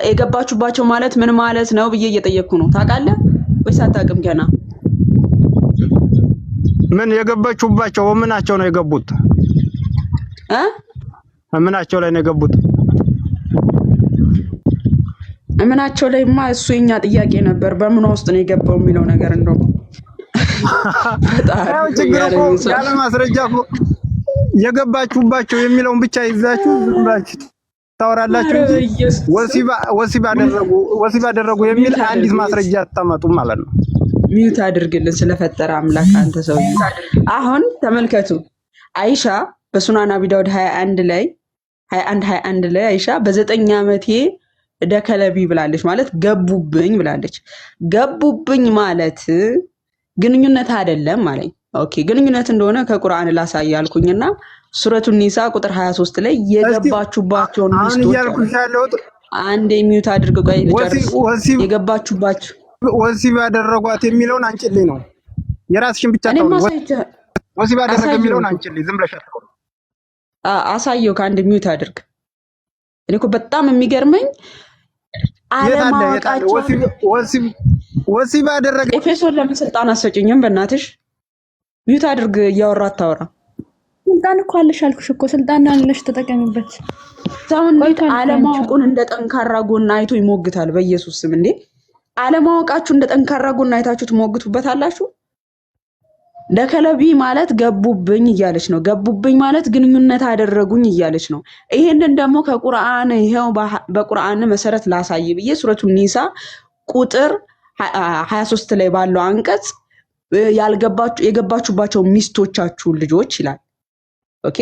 የገባችሁባቸው ማለት ምን ማለት ነው ብዬ እየጠየቅኩ ነው። ታውቃለህ ወይስ አታውቅም ገና? ምን የገባችሁባቸው ምናቸው ነው የገቡት? ምናቸው ላይ ነው የገቡት? ምናቸው ላይማ እሱ የኛ ጥያቄ ነበር። በምን ውስጥ ነው የገባው የሚለው ነገር እንደው ያው ችግር እኮ ያለ ማስረጃ እኮ የገባችሁባቸው የሚለውን ብቻ ይዛችሁ ዝም ብላችሁ ታወራላችሁ እንጂ ወሲብ አደረጉ የሚል አንዲት ማስረጃ አታመጡም ማለት ነው። ሚዩት አድርግልን ስለፈጠረ አምላክ አንተ ሰው። አሁን ተመልከቱ አይሻ በሱናን አቢ ዳውድ 21 ላይ አይሻ በ9 ዓመቴ ደከለቢ ብላለች ማለት ገቡብኝ ብላለች። ገቡብኝ ማለት ግንኙነት አይደለም ማለት ኦኬ፣ ግንኙነት እንደሆነ ከቁርአን ላሳይ ያልኩኝና ሱረቱ ኒሳ ቁጥር 23 ላይ የገባችሁባቸውን ሚስቶች አንድ ሚዩት አድርገው ጋር የገባችሁባቸው ወሲብ ያደረጓት የሚለውን አንጭልኝ ነው የራስሽን ብቻ ታው ወሲብ ያደረገ የሚለውን አንጭልኝ ዝም ብለሽ አሳየው። ከአንድ ሚዩት አድርግ። እኔ እኮ በጣም የሚገርመኝ አለማወቃቸው ወሲብ ያደረገ ኤፌሶን ለምን ስልጣን አሰጭኝም? በእናትሽ ሚዩት አድርግ። እያወራ አታወራ። ስልጣን እኮ አለሽ አልኩሽ እኮ ስልጣን አለሽ ተጠቀሚበት። ሰውን እንዴት አለማወቁን እንደ ጠንካራ ጎን አይቶ ይሞግታል? በኢየሱስ ስም እንዴ! አለማወቃችሁ እንደ ጠንካራ ጎን አይታችሁ ትሞግቱበት አላችሁ። ደከለቢ ማለት ገቡብኝ እያለች ነው። ገቡብኝ ማለት ግንኙነት አደረጉኝ እያለች ነው። ይሄንን ደግሞ ከቁርአን ይሄው በቁርአን መሰረት ላሳይ ብዬ ሱረቱ ኒሳ ቁጥር 23 ላይ ባለው አንቀጽ የገባችሁባቸው ሚስቶቻችሁ ልጆች ይላል። ኦኬ፣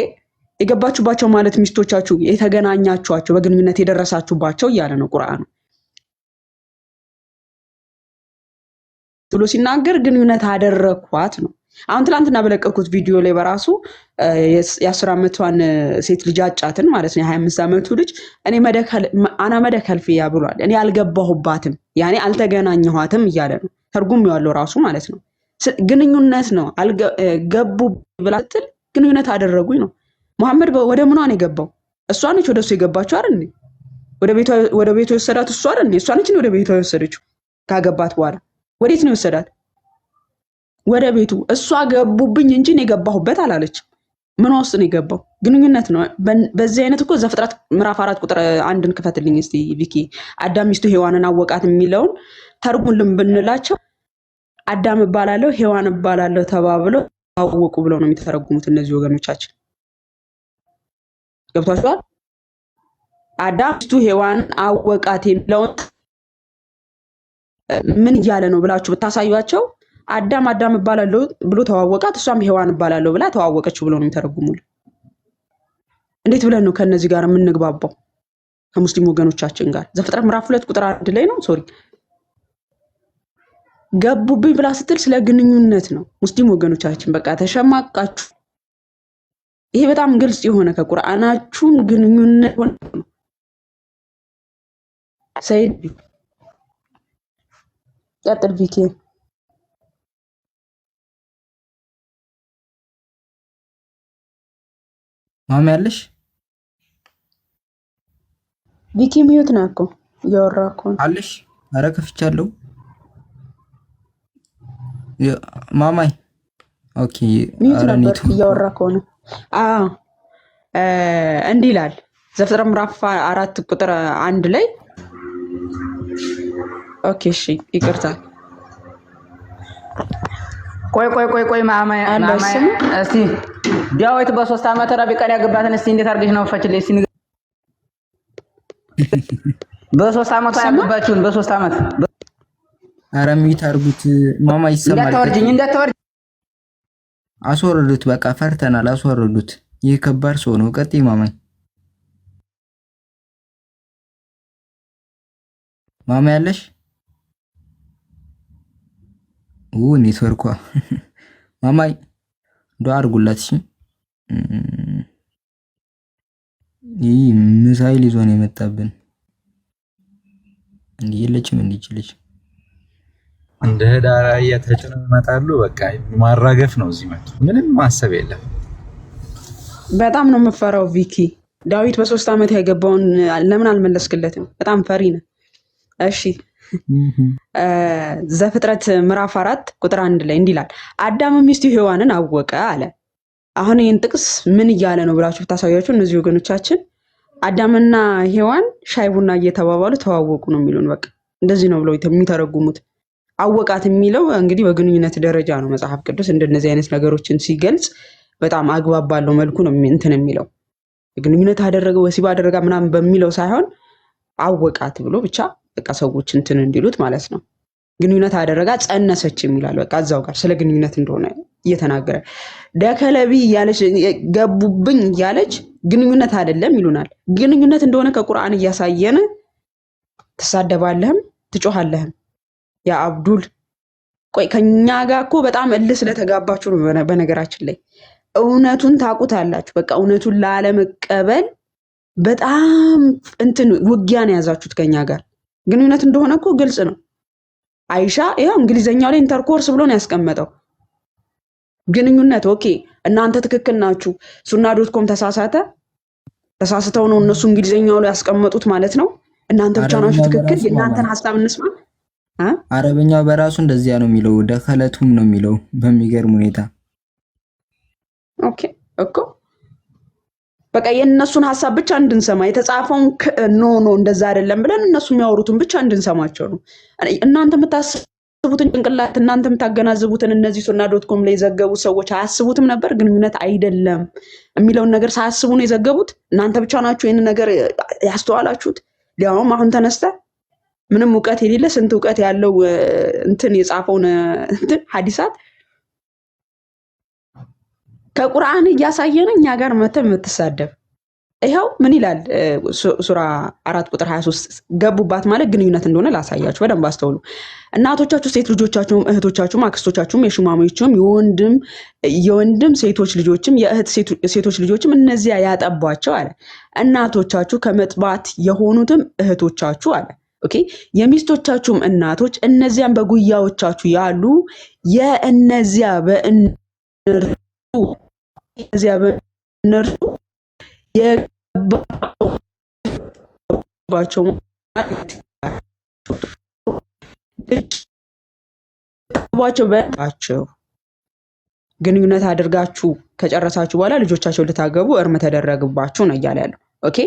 የገባችሁባቸው ማለት ሚስቶቻችሁ የተገናኛችኋቸው በግንኙነት የደረሳችሁባቸው እያለ ነው ቁርአኑ ብሎ ሲናገር ግንኙነት አደረኳት ነው። አሁን ትላንትና በለቀኩት ቪዲዮ ላይ በራሱ የ10 ዓመቷን ሴት ልጅ አጫትን ማለት ነው። የ25 ዓመቱ ልጅ እኔ መደከልፊያ ብሏል። እኔ አልገባሁባትም ያኔ አልተገናኘኋትም እያለ ነው። ተርጉም ያለው ራሱ ማለት ነው። ግንኙነት ነው። ገቡ ብላ ስትል ግንኙነት አደረጉኝ ነው። መሐመድ ወደ ምኗን የገባው? እሷ ነች ወደ እሱ የገባችው አይደል እንዴ? ወደ ቤቱ የወሰዳት እሷ አይደል እንዴ? እሷ ነች ወደ ቤቱ የወሰደችው ካገባት በኋላ። ወዴት ነው የወሰዳት? ወደ ቤቱ። እሷ ገቡብኝ እንጂ እኔ የገባሁበት አላለች። ምን ውስጥ ነው የገባው? ግንኙነት ነው። በዚህ አይነት እኮ ዘፍጥረት ምዕራፍ 4 ቁጥር 1ን ክፈትልኝ እስቲ ቪኪ። አዳም ሚስቱ ሔዋንን አወቃት የሚለውን ተርጉምልን ብንላቸው አዳም እባላለሁ ሔዋን እባላለሁ ተባብለው አወቁ ብለው ነው የሚተረጉሙት እነዚህ ወገኖቻችን። ገብቷችኋል? አዳም ሚስቱ ሔዋን አወቃት የሚለውን ምን እያለ ነው ብላችሁ ብታሳዩአቸው አዳም እባላለሁ ብሎ ተዋወቃት፣ እሷም ሔዋን እባላለሁ ብላ ተዋወቀች ብሎ ነው የሚተረጉሙልን። እንዴት ብለን ነው ከነዚህ ጋር የምንግባባው ከሙስሊም ወገኖቻችን ጋር? ዘፍጥረት ምዕራፍ 2 ቁጥር 1 ላይ ነው። ሶሪ ገቡብኝ ብላ ስትል ስለ ግንኙነት ነው። ሙስሊም ወገኖቻችን በቃ ተሸማቃችሁ። ይሄ በጣም ግልጽ የሆነ ከቁርአናችሁም ግንኙነት ሆነ ነው። ሰይድ ቀጥል ቪኪ። ማሚ ያለሽ ቪኪ ሚዩት ነው እኮ እያወራ እኮ አለሽ። ኧረ ከፍቻለሁ ማማይ። ኦኬ ሚዩት ነበር እያወራ ከሆነ እንዲህ ይላል ዘፍጥረት ምዕራፍ 4 ቁጥር 1 ላይ ኦኬ እሺ ይቅርታ ቆይ ማማያ እስቲ ዳዊት በ3 ዓመት ረቢ ቀን ያገባትን እስቲ እንዴት አድርገሽ ነው ፈችልኝ? እስቲ በ3 ዓመት ያገባችሁን በ3 ዓመት ኧረ ሚት አድርጉት ማማ ይሰማል። እንዳታወርጅኝ አስወርዱት። በቃ ፈርተናል። አስወርዱት። ይህ ከባድ ሰው ነው። ቀጥይ ማማይ ማማ ያለሽ ኔትወርኳ ማማይ ዱአ አድርጉላት። እሺ ይህ ሚሳኤል ይዞ ነው የመጣብን። እንዲህ የለችም እንዲችልሽ እንደ ዳራያ ተጭነው ይመጣሉ። በቃ ማራገፍ ነው። እዚህ መጥቶ ምንም ማሰብ የለም። በጣም ነው የምፈራው። ቪኪ ዳዊት በ3 ዓመት ያገባውን ለምን አልመለስክለትም? በጣም ፈሪ ነህ። እሺ ዘፍጥረት ምዕራፍ 4 ቁጥር 1 ላይ እንዲህ ይላል፣ አዳም ሚስቱ ሔዋንን አወቀ አለ። አሁን ይህን ጥቅስ ምን እያለ ነው ብላችሁ ብታሳያችሁ እነዚህ ወገኖቻችን አዳምና ሔዋን ሻይ ቡና እየተባባሉ ተዋወቁ ነው የሚሉን። በቃ እንደዚህ ነው ብለው የሚተረጉሙት። አወቃት የሚለው እንግዲህ በግንኙነት ደረጃ ነው። መጽሐፍ ቅዱስ እንደነዚህ አይነት ነገሮችን ሲገልጽ በጣም አግባብ ባለው መልኩ ነው እንትን የሚለው። ግንኙነት አደረገ ወሲብ አደረጋ ምናምን በሚለው ሳይሆን አወቃት ብሎ ብቻ በቃ ሰዎች እንትን እንዲሉት ማለት ነው። ግንኙነት አደረጋ ጸነሰች የሚላል። በቃ እዛው ጋር ስለ ግንኙነት እንደሆነ እየተናገረ ደከለቢ እያለች ገቡብኝ እያለች ግንኙነት አይደለም ይሉናል። ግንኙነት እንደሆነ ከቁርአን እያሳየን ትሳደባለህም ትጮሃለህም። ያ አብዱል ቆይ ከኛ ጋር እኮ በጣም እልህ ስለተጋባችሁ ነው። በነገራችን ላይ እውነቱን ታውቁታላችሁ። በቃ እውነቱን ላለመቀበል በጣም እንትን ውጊያን የያዛችሁት ከኛ ጋር። ግንኙነት እንደሆነ እኮ ግልጽ ነው። አይሻ ያው እንግሊዘኛው ላይ ኢንተርኮርስ ብሎ ነው ያስቀመጠው። ግንኙነት ኦኬ፣ እናንተ ትክክል ናችሁ። ሱና.ኮም ተሳስተው ነው እነሱ እንግሊዘኛው ላይ ያስቀመጡት ማለት ነው። እናንተ ብቻ ናችሁ ትክክል። የእናንተን ሐሳብ እንስማ። አረበኛው በራሱ እንደዚያ ነው የሚለው፣ ደኸለቱም ነው የሚለው በሚገርም ሁኔታ። ኦኬ እኮ በቃ የእነሱን ሐሳብ ብቻ እንድንሰማ የተጻፈውን ኖ እንደዛ አይደለም ብለን እነሱ የሚያወሩትን ብቻ እንድንሰማቸው ነው። እናንተ የምታስቡትን ጭንቅላት እናንተ የምታገናዝቡትን እነዚህ ሱና.ኮም ላይ የዘገቡ ሰዎች አያስቡትም ነበር። ግንኙነት አይደለም የሚለውን ነገር ሳያስቡ ነው የዘገቡት። እናንተ ብቻ ናችሁ ይህን ነገር ያስተዋላችሁት። ሊያውም አሁን ተነስተ ምንም እውቀት የሌለ ስንት እውቀት ያለው እንትን የጻፈውን እንትን ሐዲሳት ከቁርአን እያሳየን እኛ ጋር መተህ የምትሳደብ ይኸው ምን ይላል ሱራ 4 ቁጥር 23 ገቡባት ማለት ግንኙነት እንደሆነ ላሳያችሁ። በደንብ አስተውሉ። እናቶቻችሁ ሴት ልጆቻችሁም እህቶቻችሁም አክስቶቻችሁም የሹማሞችም የወንድም ሴቶች ልጆችም የእህት ሴቶች ልጆችም እነዚያ ያጠቧቸው አለ። እናቶቻችሁ ከመጥባት የሆኑትም እህቶቻችሁ አለ። ኦኬ የሚስቶቻችሁም እናቶች እነዚያም በጉያዎቻችሁ ያሉ የእነዚያ በእነርሱ የገባቸው በባቸው ግንኙነት አድርጋችሁ ከጨረሳችሁ በኋላ ልጆቻቸው ልታገቡ እርም ተደረግባችሁ ነው እያለ ያለው። ኦኬ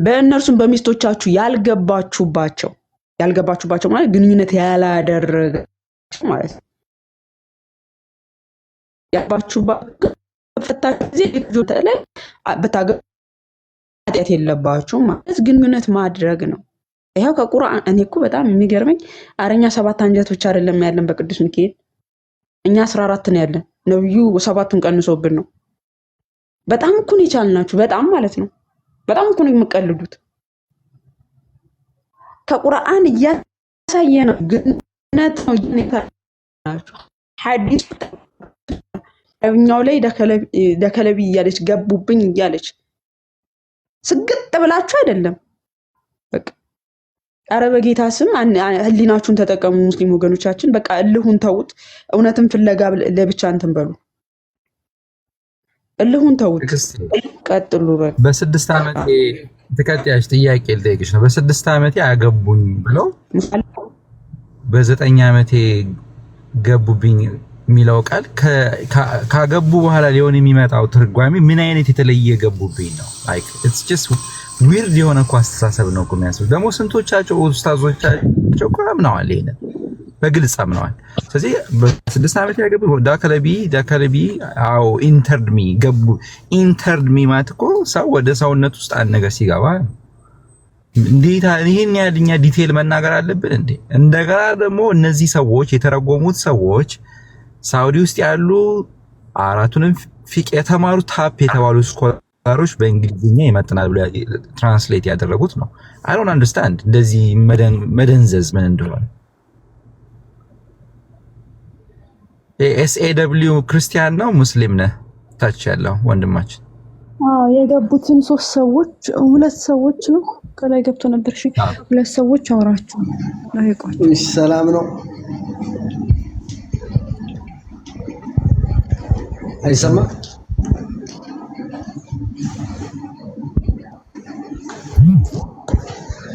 በእነርሱም በሚስቶቻችሁ ያልገባችሁባቸው ማለት ግንኙነት ያላደረጋችሁ ማለት ነው። ያባችሁባችሁ ፈታችሁ ጊዜ ልጆች ላይ በታገቡ ኃጢአት የለባችሁም ማለት ግንኙነት ማድረግ ነው። ይሄው ከቁርአን እኔ እኮ በጣም የሚገርመኝ አረኛ 7 አንጀት ብቻ አይደለም ያለን በቅዱስ ሚካኤል እኛ 14 ነው ያለን። ነብዩ 7ቱን ቀንሶብን ነው። በጣም እኮ ነው የቻልናችሁ። በጣም ማለት ነው። በጣም እኮ ነው የምትቀልዱት። ከቁርአን እያሳየ ነው ግንኙነት ነው ይነካችሁ ሐዲስ አብኛው ላይ ደከለቢ እያለች ገቡብኝ እያለች ስግጥ ብላችሁ አይደለም። በቃ ኧረ በጌታ ስም ህሊናችሁን ተጠቀሙ ሙስሊም ወገኖቻችን። በቃ እልሁን ተውት። እውነትን ፍለጋ ለብቻ እንትን በሉ። እልሁን ተውት። ቀጥሉ። በቃ በ6 ዓመቴ ተከታያሽ ጥያቄ ልጠይቅሽ ነው። በ6 ዓመቴ አገቡኝ ብለው በ9 ዓመቴ ገቡብኝ የሚለው ቃል ካገቡ በኋላ ሊሆን የሚመጣው ትርጓሜ ምን አይነት የተለየ ገቡብኝ ነው? ላይክ ኢትስ ጀስት ዊርድ የሆነ እኮ አስተሳሰብ ነው እኮ የሚያስቡት። ደግሞ ስንቶቻቸው ኡስታዞቻቸው እኮ አምነዋል ይሄንን። በግልጽ አምነዋል። ስለዚህ በ6 ዓመት ያገቡ ዳከለቢ አዎ ኢንተርድሚ ገቡ። ኢንተርድሚ ማለት እኮ ሰው ወደ ሰውነት ውስጥ አንድ ነገር ሲገባ እንዴት ይሄን ያድኛ ዲቴል መናገር አለብን እንዴ? እንደገና ደግሞ እነዚህ ሰዎች የተረጎሙት ሰዎች ሳውዲ ውስጥ ያሉ አራቱንም ፊቅ የተማሩ ታፕ የተባሉ ስኮላሮች በእንግሊዝኛ ይመጥናል ብሎ ትራንስሌት ያደረጉት ነው። አይ ዶንት አንደርስታንድ እንደዚህ መደንዘዝ ምን እንደሆነ። ኤስኤደብሊው ክርስቲያን ነው ሙስሊም ነህ? ታች ያለው ወንድማችን የገቡትን 3 ሰዎች 2 ሰዎች ነው ከላይ ገብቶ ነበር። እሺ 2 ሰዎች አውራችሁ ነው። ሰላም ነው አይሰማ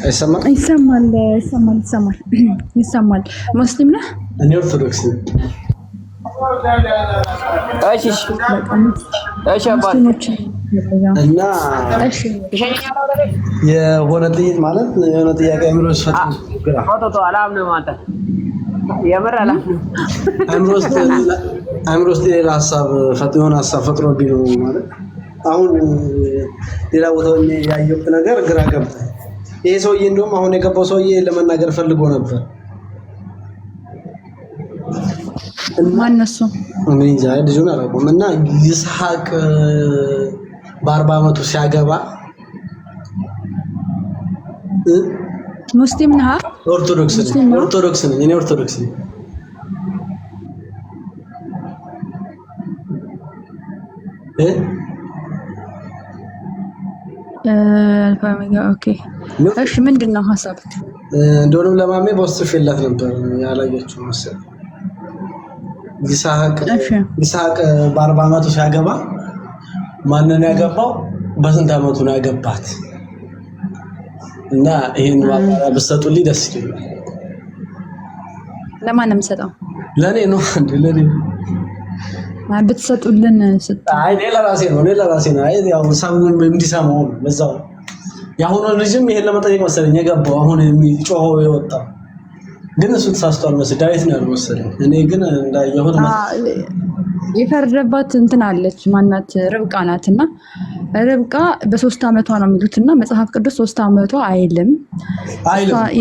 አይሰማ ይሰማል። ሙስሊም ነህ? እኔ ኦርቶዶክስ ነኝ። እሺ አባት እና የሆነ ጥያቄ ማለት የሆነ ጥያቄ አእምሮ ውስጥ ፎቶ አላምንም አንተ የምር አላምንም። አእምሮ ውስጥ ሌላ ሀሳብ የሆነ ሀሳብ ፈጥሮብኝ ነው ማለት አሁን ሌላ ቦታ ያየሁት ነገር ግራ ገባኝ። ይሄ ሰውዬ እንደውም አሁን የገባው ሰውዬ ለመናገር ፈልጎ ነበር። ማን ነሱ? ምን እንጃ ልጁን አላውቅም። እና ይስሐቅ በ40 ዓመቱ ሲያገባ ሙስሊም ነህ? ኦርቶዶክስ ነኝ። እኔ ኦርቶዶክስ ነኝ። ኦኬ እሺ፣ ምንድነው ሐሳብ? እንደውም ለማሜ በወስፌላት ነበር ያላየችው መሰለኝ። ይስሐቅ በ40 ዓመቱ ሲያገባ ማንን ያገባው? በስንት ዓመቱ ነው ያገባት? እና ይሄን ማብራሪያ ብትሰጡልኝ ደስ ይለኛል። ለማን ነው የምትሰጠው? ለኔ ነው እንዴ? ለኔ ብትሰጡልን አይ ለራሴ ነው። አይ ያው ሰውን እንዲሰማው በዛው ያሁኑ ልጅም ይሄን ለመጠየቅ መሰለኝ የገባው አሁን የሚጮኸው የወጣው ግን እሱ ተሳስቷል መሰለኝ። ዳዊት ነው መሰለኝ። እኔ ግን እንዳየሁት የፈረደባት እንትን አለች ማናት? ርብቃ ናትና ርብቃ በ3 ዓመቷ ነው የሚሉትና መጽሐፍ ቅዱስ 3 ዓመቷ አይልም።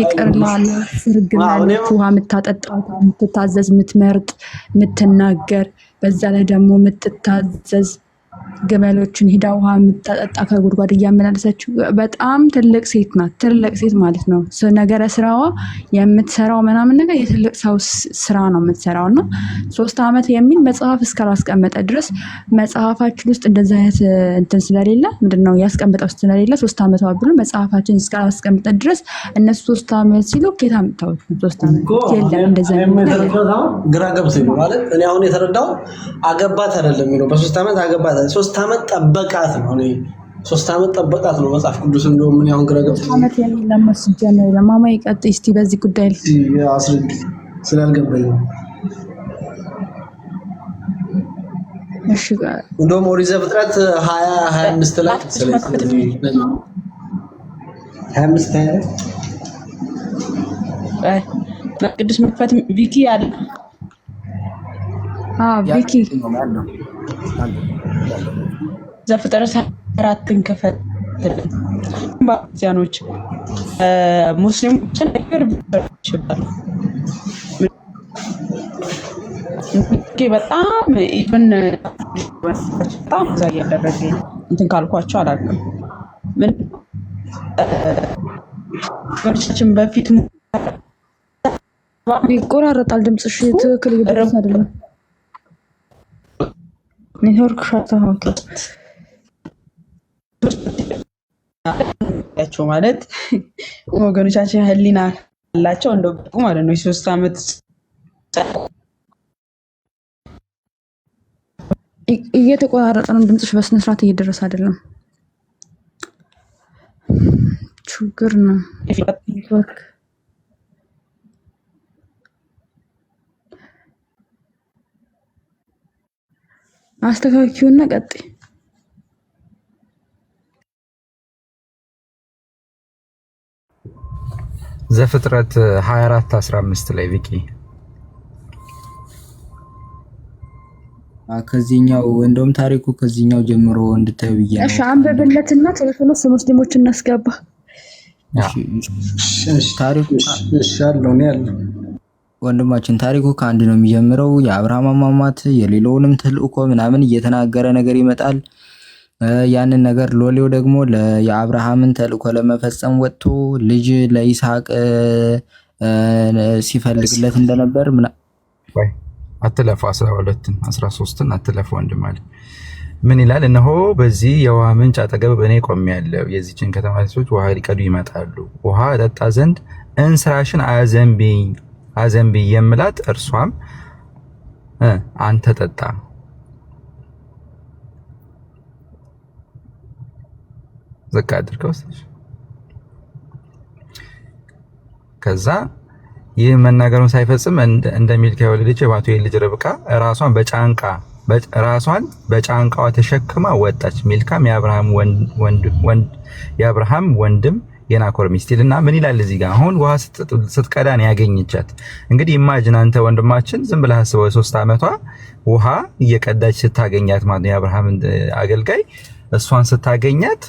ይቅርላል ፍርግናለች። ውሃ የምታጠጣት የምትታዘዝ የምትመርጥ የምትናገር በዛ ላይ ደግሞ የምትታዘዝ ግመሎችን ሂዳ ውሃ የምታጠጣ ከጉድጓድ እያመላለሰች በጣም ትልቅ ሴት ናት። ትልቅ ሴት ማለት ነው። ነገረ ስራዋ የምትሰራው ምናምን ነገር የትልቅ ሰው ስራ ነው የምትሰራው። እና 3 ዓመት የሚል መጽሐፍ እስካላስቀመጠ ድረስ መጽሐፋችን ውስጥ እንደዚህ አይነት እንትን ስለሌለ ምንድነው ያስቀመጠው ስለሌለ 3 ዓመቷ ብሎ መጽሐፋችን እስካላስቀመጠ ድረስ እነሱ 3 ዓመት ሲሉ ኬታ መጣው 3 ዓመት የለም። እንደዛ ግራ ገብቶኝ ማለት እኔ አሁን የተረዳው አገባት አይደለም የሚለው በ3 ዓመት አገባት 3 ዓመት ጠበቃት ነው። እኔ 3 ዓመት ጠበቃት ነው መጽሐፍ ቅዱስ። እንደው ምን ያሁን ግራ ገብቶኝ 3 ዓመት የሚል ለማስጀነ ለማማ ይቀጥ እስቲ በዚህ ጉዳይ አስረድ ስላልገባኝ ነው። እሺ እንደውም ኦሪት ዘፍጥረት 20:25 ላይ ስለዚህ 25 ቅዱስ መክፈት ቪኪ አለ ቪኪ ዘፍጥረት 4ን ከፈት ባክሲያኖች ሙስሊሞችን ነገር ይችላል። በጣም ኢቭን በጣም እዛ እያደረገ እንትን ካልኳቸው አላውቅም። ምን ወርቻችን በፊት ይቆራረጣል ድምፅሽ ትክክል እየደረሰ አይደለም። ኔትወርክ ሻታውት ያቸው ማለት ወገኖቻችን ህሊና ያላቸው እንደው ማለት ነው። 3 ዓመት እየተቆራረጠ ነው ድምፅሽ፣ በስነ ስርዓት እየደረሰ አይደለም። ችግር ነው ኔትወርክ። አስተካክዩና ቀጥይ። ዘፍጥረት 24:15 ላይ ቪኪ ከዚህኛው እንደውም ታሪኩ ከዚህኛው ጀምሮ እንድታዩ ብዬ ነው። እሺ አንብብለትና ቶሎ ሙስሊሞች እናስገባ። ታሪኩ ያለው ነው ያለው ወንድማችን ታሪኩ ከአንድ ነው የሚጀምረው። የአብርሃም አሟሟት የሌላውንም ተልእኮ ምናምን እየተናገረ ነገር ይመጣል። ያንን ነገር ሎሌው ደግሞ የአብርሃምን ተልእኮ ለመፈጸም ወጥቶ ልጅ ለይስሐቅ ሲፈልግለት እንደነበር አትለፉ 12ን 13ን አትለፉ ወንድም አለ። ምን ይላል? እነሆ በዚህ የውሃ ምንጭ አጠገብ እኔ ቆሜአለሁ። የዚችን ከተማ ሰዎች ውሃ ሊቀዱ ይመጣሉ። ውሃ እጠጣ ዘንድ እንስራሽን አዘንብኝ የምላት እርሷም አንተ ጠጣ። ዝቅ አድርገው። ከዛ ይህ መናገሩን ሳይፈጽም እንደ ሚልካ የወለደች የባቱኤል ልጅ ርብቃ ራሷን በጫንቃዋ ተሸክማ ወጣች። ሚልካም የአብርሃም ወንድም የናኮር ሚስት ይልና ምን ይላል እዚህ ጋር? አሁን ውሃ ስትቀዳ ነው ያገኘቻት። እንግዲህ ኢማጂን አንተ ወንድማችን ዝም ብለህ አስበው፣ የ3 ዓመቷ ውሃ እየቀዳች ስታገኛት ማለት ነው የአብርሃም አገልጋይ እሷን ስታገኛት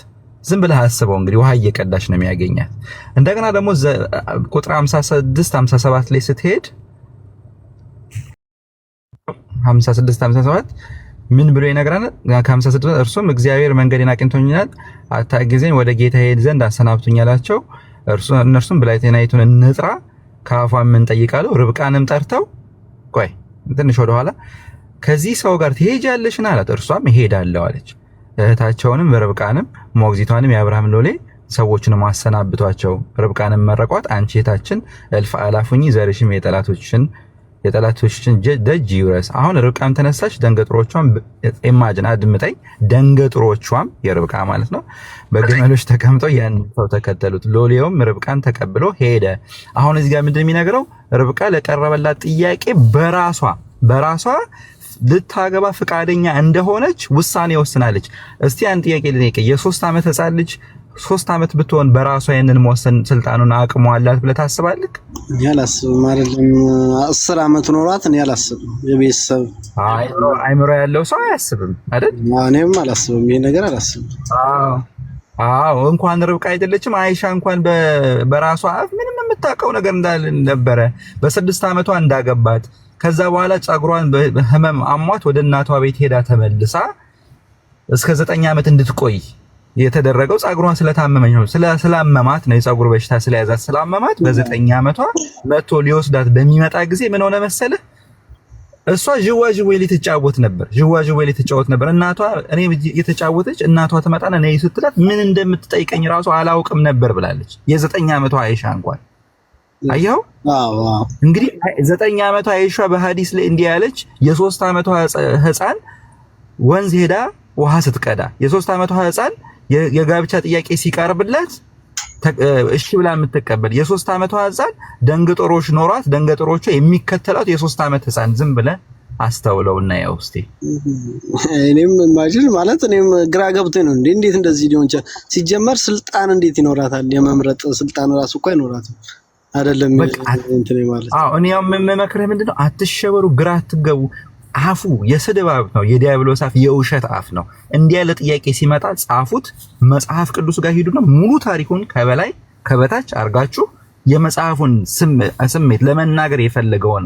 ዝም ብለህ አስበው እንግዲህ ውሃ እየቀዳች ነው የሚያገኛት። እንደገና ደግሞ ቁጥር 56 57 ላይ ስትሄድ 56 57 ምን ብሎ ይነግራል? ከ56 እርሱም እግዚአብሔር መንገዴን አቅንቶኛል፣ አታግዘኝ፣ ወደ ጌታ ሄድ ዘንድ አሰናብቱኝ አላቸው። እነርሱም ብላቴናይቱን እንጥራ ከአፏም ምን ጠይቃለሁ። ርብቃንም ጠርተው ቆይ ትንሽ ወደኋላ ከዚህ ሰው ጋር ትሄጃለሽና አላት። እርሷም እሄዳለሁ አለች። እህታቸውንም ርብቃንም ሞግዚቷንም የአብርሃም ሎሌ ሰዎችን ማሰናብቷቸው። ርብቃንም መረቋት፣ አንቺ እህታችን እልፍ አእላፍ ሁኚ፣ ዘርሽም የጠላቶችን ደጅ ይውረስ። አሁን ርብቃም ተነሳች፣ ደንገጥሮቿም ኢማጂን አድምጠኝ፣ ደንገጥሮቿም የርብቃ ማለት ነው በግመሎች ተቀምጠው ያን ሰው ተከተሉት። ሎሌውም ርብቃን ተቀብሎ ሄደ። አሁን እዚህ ጋር ምንድን የሚነግረው? ርብቃ ለቀረበላት ጥያቄ በራሷ ልታገባ ፍቃደኛ እንደሆነች ውሳኔ ወስናለች። እስቲ አንድ ጥያቄ ልጠይቅ። የ3 ዓመት ህፃን ልጅ 3 ዓመት ብትሆን በራሷ ያንን መወሰን ስልጣኑን አቅሟ አላት ብለህ ታስባለህ? ያላስብም አይደለም 10 ዓመት ኖሯት እኔ አላስብም። የቤተሰብ አይምሮ ያለው ሰው አያስብም አይደል? እኔም አላስብም፣ ይሄ ነገር አላስብም። አዎ እንኳን ርብቃ አይደለችም አይሻ እንኳን በራሷ አፍ ምንም የምታውቀው ነገር እንዳልነበረ በ6 ዓመቷ እንዳገባት ከዛ በኋላ ጸጉሯን በህመም አሟት ወደ እናቷ ቤት ሄዳ ተመልሳ እስከ 9 ዓመት እንድትቆይ የተደረገው ጸጉሯን ስለታመመች ነው። ስላመማት ነው፣ የጸጉር በሽታ ስለያዛት ስላመማት በ9 ዓመቷ መጥቶ ሊወስዳት በሚመጣ ጊዜ ምን ሆነ መሰለህ? እሷ ዥዋዥዌ ልትጫወት ነበር። እናቷ እኔ የተጫወተች እናቷ ትመጣና ነይ ስትላት ምን እንደምትጠይቀኝ ራሱ አላውቅም ነበር ብላለች። የ9 ዓመቷ አይሻ እንኳን አየው። እንግዲህ 9 ዓመቷ አይሻ በሐዲስ ላይ እንዲህ ያለች፣ የ3 ዓመቷ ህፃን ወንዝ ሄዳ ውሃ ስትቀዳ፣ የ3 ዓመቷ ህፃን የጋብቻ ጥያቄ ሲቀርብለት እሺ ብላ የምትቀበል፣ የ3 ዓመቷ ህፃን ደንገጥሮች ኖሯት ደንገጥሮቹ የሚከተላት የ3 ዓመት ህፃን ዝም ብለህ አስተውለውና ያው እስቲ እኔም ማጅር ማለት እኔም ግራ ገብቶኝ ነው። እንዴት እንደዚህ ሊሆን ይችላል? ሲጀመር ስልጣን እንዴት ይኖራታል? የመምረጥ ስልጣን ራሱ እኮ አይኖራትም። አይደለም እንትን ማለት እኔ ያው የምመክርህ ምንድነው፣ አትሸበሩ፣ ግራ አትገቡ። አፉ የስድብ አፍ ነው፣ የዲያብሎስ አፍ፣ የውሸት አፍ ነው። እንዲህ ያለ ጥያቄ ሲመጣ ጻፉት፣ መጽሐፍ ቅዱስ ጋር ሂዱና ሙሉ ታሪኩን ከበላይ ከበታች አርጋችሁ የመጽሐፉን ስሜት ለመናገር የፈለገውን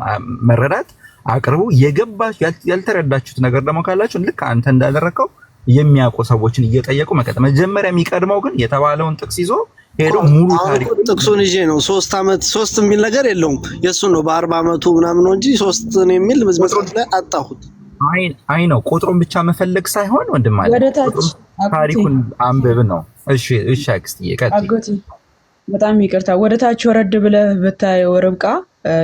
መረዳት አቅርቡ። የገባችሁ ያልተረዳችሁት ነገር ደግሞ ካላችሁ ልክ አንተ እንዳደረከው የሚያውቁ ሰዎችን እየጠየቁ መቀጠል። መጀመሪያ የሚቀድመው ግን የተባለውን ጥቅስ ይዞ ሄዶ ሙሉ ታሪክ ጥቅሱን ይዤ ነው 3 ዓመት 3 የሚል ነገር የለውም። የሱ ነው በ40 ዓመቱ ምናምን ነው እንጂ 3 ነው የሚል መጽሐፍ ላይ አጣሁት። አይ ነው ቁጥሩን ብቻ መፈለግ ሳይሆን ወንድም አለ ታሪኩን አንብብ ነው። እሺ አክስት ይቀጥል። በጣም ይቅርታ፣ ወደ ታች ወረድ ብለህ ብታየው ርብቃ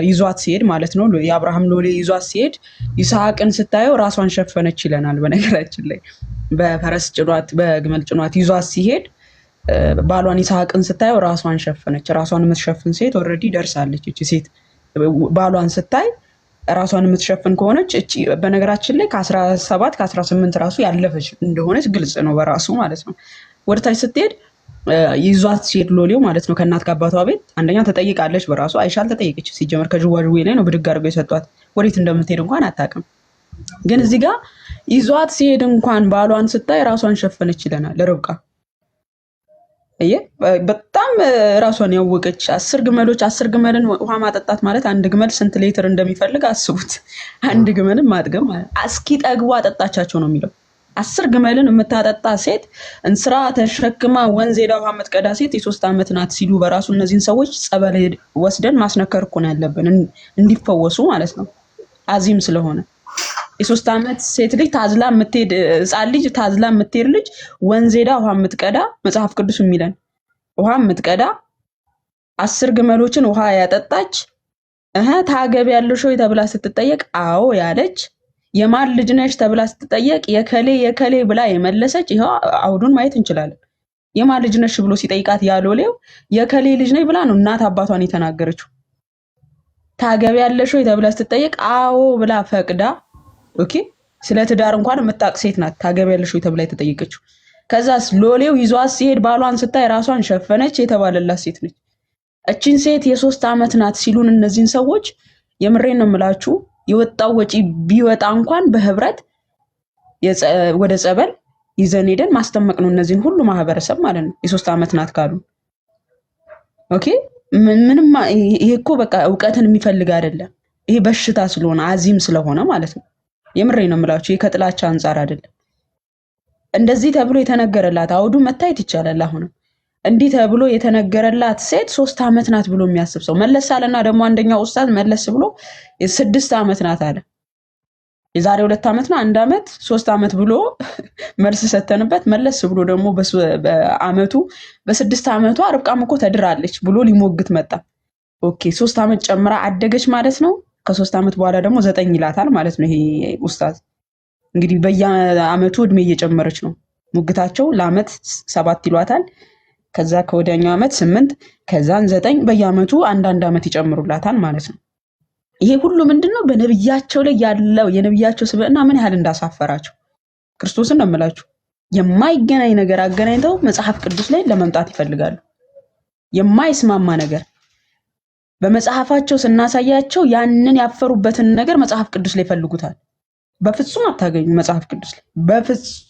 ይዟት ሲሄድ ማለት ነው የአብርሃም ሎሌ ይዟት ሲሄድ ይስሐቅን ስታየው ራሷን ሸፈነች ይለናል። በነገራችን ላይ በፈረስ ጭኗት በግመል ጭኗት ይዟት ሲሄድ ባሏን ይስሐቅን ስታየው ራሷን ሸፈነች። ራሷን የምትሸፍን ሴት ኦልሬዲ ደርሳለች። እቺ ሴት ባሏን ስታይ ራሷን የምትሸፍን ከሆነች እቺ በነገራችን ላይ ከ17 ከ18 ራሱ ያለፈች እንደሆነች ግልጽ ነው በራሱ ማለት ነው። ወደታች ስትሄድ ይዟት ሲሄድ ሎሌው ማለት ነው ከእናት ከአባቷ ቤት አንደኛ ተጠይቃለች። በራሱ አይሻ አልተጠየቀች። ሲጀመር ከጅዋጅዌ ላይ ነው ብድግ አድርገው የሰጧት። ወዴት እንደምትሄድ እንኳን አታውቅም። ግን እዚህ ጋር ይዟት ሲሄድ እንኳን ባሏን ስታይ ራሷን ሸፈነች ይለናል ርብቃ። በጣም ራሷን ያወቀች 10 ግመሎች 10 ግመልን ውሃ ማጠጣት ማለት አንድ ግመል ስንት ሊትር እንደሚፈልግ አስቡት። አንድ ግመልን ማጥገብ ማለት እስኪ ጠግቧ አጠጣቻቸው ነው የሚለው። 10 ግመልን የምታጠጣ ሴት እንስራ ተሸክማ ወንዝ ሄዳ ውሃ የምትቀዳ ሴት የ3 ዓመት ናት ሲሉ በራሱ እነዚህን ሰዎች ጸበል ወስደን ማስነከር እኮ ነው ያለብን እንዲፈወሱ ማለት ነው። አዚም ስለሆነ የ3 ዓመት ሴት ልጅ ታዝላ የምትሄድ ሕፃን ልጅ ታዝላ የምትሄድ ልጅ ወንዝ ሄዳ ውሃ የምትቀዳ መጽሐፍ ቅዱስ የሚለን ውሃ የምትቀዳ 10 ግመሎችን ውሃ ያጠጣች ታገቢያለሽ ወይ ተብላ ስትጠየቅ አዎ ያለች፣ የማን ልጅ ነሽ ተብላ ስትጠየቅ የከሌ ብላ የመለሰች። ይሄው አውዱን ማየት እንችላለን። የማን ልጅ ነሽ ብሎ ሲጠይቃት ያሎሌው የከሌ ልጅ ነኝ ብላ ነው እናት አባቷን የተናገረችው። ታገቢያለሽ ወይ ተብላ ስትጠየቅ አዎ ብላ ፈቅዳ ኦኬ ስለ ትዳር እንኳን የምታውቅ ሴት ናት ታገቢያለሽ ወይ ተብላ የተጠየቀችው። ከዛስ ሎሌው ይዟት ሲሄድ ባሏን ስታይ ራሷን ሸፈነች የተባለላት ሴት ነች። እቺን ሴት የ3 ዓመት ናት ሲሉን እነዚህን ሰዎች የምሬን ነው የምላችሁ የወጣው ወጪ ቢወጣ እንኳን በህብረት ወደ ጸበል ይዘን ሄደን ማስጠመቅ ነው እነዚህን ሁሉ ማህበረሰብ ማለት ነው። የ3 ዓመት ናት ካሉ ኦኬ ምንም ይሄ እኮ በቃ እውቀትን የሚፈልግ አይደለም። ይሄ በሽታ ስለሆነ አዚም ስለሆነ ማለት ነው። የምሬን ነው የምላችሁ ይሄ ከጥላቻ አንፃር አይደለም። እንደዚህ ተብሎ የተነገረላት አውዱ መታየት ይቻላል። አሁን እንዲህ ተብሎ የተነገረላት ሴት 3 ዓመት ናት ብሎ የሚያስብ ሰው መለስ አለና ደግሞ አንደኛው ኡስታዝ መለስ ብሎ 6 ዓመት ናት አለ። የዛሬ 2 ዓመት ነው 1 ዓመት 3 ዓመት ብሎ መልስ ሰተንበት መለስ ብሎ ደግሞ በአመቱ በ6 ዓመቷ ርብቃም እኮ ተድራለች ብሎ ሊሞግት መጣ። ኦኬ 3 ዓመት ጨምራ አደገች ማለት ነው። ከ3 ዓመት በኋላ ደግሞ 9 ይላታል ማለት ነው። ይሄ ኡስታዝ እንግዲህ በየአመቱ እድሜ እየጨመረች ነው። ሙግታቸው ለአመት 7 ይሏታል። ከዛ ከወዲያኛው አመት 8 ከዛን 9 በየአመቱ አንድ አመት ይጨምሩላታል ማለት ነው። ይሄ ሁሉ ምንድነው? በነብያቸው ላይ ያለው የነብያቸው ስብዕና ምን ያህል እንዳሳፈራቸው ክርስቶስን ነው የምላችሁ። የማይገናኝ ነገር አገናኝተው መጽሐፍ ቅዱስ ላይ ለመምጣት ይፈልጋሉ። የማይስማማ ነገር በመጽሐፋቸው ስናሳያቸው ያንን ያፈሩበትን ነገር መጽሐፍ ቅዱስ ላይ ይፈልጉታል። በፍጹም አታገኙ መጽሐፍ ቅዱስ ላይ በፍጹም